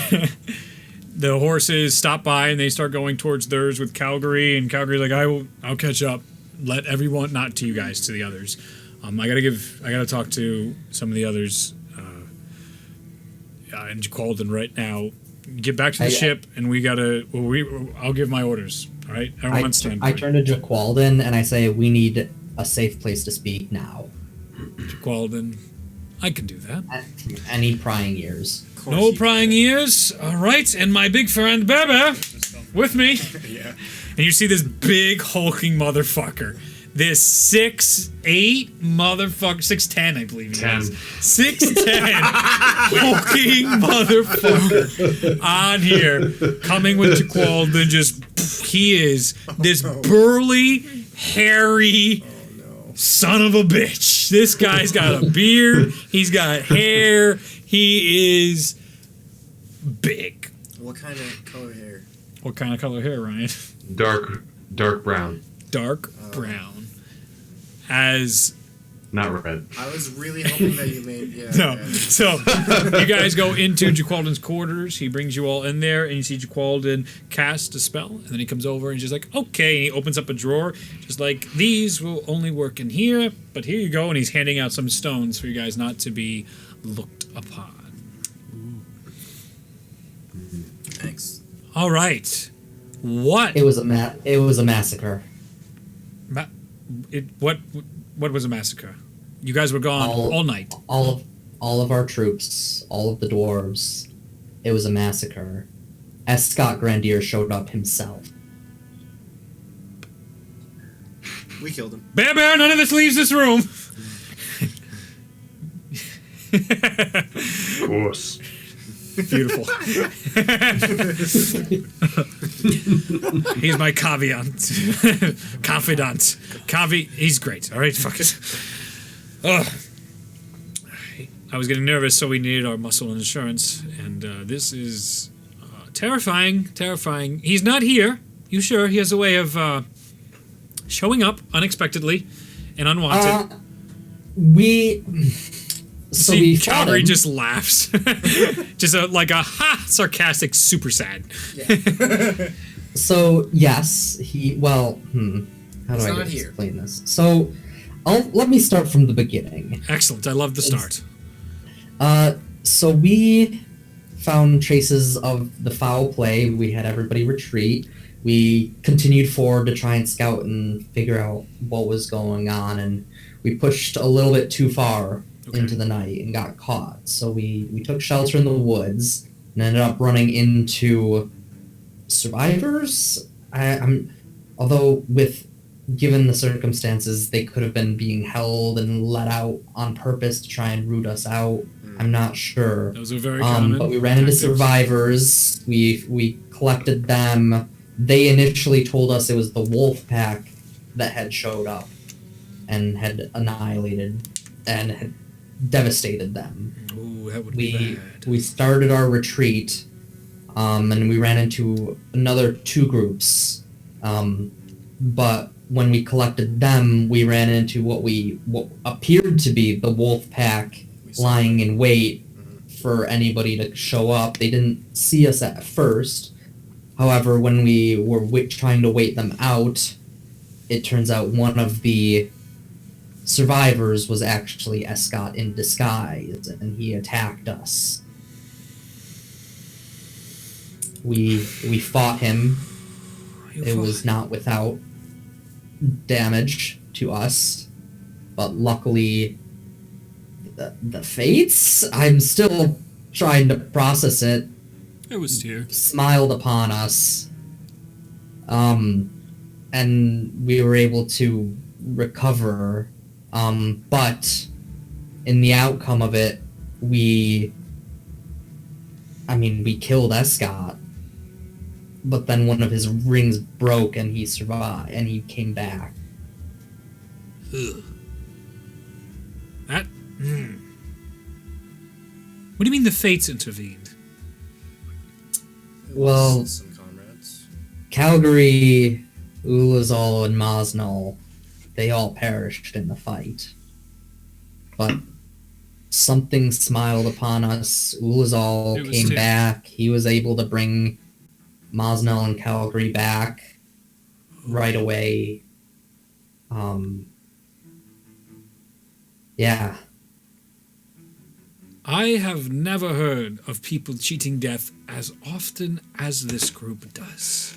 The horses stop by and they start going towards theirs with Calgary, and Calgary's like, I'll catch up. Let everyone, not to you guys, to the others. I gotta talk to some of the others. And Jaqualdon right now. Get back to the ship, and I'll give my orders. All right, everyone on standby. I turn to Jaqualdon and I say, we need a safe place to speak now. Jaqualdon, I can do that. Any prying ears? No prying ears. All right, and my big friend Bebe with me. Yeah. And you see this big hulking motherfucker. This 6'8" motherfucker, 6'10", I believe he is. 6'10" hulking motherfucker on here, coming with Jaqualdon. He is this burly, hairy son of a bitch. This guy's got a beard. He's got hair. He is big. What kind of color hair? What kind of color hair, Ryan? Dark brown. Dark brown. As Not red. I was really hoping that you made. Yeah. no, yeah. so you guys go into Jaqualdon's quarters. He brings you all in there, and you see Jaqualdon cast a spell, and then he comes over and he's just like, okay, and he opens up a drawer, just like, these will only work in here, but here you go, and he's handing out some stones for you guys not to be looked upon. Thanks. All right, what? It was a massacre. What was a massacre? You guys were gone all night. All of our troops, all of the dwarves. It was a massacre. Scott Grandier showed up himself. We killed him. Bear, none of this leaves this room. Of course. Beautiful. He's my confidant. He's great. All right, fuck it. Ugh. I was getting nervous, so we needed our muscle insurance, and this is terrifying. Terrifying. He's not here. You sure? He has a way of showing up unexpectedly and unwanted. So see, we fought Calgary him. just laughs. Just like a sarcastic, super sad. So yes, how do He's I not here. explain this? So, let me start from the beginning. Excellent. I love the start. So we found traces of the foul play. We had everybody retreat. We continued forward to try and scout and figure out what was going on, and we pushed a little bit too far into the night and got caught. So we took shelter in the woods and ended up running into survivors. Although given the circumstances, they could have been being held and let out on purpose to try and root us out. I'm not sure. Those are very common. But we ran into tactics. survivors. We collected them. They initially told us it was the wolf pack that had showed up and had annihilated and had devastated them. Ooh, that would be bad. We started our retreat, and we ran into another two groups. But when we collected them, we ran into what appeared to be the wolf pack lying in wait for anybody to show up. They didn't see us at first. However, when we were trying to wait them out, it turns out one of the survivors was actually Escott in disguise, and he attacked us. We fought him. It was not without damage to us, but luckily the fates, I'm still trying to process it, It was here. smiled upon us, and we were able to recover, but in the outcome of it, we killed Escott. but then one of his rings broke and he survived and he came back. Ugh. That. What do you mean the fates intervened? It Well- was some comrades. Calgary, Ulazal, and Mosnell, they all perished in the fight. But something smiled upon us. Ulazal It was came Tim. back. He was able to bring Mosnell and Calgary back right away. Yeah. I have never heard of people cheating death as often as this group does.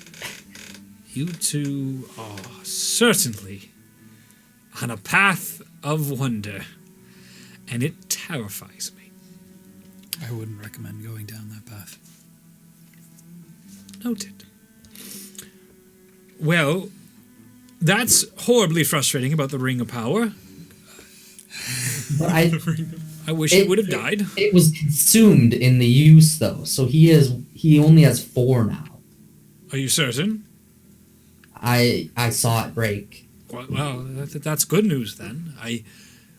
You two are certainly on a path of wonder, and it terrifies me. I wouldn't recommend going down that path. Noted. Well, that's horribly frustrating about the Ring of Power. But I I wish it would have died. It was consumed in the use though, so he only has 4 now. Are you certain? I saw it break. Well, that's good news then. I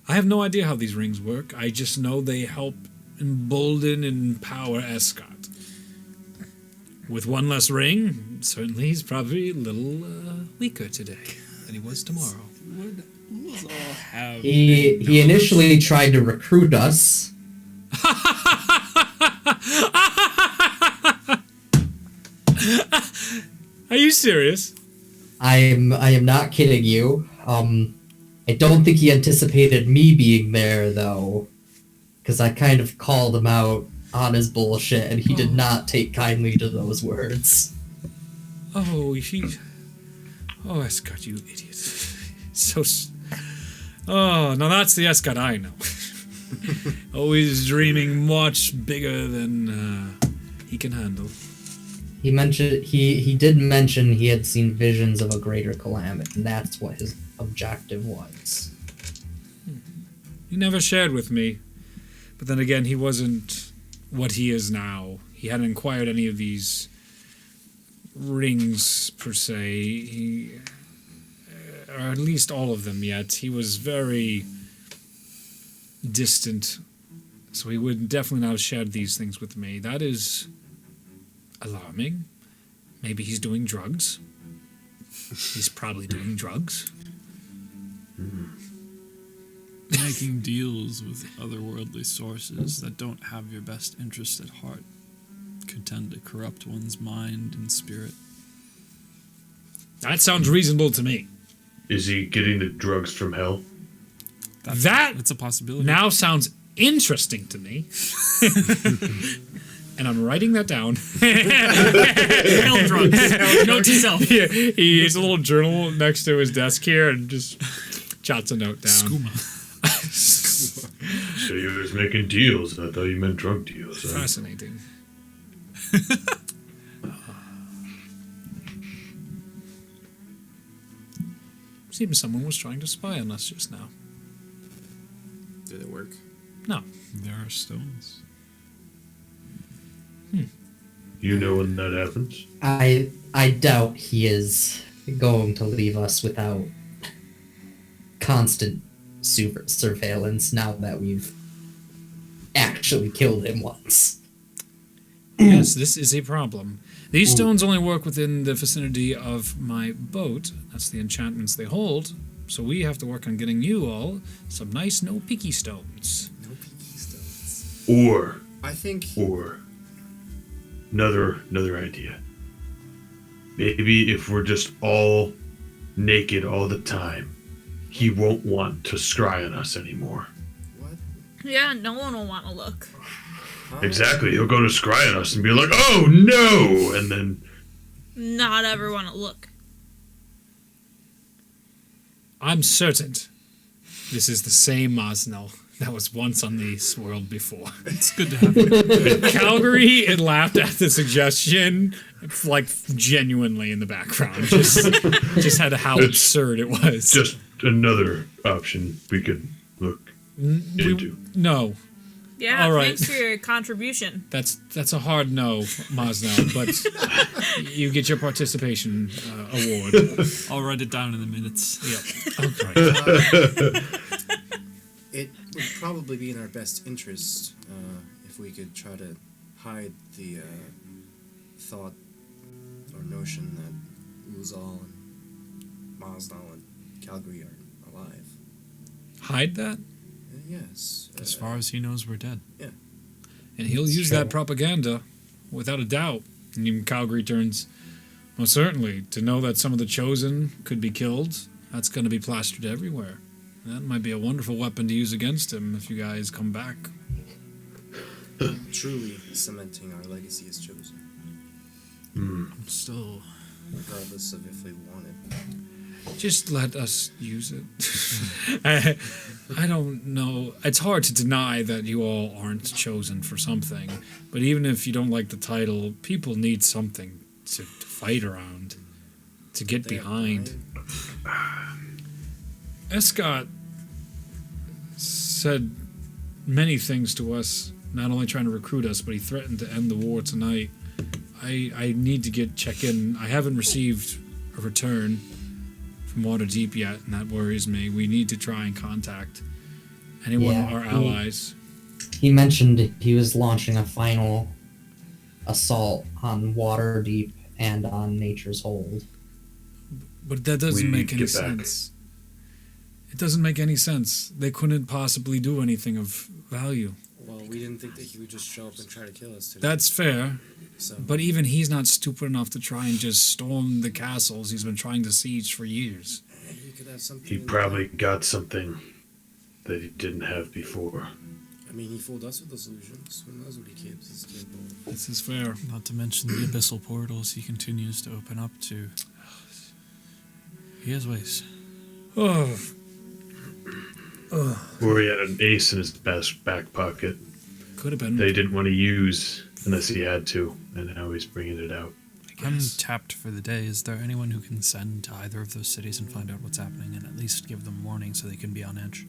have no idea how these rings work. I just know they help embolden and empower Escott. With one less ring, certainly he's probably a little weaker today than he was tomorrow. Would Ulazal have He initially tried to recruit us. Are you serious? I am not kidding you. I don't think he anticipated me being there though, because I kind of called him out on his bullshit, and he did not take kindly to those words. Oh, Escott, you idiot. Oh, now that's the Escott I know. Always dreaming much bigger than he can handle. He mentioned he did mention he had seen visions of a greater calamity, and that's what his objective was. He never shared with me. But then again, he wasn't what he is now. He hadn't acquired any of these rings, per se. Or at least all of them yet. He was very distant. So he would definitely not have shared these things with me. That is alarming. Maybe he's doing drugs. He's probably doing drugs. making deals with otherworldly sources that don't have your best interest at heart could tend to corrupt one's mind and spirit. That sounds reasonable to me. Is he getting the drugs from hell? It's a possibility. Now sounds interesting to me. And I'm writing that down. Hell drugs. Note to self. Yeah, he has a little journal next to his desk here and just jots a note down. Skooma. So you was making deals. I thought you meant drug deals. Huh? Fascinating. Seems someone was trying to spy on us just now. Did it work? No. There are stones. You know when that happens? I doubt he is going to leave us without constant surveillance now that we've actually killed him once. Yes, this is a problem. These stones only work within the vicinity of my boat. That's the enchantments they hold. So we have to work on getting you all some nice no-peeky stones. No peeky stones. Or I think. another idea. Maybe if we're just all naked all the time, he won't want to scry on us anymore. What? Yeah, no one will want to look. Huh? Exactly. He'll go to scry on us and be like, "Oh no!" And then Not ever want to look. I'm certain this is the same Mosnell that was once on this world before. It's good to have you. Calgary, it laughed at the suggestion, like genuinely in the background. Just had how It's absurd it was. just another option we could look into. No. Yeah, All right. thanks for your contribution. That's a hard no, Mosnell, but you get your participation award. I'll write it down in the minutes. Yep. Okay. It would probably be in our best interest if we could try to hide the thought or notion that Uzal and Mazdal and Calgary are alive. Hide that, Yes. As far as he knows, we're dead. and he'll use that propaganda, without a doubt. And even Calgary turns, most certainly, to know that some of the chosen could be killed. That's going to be plastered everywhere. That might be a wonderful weapon to use against him if you guys come back. Truly cementing our legacy as chosen, I'm still. regardless of if we want it. Just let us use it. I don't know. It's hard to deny that you all aren't chosen for something. But even if you don't like the title, people need something to fight around, to get They are behind. blind. Escott said many things to us, not only trying to recruit us, but he threatened to end the war tonight. I need to check in. I haven't received a return from Waterdeep yet, and that worries me. We need to try and contact anyone Yeah, our allies. He mentioned he was launching a final assault on Waterdeep and on Nature's Hold. But that We doesn't need make to any get back. sense. It doesn't make any sense. They couldn't possibly do anything of value. Well, we didn't think that he would just show up and try to kill us today. That's fair. So, But even he's not stupid enough to try and just storm the castles he's been trying to siege for years. he could have something. He in the probably back. got something that he didn't have before. I mean, he fooled us with those illusions. Who knows what he is capable of? This is fair. Not to mention the abyssal portals he continues to open up to. He has ways. Oh, Or he had an ace in his best back pocket could have been. that he didn't want to use unless he had to, and now he's bringing it out. I'm tapped for the day. Is there anyone who can send to either of those cities and find out what's happening and at least give them warning so they can be on edge?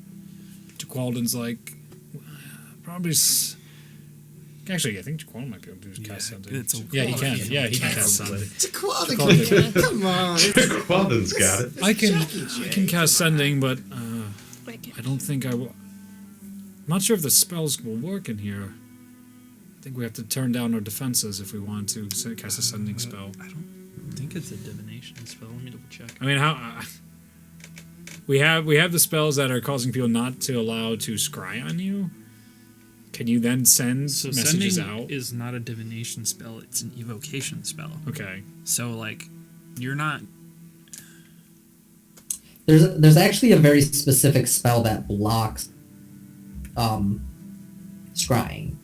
Jaqualden's like, probably. Actually, I think Jaqualden might be able to do cast sending. it's okay. Yeah, he can. Yeah, he can cast sending. Jaqualden, come on! Qualden's got it. I can cast sending, but I don't think I will. I'm not sure if the spells will work in here. I think we have to turn down our defenses if we want to cast a sending spell. I don't think it's a divination spell. Let me double check. I mean, how we have the spells that are causing people not to allow to scry on you. Can you then send So messages sending out? is not a divination spell. It's an evocation spell. Okay. So like, you're not. There's actually a very specific spell that blocks scrying,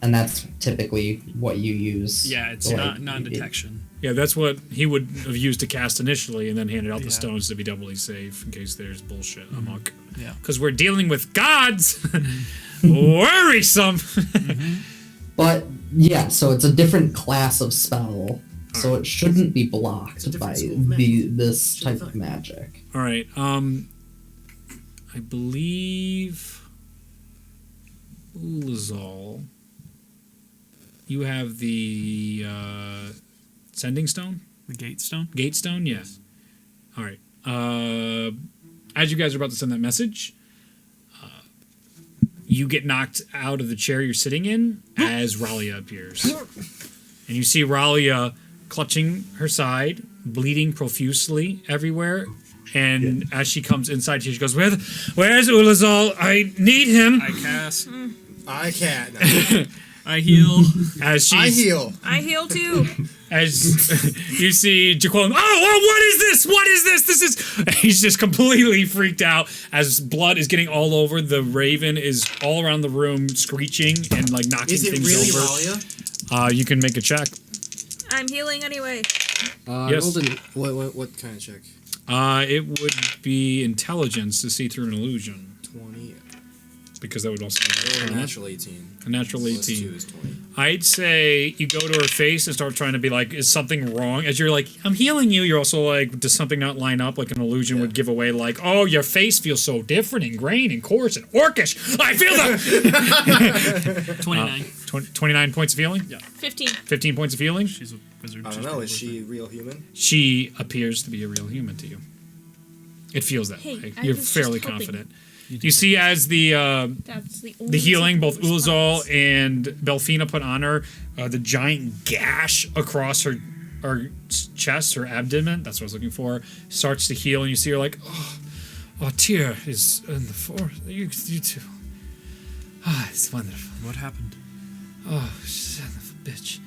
and that's typically what you use. Yeah, it's like, not non-detection. Yeah, that's what he would have used to cast initially, and then handed out the Yeah. stones to be doubly safe in case there's bullshit amok. Yeah. Because we're dealing with gods. Worrisome. But yeah, so it's a different class of spell, so it shouldn't be blocked different by school of magic. this Should be type of fine. magic. All right. I believe Ulazal, you have the sending stone, The gate stone. gate stone. Yes. All right. As you guys are about to send that message, you get knocked out of the chair you're sitting in as Ralia appears, and you see Ralia clutching her side, bleeding profusely everywhere. And as she comes inside, she goes, "Where's Ulazal? I need him." I cast. I can't. I heal. As I she's, heal. I heal too. as you see Jaquan, what is this? What is this? This is. He's just completely freaked out as blood is getting all over. The raven is all around the room, screeching and like knocking Is it things really over. Ralia? You can make a check. I'm healing anyway. Yes. Golden, what kind of check? It would be intelligence to see through an illusion. 20. because that would also be Roll a Arcana. natural 18. A natural Plus 2 18. is 20. I'd say you go to her face and start trying to be like, is something wrong? As you're like, I'm healing you, you're also like, does something not line up? Like an illusion would give away, like, oh, your face feels so different and grain and coarse and orcish. I feel that. 29. 29 points of healing? Yeah. 15. 15 points of healing? She's a wizard. I she's don't know, probably is she real human? She appears to be a real human to you. It feels that Hey, way. I You're was just fairly helping. confident. You see as the That's the the healing, both response. Ulazal and Belfina put on her, the giant gash across her chest, her abdomen, that's what I was looking for, starts to heal, and you see her like, oh, Tyr is in the forest. You too. Ah, it's wonderful. What happened? Oh, son of a bitch.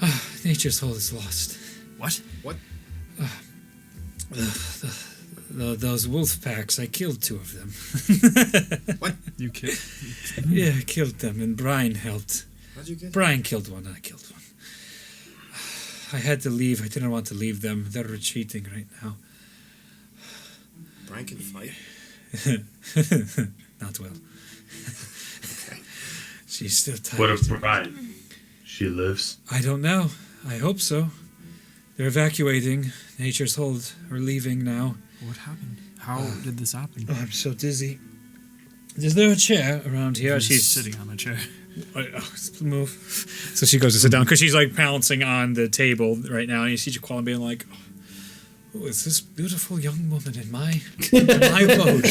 Ah, nature's hold is lost. What? What? Those wolf packs, I killed 2 of them. What? You killed? Yeah, I killed them, and Brian helped. How'd you get Brian killed one, and I killed one. I had to leave. I didn't want to leave them. They're retreating right now. Brian can fight? Not well. She's still tired. What of Brian? She lives. I don't know. I hope so. They're evacuating. Nature's hold. We're leaving now. What happened? How did this happen? Oh, I'm so dizzy. Is there a chair around here? She's She's sitting on a chair. Move. So she goes to sit down because she's like pouncing on the table right now, and you see Jaquan being like, "Oh, is this beautiful young woman in my abode?"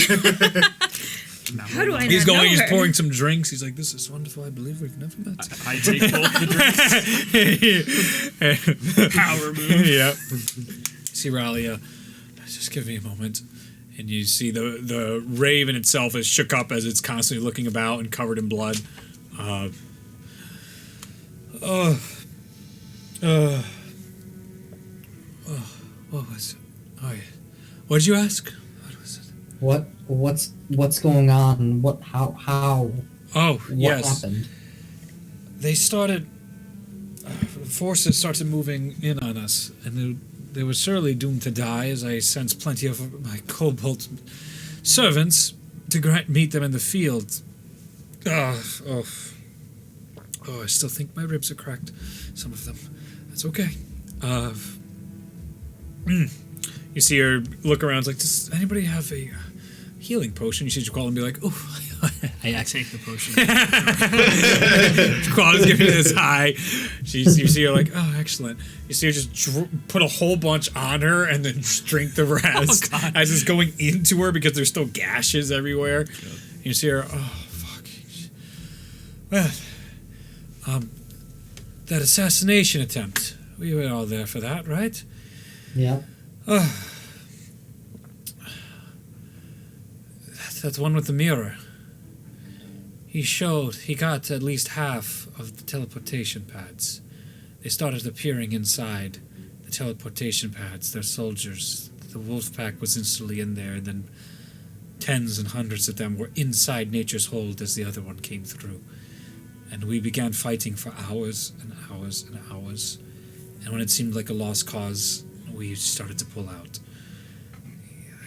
How do I He's not know going. He's her? pouring some drinks. He's like, "This is wonderful. I believe we've never met." I take both the drinks. Power move. Yeah. See Ralia. Just give me a moment. And you see the raven itself is shook up as it's constantly looking about and covered in blood. What was it? Oh, yeah. What did you ask? What was it? What's going on? How Oh, what yes. happened? They started. Forces started moving in on us, and they were surely doomed to die, as I sensed plenty of my kobold servants to meet them in the field. I still think my ribs are cracked. Some of them. That's okay. You see her look around, like, does anybody have a healing potion? You see her call and be like, oh, I take the potion. Claude is giving this high. You see her like, oh, excellent. You see her just put a whole bunch on her and then drink the rest as it's going into her because there's still gashes everywhere. You see her, oh, fuck. Well, that assassination attempt. We were all there for that, right? Yeah. That one with the mirror. He got at least half of the teleportation pads. They started appearing inside the teleportation pads. They're soldiers. The wolf pack was instantly in there, and then tens and hundreds of them were inside Nature's Hold as the other one came through. And we began fighting for hours and hours and hours. And when it seemed like a lost cause, we started to pull out.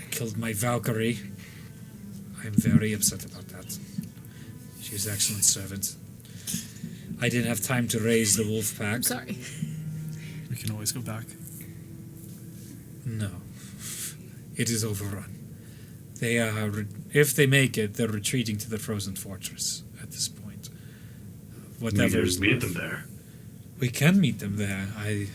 I killed my Valkyrie. I'm very upset about that. She was an excellent servant. I didn't have time to raise the wolf pack. I'm sorry. We can always go back. No. It is overrun. They are, if they make it, they're retreating to the frozen fortress at this point. Whatever. We meet them there. We can meet them there. We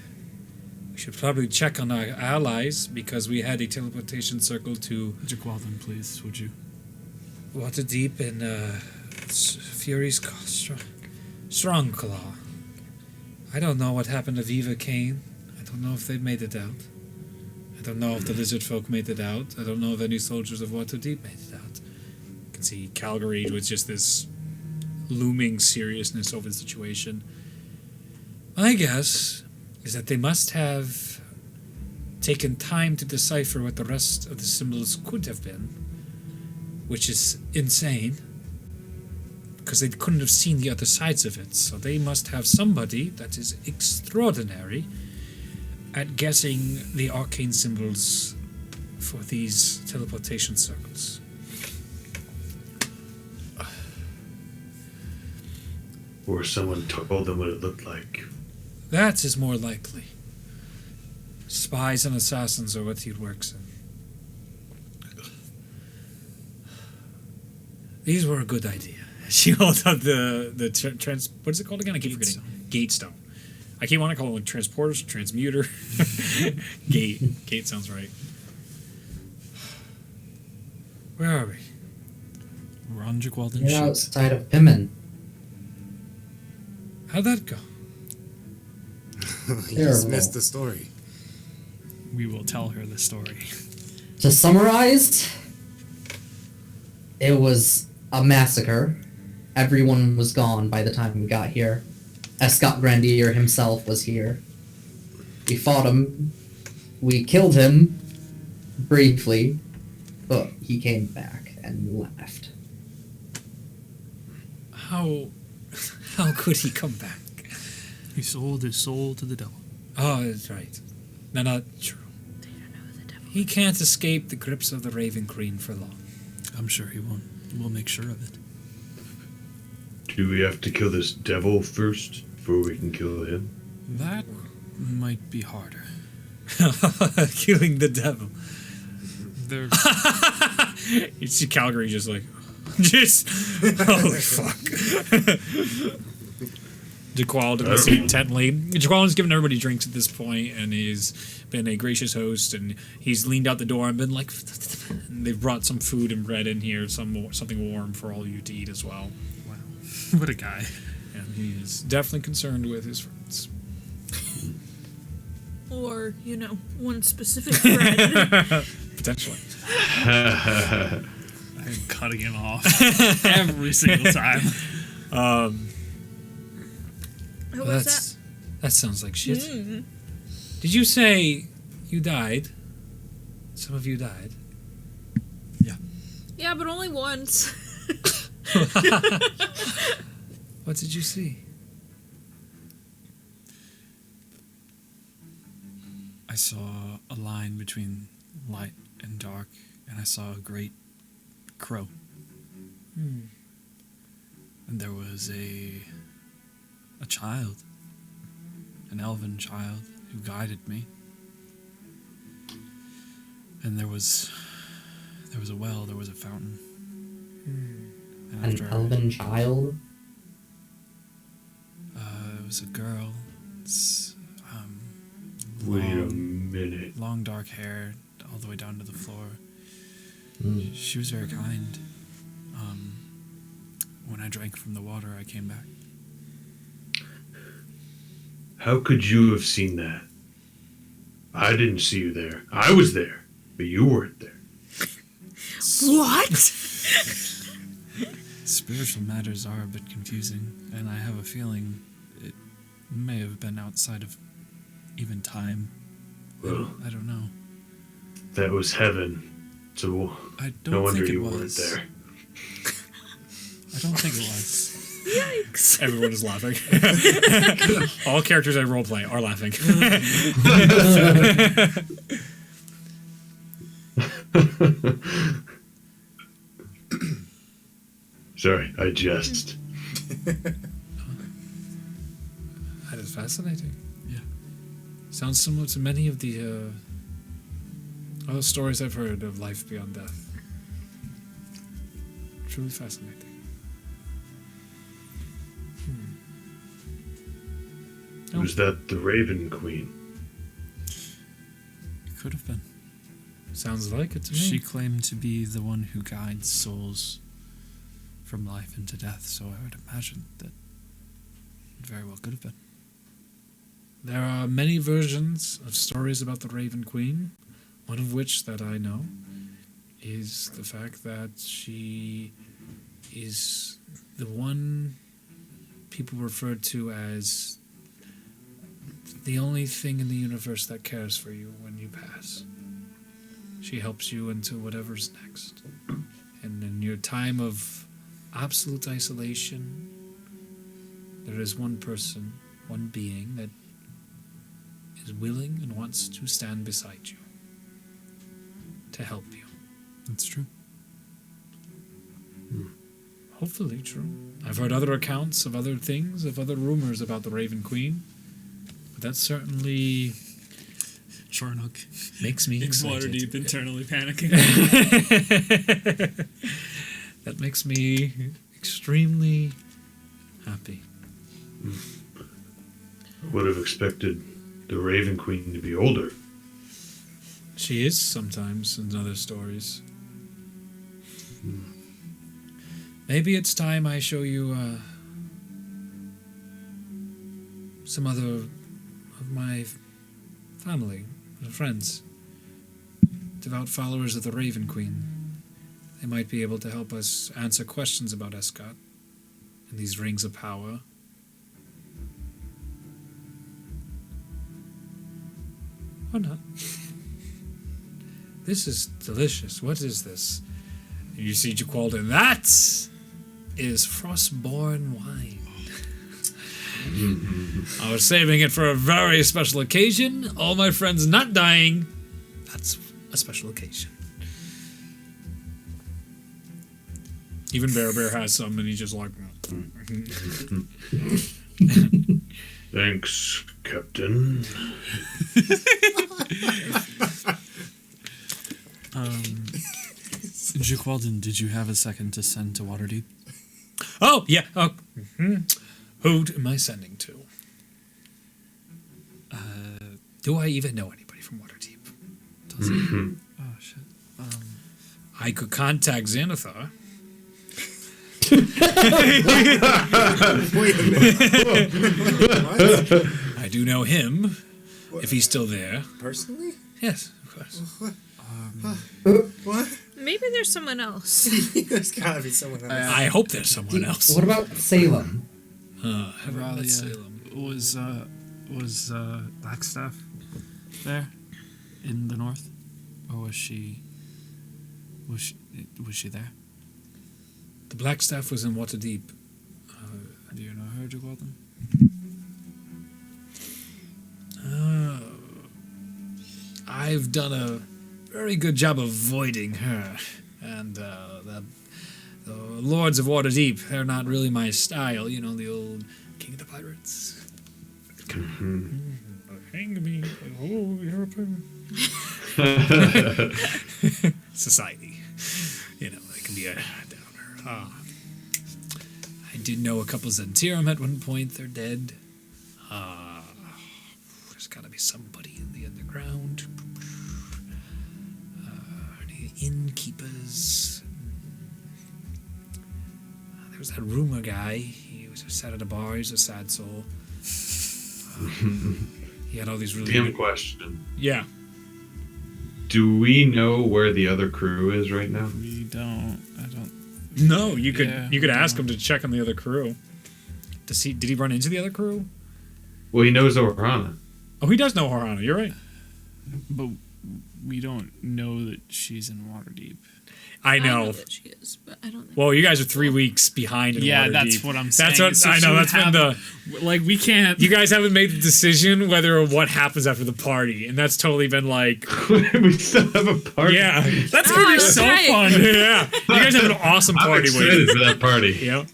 should probably check on our allies because we had a teleportation circle to Jaqualden, please, would you? Waterdeep and Fury's Strongclaw. I don't know what happened to Viva Kane. I don't know if they made it out. I don't know if the lizard folk made it out. I don't know if any soldiers of Waterdeep made it out. You can see Calgary with just this looming seriousness over the situation. My guess is that they must have taken time to decipher what the rest of the symbols could have been, which is insane, because they couldn't have seen the other sides of it. So they must have somebody that is extraordinary at guessing the arcane symbols for these teleportation circles. Or someone told them what it looked like. That is more likely. Spies and assassins are what he works in. These were a good idea. She holds up the what is it called again? I keep forgetting. Gatestone. I keep wanting to call it transporters, transmuter. Gate sounds right. Where are we? We're on Jaqualden's You're ship. outside of Pimmon. How'd that go? You just missed the story. We will tell her the story. To summarize, it was a massacre. Everyone was gone by the time we got here. Escott Grandier himself was here. We fought him. We killed him briefly, but he came back and left. How could he come back? He sold his soul to the devil. Oh, that's right. No, not true. He can't escape the grips of the Raven Queen for long. I'm sure he won't. We'll make sure of it. Do we have to kill this devil first before we can kill him? That might be harder. Killing the devil. There, You see Calgary just like, holy fuck. Jaqualden is intently. Jaqualden's given everybody drinks at this point, and he's been a gracious host, and he's leaned out the door and been like, and they've brought some food and bread in here, something warm for all you to eat as well. wow, what a guy. And he is definitely concerned with his friends. Or, one specific friend. Potentially. I'm cutting him off every single time. What was That sounds like shit. that? Did you say you died? Some of you died. Yeah, but only once. What did you see? I saw a line between light and dark, and I saw a great crow. And there was a child, an elven child, who guided me. And there was a well, there was a fountain. And An elven child? it was a girl. It's, Wait a minute. long dark hair all the way down to the floor. Mm. She was very kind. When I drank from the water, I came back. How could you have seen that? I didn't see you there. I was there, but you weren't there. What? Spiritual matters are a bit confusing, and I have a feeling it may have been outside of even time. Well, I don't know. that was heaven. So I no don't wonder think it you weren't was. there. I don't think it was. Yikes. Everyone is laughing. All characters I roleplay are laughing. Sorry, I jest. That is fascinating. Yeah. Sounds similar to many of the other stories I've heard of life beyond death. Truly fascinating. Was that the Raven Queen? It could have been. Sounds like it to me. She claimed to be the one who guides souls from life into death, so I would imagine that it very well could have been. There are many versions of stories about the Raven Queen, one of which that I know is the fact that she is the one people refer to as the only thing in the universe that cares for you when you pass. She helps you into whatever's next. And in your time of absolute isolation, there is one person, one being that is willing and wants to stand beside you to help you. That's true. Hopefully true. I've heard other accounts of other things, of other rumors about the Raven Queen. But that certainly Charnook makes me excited. Waterdeep internally panicking. That makes me extremely happy. I would have expected the Raven Queen to be older. She is sometimes in other stories. Maybe it's time I show you some other of my family, friends, devout followers of the Raven Queen. They might be able to help us answer questions about Escott and these rings of power. Or not. This is delicious. What is this? You see, Jaqualden, that is Frostborn wine. I was saving it for a very special occasion. All my friends not dying. That's a special occasion. Even Bear has some, and he's just like... Thanks, Captain. Jaqualden, did you have a second to send to Waterdeep? Oh, yeah. Oh, Who am I sending to? Do I even know anybody from Waterdeep? Doesn't. Oh, shit. I could contact Xanathar. Wait a minute. What? I do know him, if he's still there. Personally? Yes, of course. What? Maybe there's someone else. There's gotta be someone else. I hope there's someone else. What about Salem? Haven't met Ralia Salem. was Blackstaff there in the north, or was she there? The Blackstaff was in Waterdeep. Do you know her, Jaqualden? I've done a very good job of avoiding her, and the Lords of Waterdeep, they're not really my style. You know, the old King of the Pirates. Hang me, oh, you're a society. You know, it can be a downer. I did know a couple Zentirum at one point. They're dead. There's got to be somebody in the underground. Any innkeepers. There was that rumor guy. He was sat at a bar. He's a sad soul. He had all these really Damn good... question. Yeah. Do we know where the other crew is right now? We don't. I don't. No, you could Yeah, you could ask no. him to check on the other crew. Did he run into the other crew? Well, he knows Orhana. Oh, he does know Horana. You're right. But we don't know that she's in Waterdeep. I I know. know that she is, but I don't know. Well, you guys are 3 weeks behind in Yeah, Waterdeep. that's what I'm saying. That's what So I she know. would That's been have- the. Like, we can't. You guys haven't made the decision whether or what happens after the party, and that's totally been like, We still have a party. yeah, That's gonna be that's so right. fun. yeah. You guys have an awesome I'm party excited waiting. for that party. Yeah.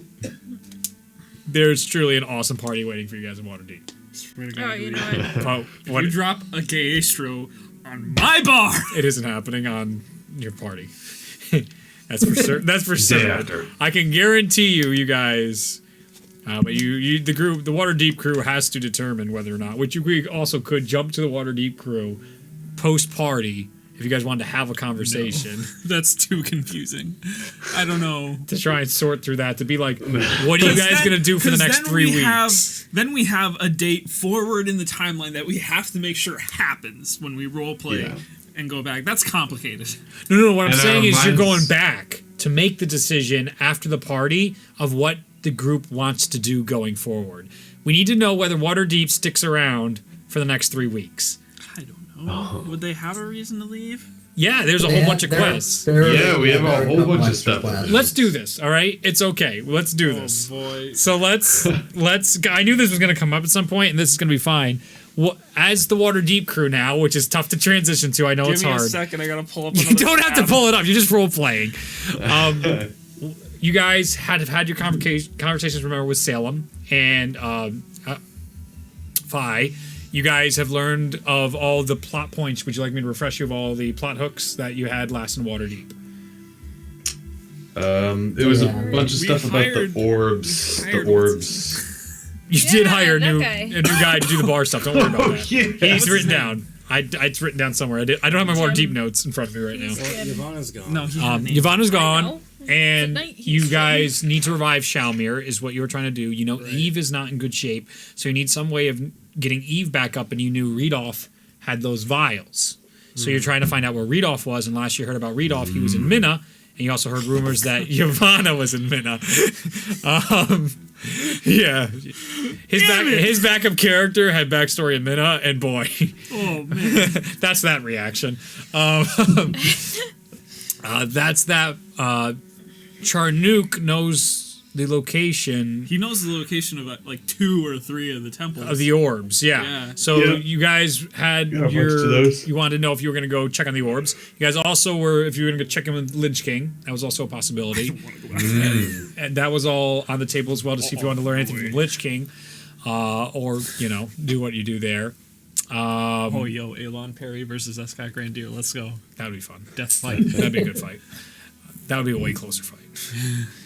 There's truly an awesome party waiting for you guys in Waterdeep. Swear to Oh, God, you dude. know what? Oh, If what? you drop a gay astro on my bar. It isn't happening on your party. That's for certain. That's for Day certain. after. I can guarantee you guys. But the group, the Waterdeep crew has to determine whether or not. Which you also could jump to the Waterdeep crew post party if you guys wanted to have a conversation That's too confusing. I don't know. to try and sort through that. To be like, what are you guys gonna do for the next 3 weeks? Then we have a date forward in the timeline that we have to make sure happens when we role play Yeah. and go back. That's complicated. No. What I'm And saying is you're mine's- going back to make the decision after the party of what the group wants to do going forward. We need to know whether Waterdeep sticks around for the next 3 weeks. I don't know. Would they have a reason to leave? Yeah, there's a whole bunch of quests. Yeah, we have a whole bunch of stuff. Let's do this, all right? It's okay. Let's do this. Boy. So let's. I knew this was going to come up at some point, and this is going to be fine. As the Waterdeep crew now, which is tough to transition to, I know Give it's me hard. a second. I gotta pull up. You don't have to pull it up. You're just role playing. you guys have had your conversations, remember, with Salem and Phi. You guys have learned of all the plot points. Would you like me to refresh you of all the plot hooks that you had last in Waterdeep? It was a bunch of stuff about the orbs. The orbs. You did hire a that new guy. guy to do the bar stuff. Don't worry about that. Yeah. He's written down. It's written down somewhere. I don't have my Waterdeep notes in front of me right now. Yvonne's gone. No, he Yvonne's I gone. know. And Tonight he's you guys need to revive Shalmir, is what you were trying to do. You know, Eve is not in good shape, so you need some way of getting Eve back up, and you knew Redolf had those vials. So you're trying to find out where Redolf was, and last you heard about Redolf, he was in Minna, and you also heard rumors that Yavanna was in Minna. Yeah. His backup character had backstory in Minna, and boy, Oh man. that's that reaction. That's that. Charnook knows the location He knows the location of like 2 or 3 of the temples. of the orbs. Yeah. Yeah. So Yeah. you guys had Got a bunch of those. you wanted to know if you were going to go check on the orbs. You guys also were if you were going to go check in with Lich King. That was also a possibility. And that was all on the table as well to see if you wanted to learn anything from Lich King, or do what you do there. Oh, yo, Elon Perry versus Escott Grandier. Let's go. That would be fun. Death fight. That'd be a good fight. That would be a way closer fight.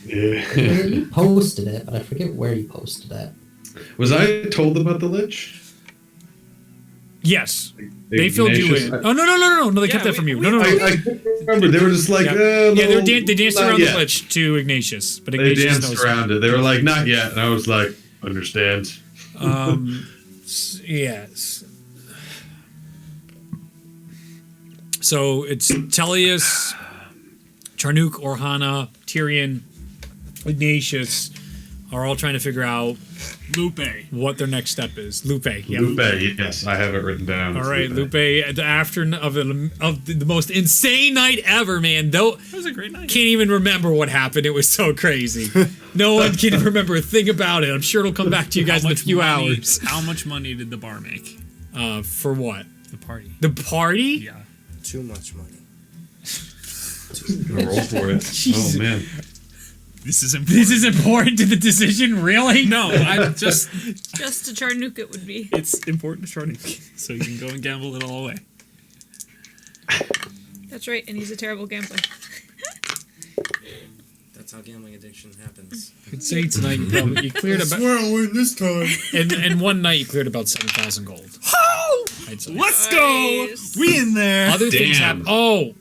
Yeah. You posted it, but I forget where you posted it. Was I told about the Lich? Yes. They filled you in. Oh, no. They kept that from you. No. I couldn't remember. They were just like, Yeah, they danced not around yet. the Lich to Ignatius, but They Ignatius danced knows. around it. They were like, not yet. And I was like, understand. Yes. So it's Tellius, Charnook, Orhana, Tyrion, Ignatius are all trying to figure out Lupe. what their next step is. Lupe. Yeah. Lupe, yes, I have it written down. All It's right, Lupe. After of the most insane night ever, man. Though That was a great night. can't even remember what happened. It was so crazy. No one can remember a thing about it. I'm sure it'll come back to you guys in a few hours. How much money did the bar make? For what? The party. The party? Yeah. Too much money. Gonna roll for it. Oh man. This is important. This is important to the decision, really? No, I just. Just to Charnook it would be. It's important to Charnook, so you can go and gamble it all away. That's right, and he's a terrible gambler. That's how gambling addiction happens. I'd say tonight you cleared about I'll win this time. in one night you cleared about 7,000 gold. I'd say. Let's go! Nice. We in there! Other things Damn. happen.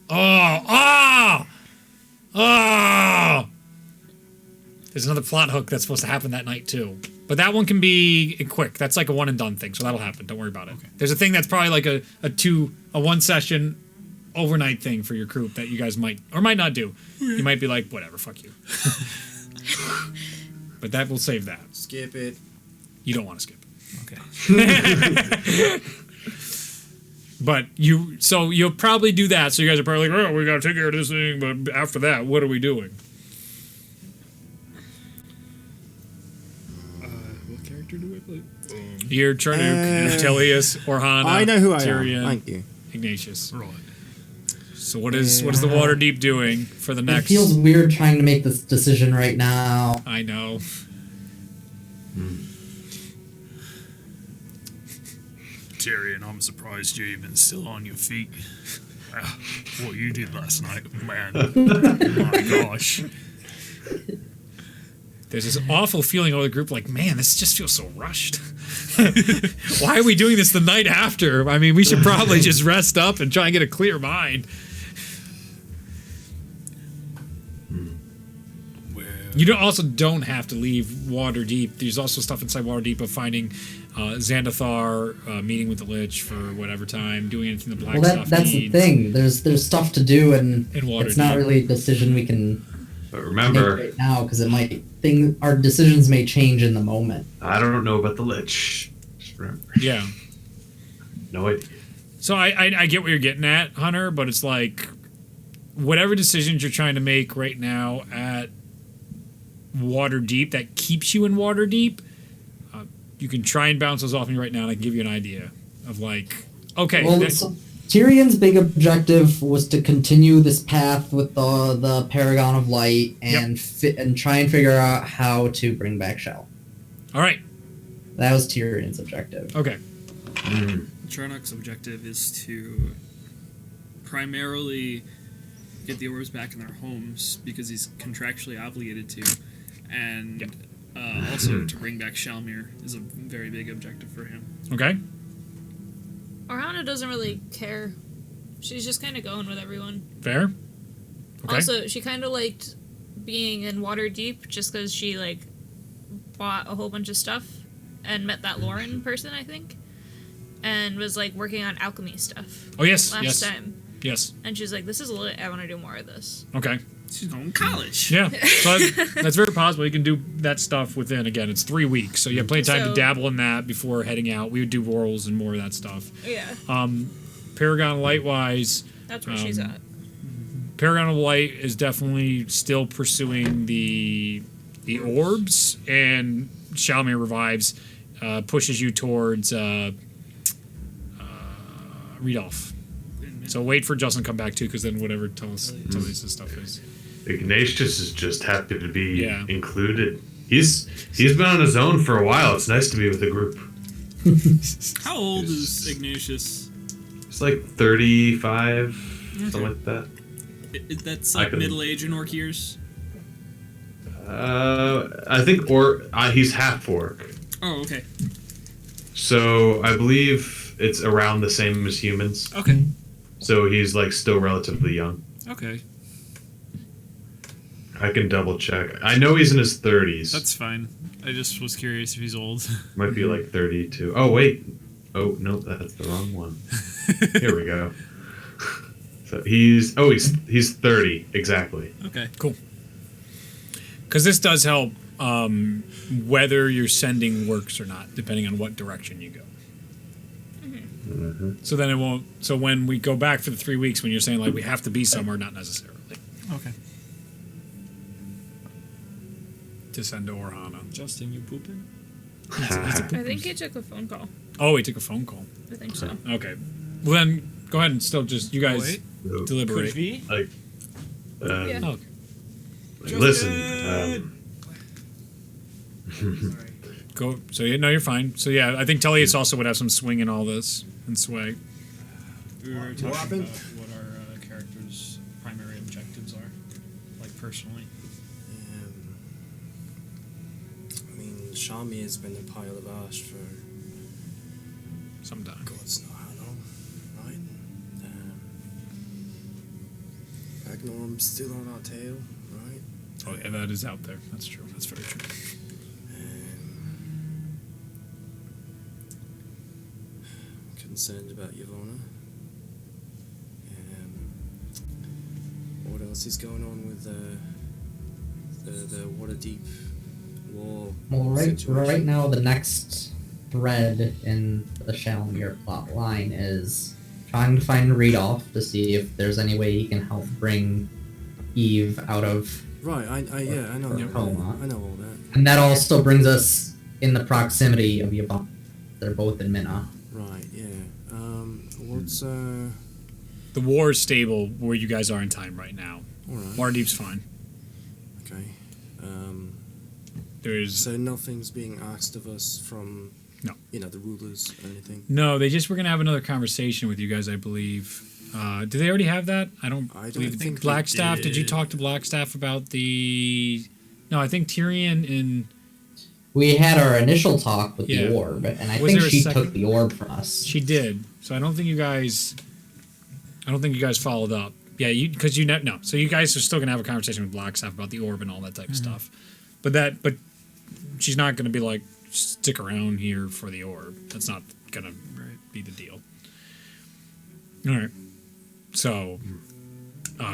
There's another plot hook that's supposed to happen that night too. But that one can be quick. That's like a one and done thing, so that'll happen. Don't worry about it. Okay. There's a thing that's probably like a one session overnight thing for your group that you guys might or might not do. You might be like, whatever, fuck you. But that will save that. Skip it. You don't want to skip it. Okay. But you'll probably do that. So you guys are probably like, oh, we gotta take care of this thing, but after that, what are we doing? What character do I play? You're Charnook, Tellius, Orhana, I know who I am. Tyrion, Thank you. Ignatius. Right. So what is the Waterdeep doing for the It next? feels weird trying to make this decision right now. I know. Tyrion, I'm surprised you're even still on your feet. What you did last night, man. My gosh. There's this awful feeling over the group, like, man, this just feels so rushed. Why are we doing this the night after? I mean, we should probably just rest up and try and get a clear mind. You also don't have to leave Waterdeep. There's also stuff inside Waterdeep of finding Xandathar, meeting with the Lich for whatever time, doing anything the Black Well, stuff that's the needs. thing. There's stuff to do, and In Waterdeep. it's not really a decision we can But make remember, right now because our decisions may change in the moment. I don't know about the Lich. Just remember. Yeah. No idea. So I get what you're getting at, Hunter, but it's like whatever decisions you're trying to make right now at Waterdeep that keeps you in Waterdeep, you can try and bounce those off me right now, and I can give you an idea of like, okay, Well, that- Tyrion's big objective was to continue this path with the Paragon of Light and and try and figure out how to bring back Shell. All right. That was Tyrion's objective. Okay. Charnock's objective is to primarily get the orbs back in their homes because he's contractually obligated to, and also to bring back Shalmir is a very big objective for him. Okay. Orhana doesn't really care. She's just kind of going with everyone. Fair. Okay. Also, she kind of liked being in Waterdeep just because she, like, bought a whole bunch of stuff and met that Lauren person, I think, and was, like, working on alchemy stuff. Oh, yes. Last time. Yes. And she's like, this is lit. I want to do more of this. Okay. She's going to college. Yeah. So that's very possible. You can do that stuff within, again, it's 3 weeks. So you have plenty of time to dabble in that before heading out. We would do rolls and more of that stuff. Yeah. Paragon Light-wise... That's where she's at. Paragon of Light is definitely still pursuing the orbs, and Shalmir revives, pushes you towards Rudolph. So wait for Justin to come back too, because then whatever Tully's stuff is. Ignatius is just happy to be Yeah. included. He's been on his own for a while. It's nice to be with a group. How old is Ignatius? It's like 35, something like that. That's like middle age in orc years? I think he's half orc. Oh, okay. So I believe it's around the same as humans. Okay. So he's like still relatively young. Okay. I can double check. I know he's in his 30s. That's fine. I just was curious if he's old. Might be like 32. Oh, wait. Oh, no, that's the wrong one. Here we go. So he's 30, exactly. Okay. Cool. Because this does help whether you're sending works or not, depending on what direction you go. Mm-hmm. So then it won't. So when we go back for the 3 weeks, when you're saying like we have to be somewhere, not necessarily Okay. to send to Orhana. Justin, you pooping? I think he took a phone call. Oh, he took a phone call. I think so. Okay. Well then, go ahead and still just you guys deliberate. Could be. Like, Yeah. Oh, listen. go. So you're fine. So yeah, I think Tullius also would have some swing in all this and sway. We were What talking happened? about what our characters' primary objectives are, like personally. I mean, Shami has been a pile of ash for Sometime. God's know how long, right? Agnorm's still on our tail, right? Oh yeah, that is out there. That's true. That's very true. Concerned about Yvonne. What else is going on with the Waterdeep war? Well, situation? right now, the next thread in the Shalmir plot line is trying to find Rudolph to see if there's any way he can help bring Eve out of Right, I know her that. coma. I know all that. And that also brings us in the proximity of Yvonne. They're both in Minna. Right, yeah. What's The war is stable where you guys are in time right now. all right. Waterdeep's fine. Okay. There's So nothing's being asked of us from No. the rulers or anything. no. They just were gonna have another conversation with you guys, I believe. Do they already have that? I don't believe. think they Blackstaff. Did you did. talk to Blackstaff about the? No, I think Tyrion and We had our initial talk with Yeah. the orb, and I Was think there a she second- took the orb from us. she did. So I don't think you guys. I don't think you guys followed up. Yeah, because you no. So you guys are still gonna have a conversation with Blackstaff about the orb and all that type of stuff. But she's not gonna be like stick around here for the orb. That's not gonna be the deal. All right. So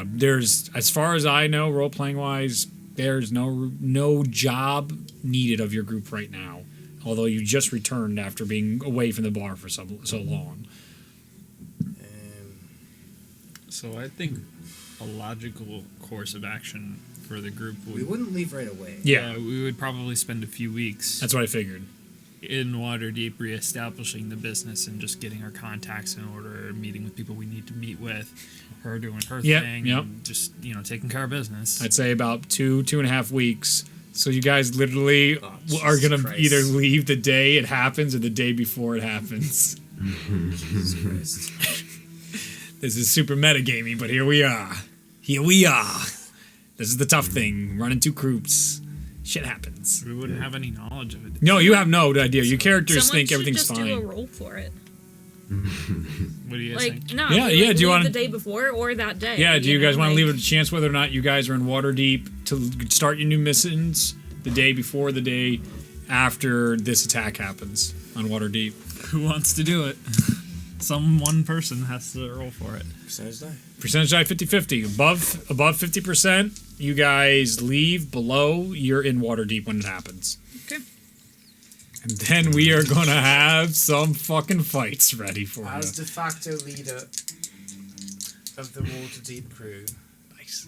there's, as far as I know, role playing wise, there's no job needed of your group right now. Although you just returned after being away from the bar for so long. So I think a logical course of action for the group We would. wouldn't leave right away. Yeah, We would probably spend a few weeks. that's what I figured. in Waterdeep, reestablishing the business and just getting our contacts in order, meeting with people we need to meet with, her doing her thing, and just, taking care of business. I'd say about 2.5 weeks. So you guys literally are Jesus gonna Christ. either leave the day it happens or the day before it happens. Jesus Christ. This is super metagaming, but here we are. Here we are. This is the tough thing. Running two groups. Shit happens. We wouldn't have any knowledge of it. No, you have no idea. Your characters Someone think should everything's just fine. do a roll for it. What do you guys think? No. Yeah, you, do you leave wanna- the day before or that day? Yeah, do you guys want to like- leave it a chance whether or not you guys are in Waterdeep to start your new missions the day before, or the day after this attack happens on Waterdeep? Who wants to do it? One person has to roll for it. Percentage die. Percentage die 50-50. Above 50%, you guys leave. Below, you're in Waterdeep when it happens. Okay. And then we are gonna have some fucking fights ready for As you. de facto leader of the Waterdeep crew, Nice.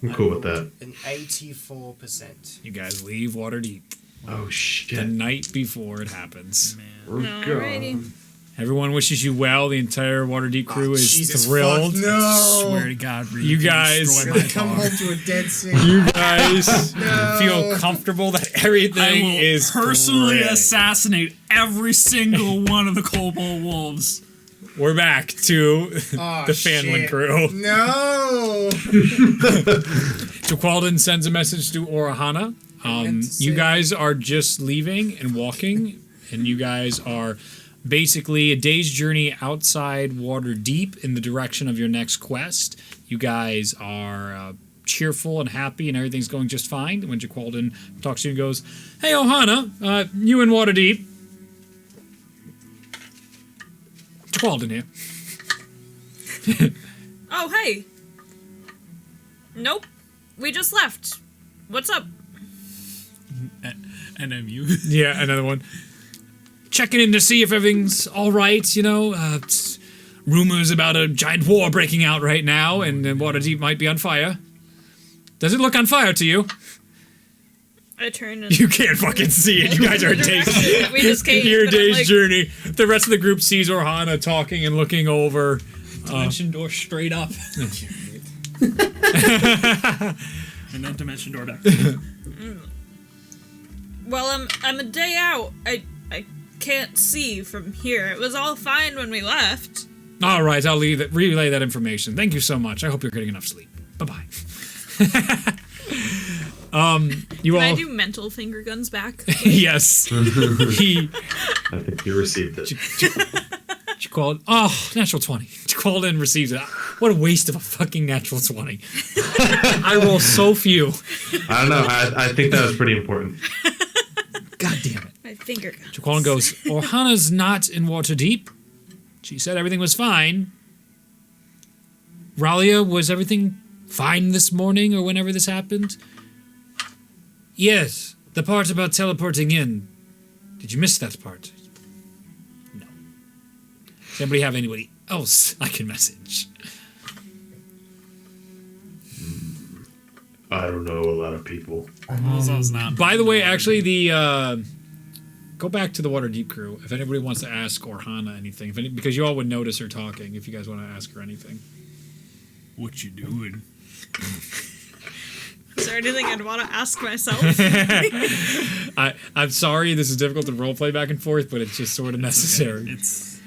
I'm cool with that. an 84%. You guys leave Waterdeep Oh the shit. night before it happens. We're Alrighty. gone. Everyone wishes you well. The entire Waterdeep crew is Jesus thrilled. fuck, no! Swear to God, Reed, You can guys- destroy Gonna my come bar. home to a dead scene. You guys No. feel comfortable that I everything will is personally great. assassinate every single one of the Kobold wolves. We're back to Oh, the Fanlin shit. crew. No! Jaqualdin sends a message to Orahana. meant to You say- guys are just leaving and walking, and you guys are basically a day's journey outside Waterdeep in the direction of your next quest. You guys are cheerful and happy, and everything's going just fine. When Jaqualdin talks to you and goes, "Hey, Ohana, you in Waterdeep?" Jaqualdin here. Oh, hey. Nope. We just left. What's up? NMU. Yeah, another one. Checking in to see if everything's all right, rumors about a giant war breaking out right now, and Waterdeep might be on fire. Does it look on fire to you? I turned and You can't fucking see it. You guys are a day's, we just came. your but I'm day's like, journey. The rest of the group sees Orhana talking and looking over. Dimension door straight up. And then dimension door back. Well, I'm a day out. I can't see from here. It was all fine when we left. All right, I'll relay that information. Thank you so much. I hope you're getting enough sleep. Bye-bye. You Can all... I do mental finger guns back? Yes. He... I think you received it. Natural 20. Jaqualdin receives it. What a waste of a fucking natural 20. I roll so few. I don't know. I think that was pretty important. God damn it. My finger guns. Jaqualdin goes, Orhana's not in Waterdeep. She said everything was fine. Ralia, was everything fine this morning or whenever this happened? Yes. The part about teleporting in. Did you miss that part? No. Does anybody have anybody else I can message? I don't know a lot of people. Almost not. By the way, actually, the go back to the Waterdeep crew. If anybody wants to ask Orhana anything, because you all would notice her talking. If you guys want to ask her anything, What you doing? Is there anything I'd want to ask myself? I'm sorry this is difficult to roleplay back and forth, but it's just sort of necessary. Okay. It's.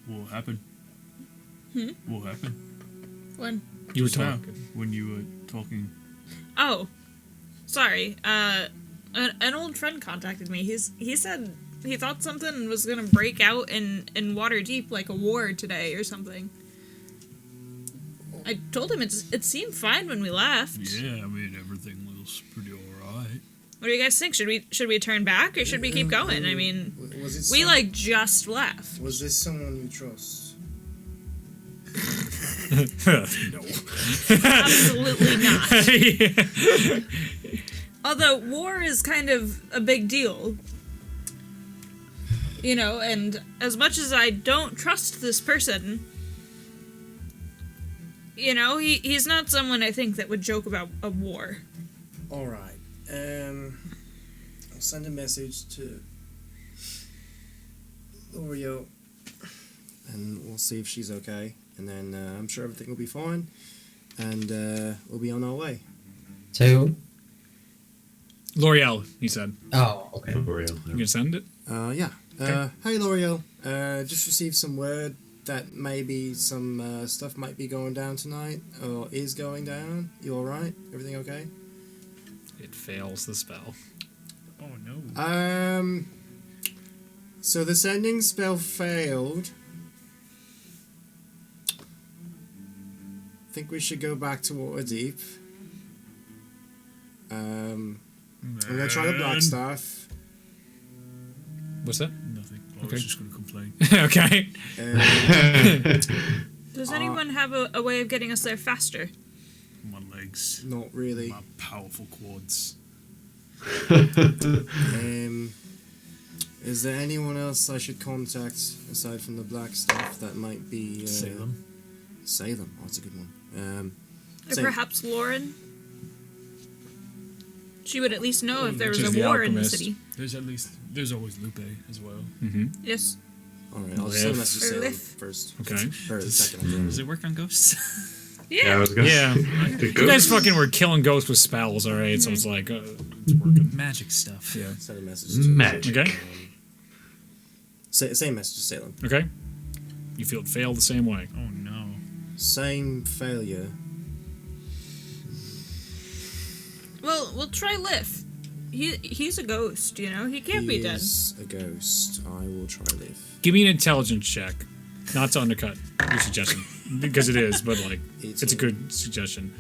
What happened? What happened? When? You were Just now, talking. when you were talking. Oh, sorry. An old friend contacted me. He said he thought something was gonna break out in Waterdeep, like a war today or something. I told him it seemed fine when we left. Yeah, I mean everything was pretty alright. What do you guys think? Should we turn back or should we keep going? I mean, Was it we like just left. Was this someone you trust? No. Absolutely not. Although war is kind of a big deal. And as much as I don't trust this person, he's not someone I think that would joke about a war. Alright. I'll send a message to L'Oreal, and we'll see if she's okay. And then I'm sure everything will be fine, and we'll be on our way. Two. L'Oreal, he said. Oh, okay. L'Oreal. You can send it? Yeah. Hey, L'Oreal. Just received some word that maybe some stuff might be going down tonight, or is going down. You alright? Everything okay? It fails the spell. Oh no. So the sending spell failed. Think we should go back to Waterdeep. I'm gonna try the black staff. What's that? Nothing. I Okay. was just going to complain. Okay. Does anyone have a way of getting us there faster? My legs. Not really. My powerful quads. Is there anyone else I should contact aside from the black staff that might be Salem. Salem. Oh, that's a good one. Or Salem. perhaps Lauren? She would at least know if there was She's a the war in the alchemist. city. There's always Lupe as well. Yes. Alright, I'll send a Liv. message to Or Salem Liv. first. Okay. Or the second. Does it work on ghosts? Yeah, I Yeah. was gonna Yeah. say. You guys fucking were killing ghosts with spells, alright? So it's like, it's working. Magic stuff. Yeah. Send a message to Magic. Okay. Same message to Salem. Okay. You feel it failed the same way. Oh no. Same failure. Well, we'll try Liv. He's a ghost, you know? He can't be dead. Is a ghost. I will try Liv. Give me an intelligence check. Not to undercut your suggestion, because it is, but like, it's a good suggestion.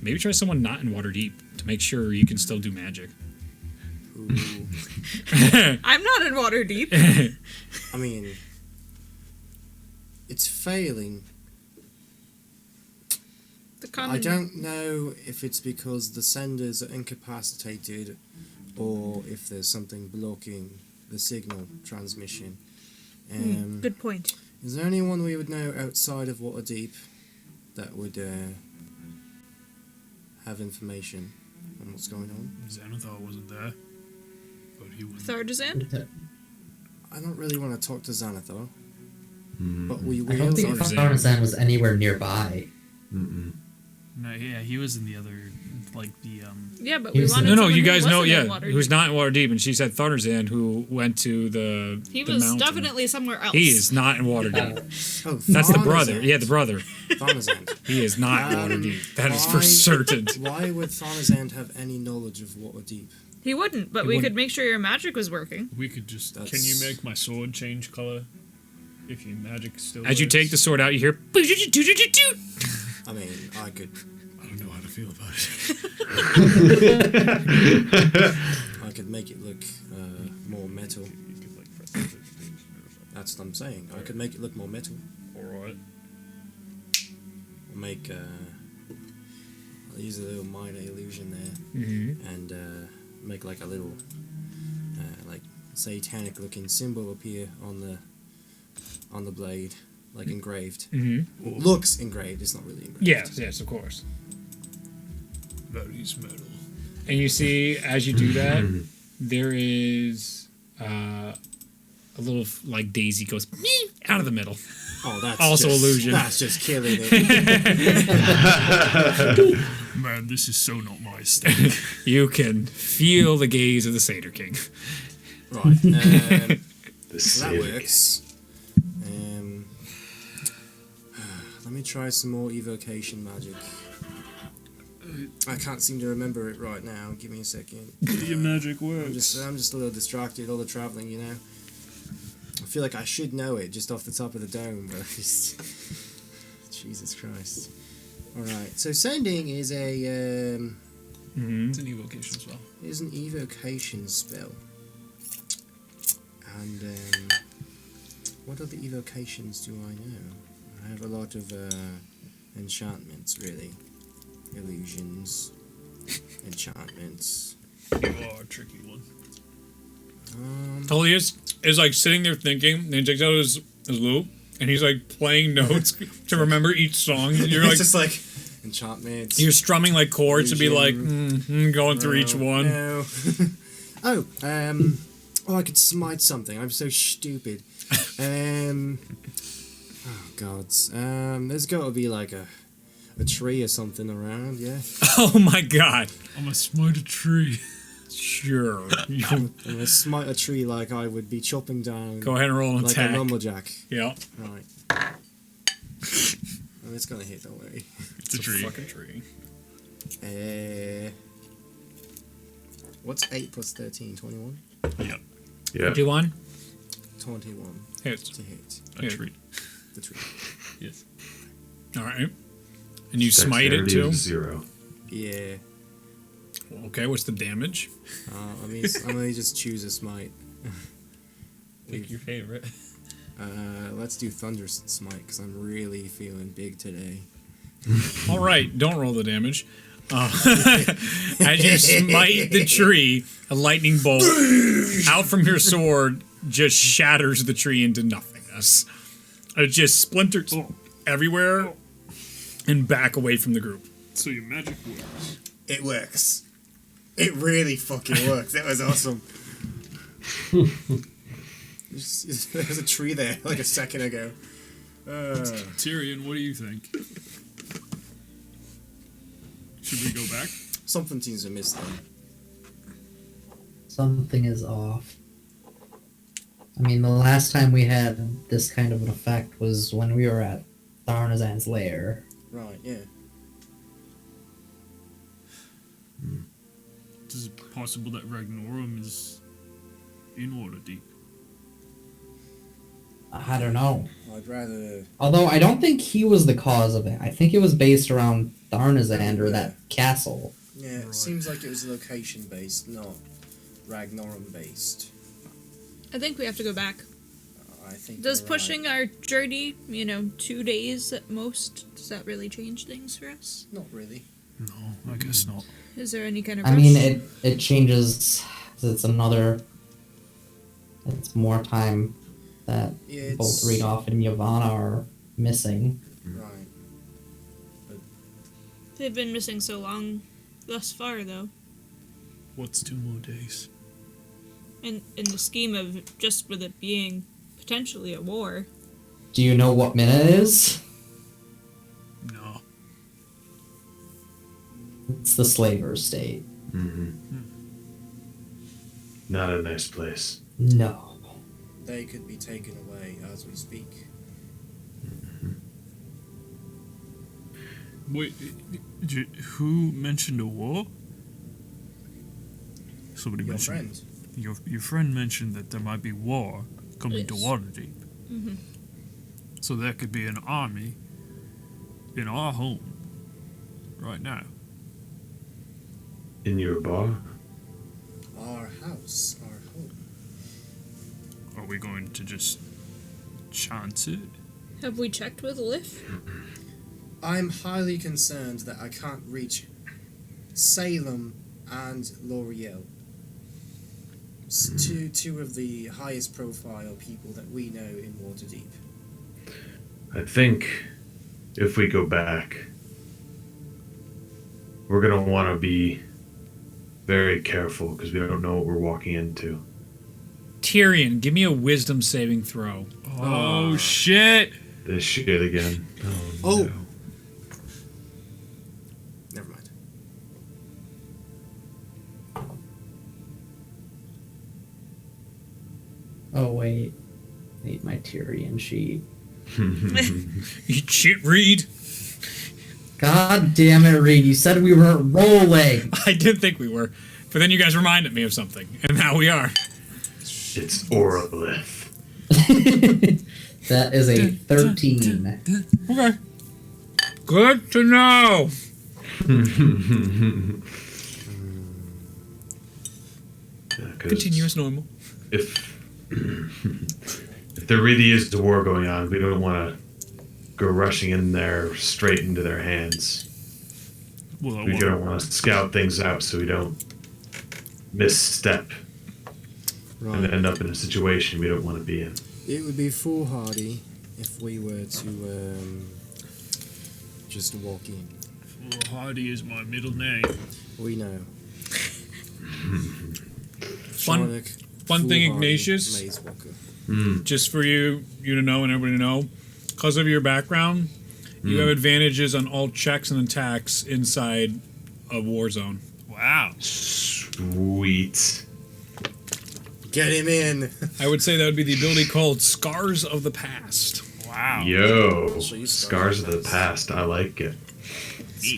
Maybe try someone not in Waterdeep to make sure you can still do magic. Ooh. I'm not in Waterdeep. I mean, it's failing. The common... I don't know if it's because the senders are incapacitated or if there's something blocking the signal transmission. Good point. Is there anyone we would know outside of Waterdeep that would have information on what's going on? Xanathar wasn't there. But he was. Thardazan? I don't really want to talk to Xanathar, but we I will. don't think Tarzan. Tarzan was anywhere nearby. No, yeah, he was in the other, like the Yeah, but He we was- wanted No, someone you who guys know, wasn't in yeah, Waterdeep. who's not in Waterdeep, and she said Tharnazan, who went to the He the was mountain. definitely somewhere else. He is not in Waterdeep. Oh, That's the brother. Tharnazan. Yeah, the brother. Tharnazan. He is not in Waterdeep. That is for why- certain. Why would Tharnazan have any knowledge of Waterdeep? He wouldn't, but He we wouldn't. could make sure your magic was working. We could just. That's- Can you make my sword change color? If your magic still. As you works? take the sword out, you hear. I mean, I could I don't know how to feel about make it look more metal. You could like press the That's what I'm saying. I could make it look more metal. Alright. I'll make I'll use a little minor illusion there and make like a little like satanic looking symbol appear on the blade, like engraved. Looks engraved, it's not really engraved. Yes, of course. That is metal. And you see, as you do that, there is a little like daisy goes out of the middle. Oh, that's Also just, illusion. That's just killing it. Man, this is so not my style. You can feel the gaze of the Satyr King. Right. So The that city. works. Let me try some more evocation magic. I can't seem to remember it right now. Give me a second. Your magic I'm works. just a little distracted. All the traveling, you know. I feel like I should know it just off the top of the dome, but just Jesus Christ. All right. So sending is a It's an evocation spell. is an evocation spell. And what other evocations do I know? I have a lot of enchantments, really. Illusions, enchantments. You are a tricky one. Tullius is like sitting there thinking, and he takes out his lute, and he's like playing notes to remember each song. And you're like, It's just like enchantments. You're strumming like chords to be like going through each one. No. Oh, I could smite something. I'm so stupid. Oh gods. There's got to be like a tree or something around, yeah. Oh my god. I'm gonna smite a tree. Sure. I'm gonna smite a tree like I would be chopping down. Go ahead and roll an like attack. a lumberjack. Yeah. Right. Oh, it's gonna hit, don't worry. It's a tree. Fucking tree. What's 8 plus 13? 21? Yep. Yeah. 21? 21 Hits. to hit. A tree. The tree. Yes. Alright. And you smite it Dexterity too? of 0. Yeah. Okay, what's the damage? I'm gonna just choose a smite. Pick your favorite. Let's do Thunder Smite, because I'm really feeling big today. Alright, don't roll the damage. As you smite the tree, a lightning bolt out from your sword just shatters the tree into nothingness. It just splinters everywhere and back away from the group. So your magic works. It works. It really fucking works. That was awesome. There's a tree there like a second ago. Tyrion, what do you think? Should we go back? Something seems to miss them. Something is off. I mean, the last time we had this kind of an effect was when we were at Tharnazan's lair. Right, yeah. Is it possible that Ragnorum is in Waterdeep? I don't know. I'd rather... Although I don't think he was the cause of it. I think it was based around Tharnazan or that castle. Yeah, it seems like it was location-based, not Ragnorum-based. I think we have to go back. I think Does you're pushing our journey, 2 days at most, does that really change things for us? Not really. No, I guess not. Is there any kind of I rush? mean, it changes. It's more time that Yeah, both it's... Rudolph and Yavanna are missing. Right. They've been missing so long thus far, though. What's 2 more days? In the scheme of just with it being potentially a war. Do you know what minute it is? No. It's the slaver state. Not a nice place. No. They could be taken away as we speak. Wait, who mentioned a war? Somebody Your mentioned. friend. Your friend mentioned that there might be war coming to Yes. Waterdeep. Mm-hmm. So there could be an army in our home right now. In your bar? Our house, our home. Are we going to just chance it? Have we checked with Lif? I'm highly concerned that I can't reach Salem and L'Oreal. Two of the highest profile people that we know in Waterdeep. I think if we go back, we're going to want to be very careful because we don't know what we're walking into. Tyrion, give me a wisdom saving throw. Oh, shit! This shit again. Oh. No. Never mind. Oh wait. Need my Tyrion sheet. Eat shit, Reed. God damn it, Reed. You said we weren't rolling. I did think we were, but then you guys reminded me of something, and now we are. It's Orolith. That is a 13. Okay. Good to know. Yeah, 'cause Continue as normal. If there really is a war going on, we don't want to go rushing in there straight into their hands. Well, We don't want to scout things out so we don't misstep and end up in a situation we don't want to be in. It would be foolhardy if we were to just walk in. Well, Hardy is my middle name. We know. Fun thing, Ignatius. Maze Walker. Just for you to know and everybody to know, because of your background, you have advantages on all checks and attacks inside a war zone. Wow. Sweet. Get him in. I would say that would be the ability called Scars of the Past. Wow. Yo, So you scars of the past. I like it.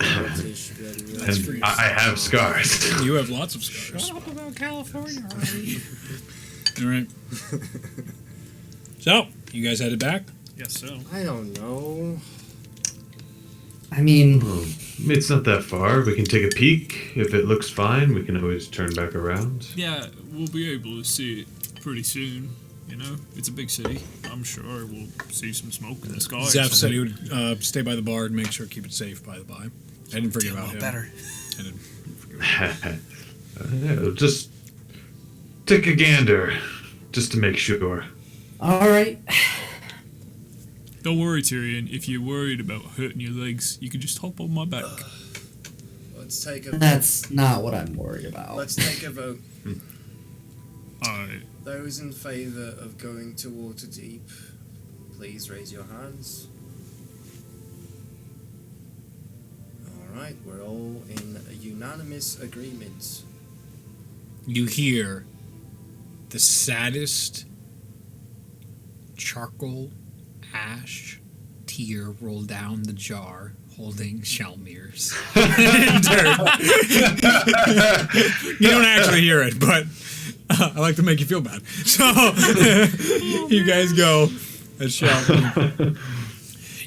And I have scars. You have lots of scars. Shut up about California already. All right. So, you guys headed back? Yes, so. I don't know. I mean, It's not that far. We can take a peek. If it looks fine, we can always turn back around. Yeah, we'll be able to see it pretty soon. You know, it's a big city. I'm sure we'll see some smoke in the sky. Zeph said he would stay by the bar and make sure to keep it safe, by the by. I didn't forget about him. better. I didn't forget about him. Yeah, just take a gander, just to make sure. all right. Don't worry, Tyrion. If you're worried about hurting your legs, you can just hop on my back. Let's take a. That's not what I'm worried about. Let's take a vote. Alright. Those in favour of going to Waterdeep, please raise your hands. Alright, we're all in a unanimous agreement. You hear the saddest charcoal ash tear roll down the jar holding Shalmir's dirt. You don't actually hear it, but I like to make you feel bad. So you guys go as Shalmir.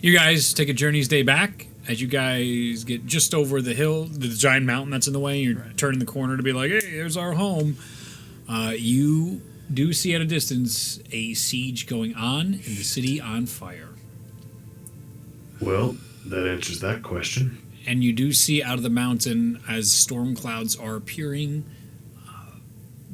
You guys take a journey's day back. As you guys get just over the hill, the giant mountain that's in the way, you're turning the corner to be like, hey, there's our home. You do see at a distance a siege going on and the city on fire. Well, that answers that question. And you do see out of the mountain, as storm clouds are appearing,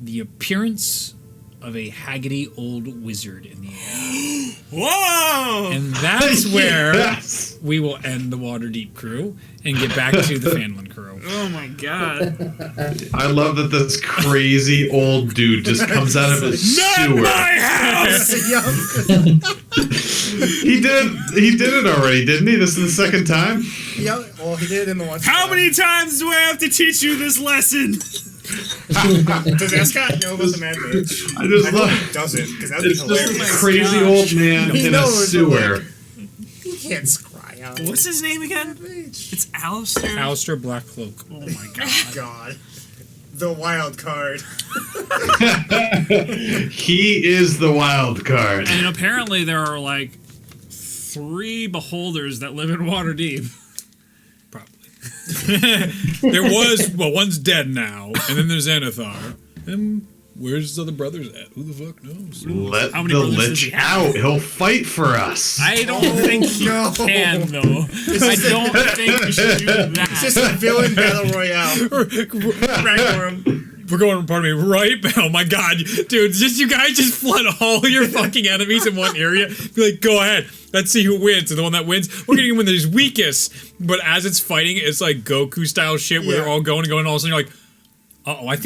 the appearance of a haggity old wizard in the air. Whoa! And that's where Yes! we will end the Waterdeep crew and get back to the Fanlin crew. Oh my god. I love that this crazy old dude just comes out of his sewer. house! He did it already, didn't he? This is the second time? Yeah, well, he did it in the one. How many times do I have to teach you this lesson? Does Escott know about the man bitch? I just I hope love he doesn't, because that would be it's just hilarious. a crazy old man He in a knows, but, sewer. like, he can't scry out. What's his name again? Bitch. It's Alistair. Alistair Blackcloak. Oh my god. God. The wild card. He is the wild card. And apparently there are like 3 beholders that live in Waterdeep. Probably. There was, well, one's dead now, and then there's Anathar. And where's the other brothers at? Who the fuck knows? Let How many the brothers does Lich he have? out. He'll fight for us. I don't think he no. can though. I don't think we should do that. It's just a villain battle royale. We're going, pardon me, right? Oh my god, dude, just you guys just flood all your fucking enemies in one area. Be like, go ahead, let's see who wins. And the one that wins, we're getting him when he's weakest. But as it's fighting, it's like Goku style shit where they're all going and going, all of a sudden you're like, uh-oh, I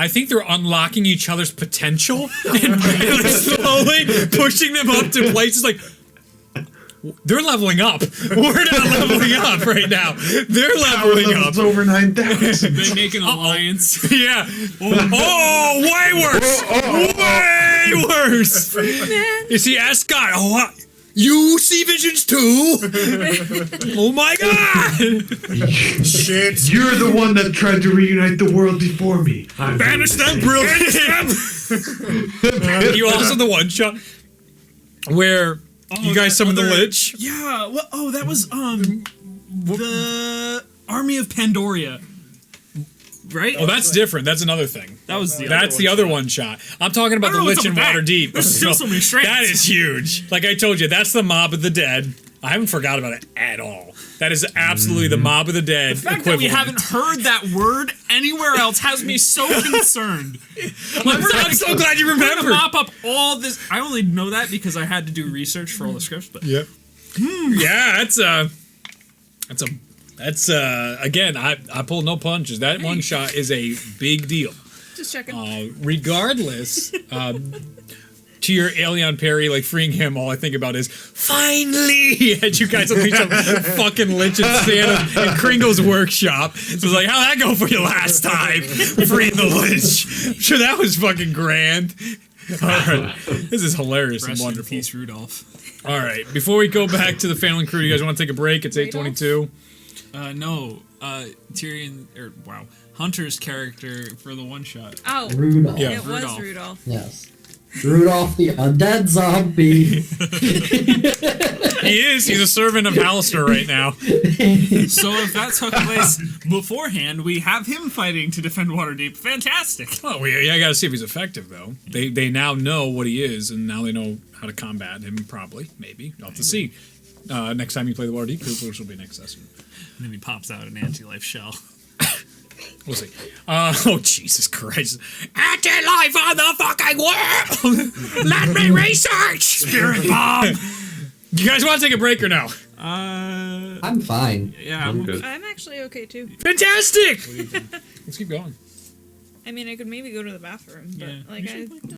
think they're unlocking each other's potential and like slowly pushing them up to places like, they're leveling up. We're not leveling up right now. They're leveling up. It's over 9,000. They make an alliance. Yeah. Oh, way worse. Way worse. You see, Ascot. Oh, wow. You see visions too? Oh my god! Shit. You're the one that tried to reunite the world before me. I'm Banish doing them, the brilliant! You also the one shot where you guys summoned the Lich. Yeah. Well, oh, that was the Army of Pandoria. Right? Oh, that's different. That's another thing. That was the That's the other one shot. I'm talking about I the don't know Lich what's in up with that. Waterdeep. There's still so many strands. That is huge. Like I told you, that's the Mob of the Dead. I haven't forgot about it at all. That is absolutely the Mob of the Dead The fact that equivalent. we haven't heard that word anywhere else has me so concerned. I'm so glad you We're gonna remembered. mop up all this. I only know that because I had to do research for all the scripts. But Yep. Yeah, that's a That's again, I pulled no punches. That one shot is a big deal. Just checking. Regardless, to your Aeon parry, like freeing him, all I think about is finally. And you guys unleash some fucking lich and Santa in Kringle's workshop. So it's like, how'd that go for you last time? Freeing the lich. I'm sure that was fucking grand. All right, this is hilarious and wonderful. Peace, Rudolph. All right, before we go back to the family crew, you guys want to take a break? It's 8:22. No, Tyrion, Hunter's character for the one shot. Oh, Rudolph. Yeah. it Rudolph. was Rudolph. Yes. Rudolph the undead zombie. He is. He's a servant of Alistair right now. So if that took place beforehand, we have him fighting to defend Waterdeep. Fantastic. Oh, I got to see if he's effective, though. They now know what he is, and now they know how to combat him, probably. Maybe. You'll have to see. Next time you play the Waterdeep, which will be next session. And then he pops out an anti-life shell. We'll see. Oh, Jesus Christ. Anti-life on the fucking world! Let me research! Spirit bomb! You guys want to take a break or no? I'm fine. Yeah, I'm good. I'm actually okay too. Fantastic! Let's keep going. I mean, I could maybe go to the bathroom, but Yeah, like we should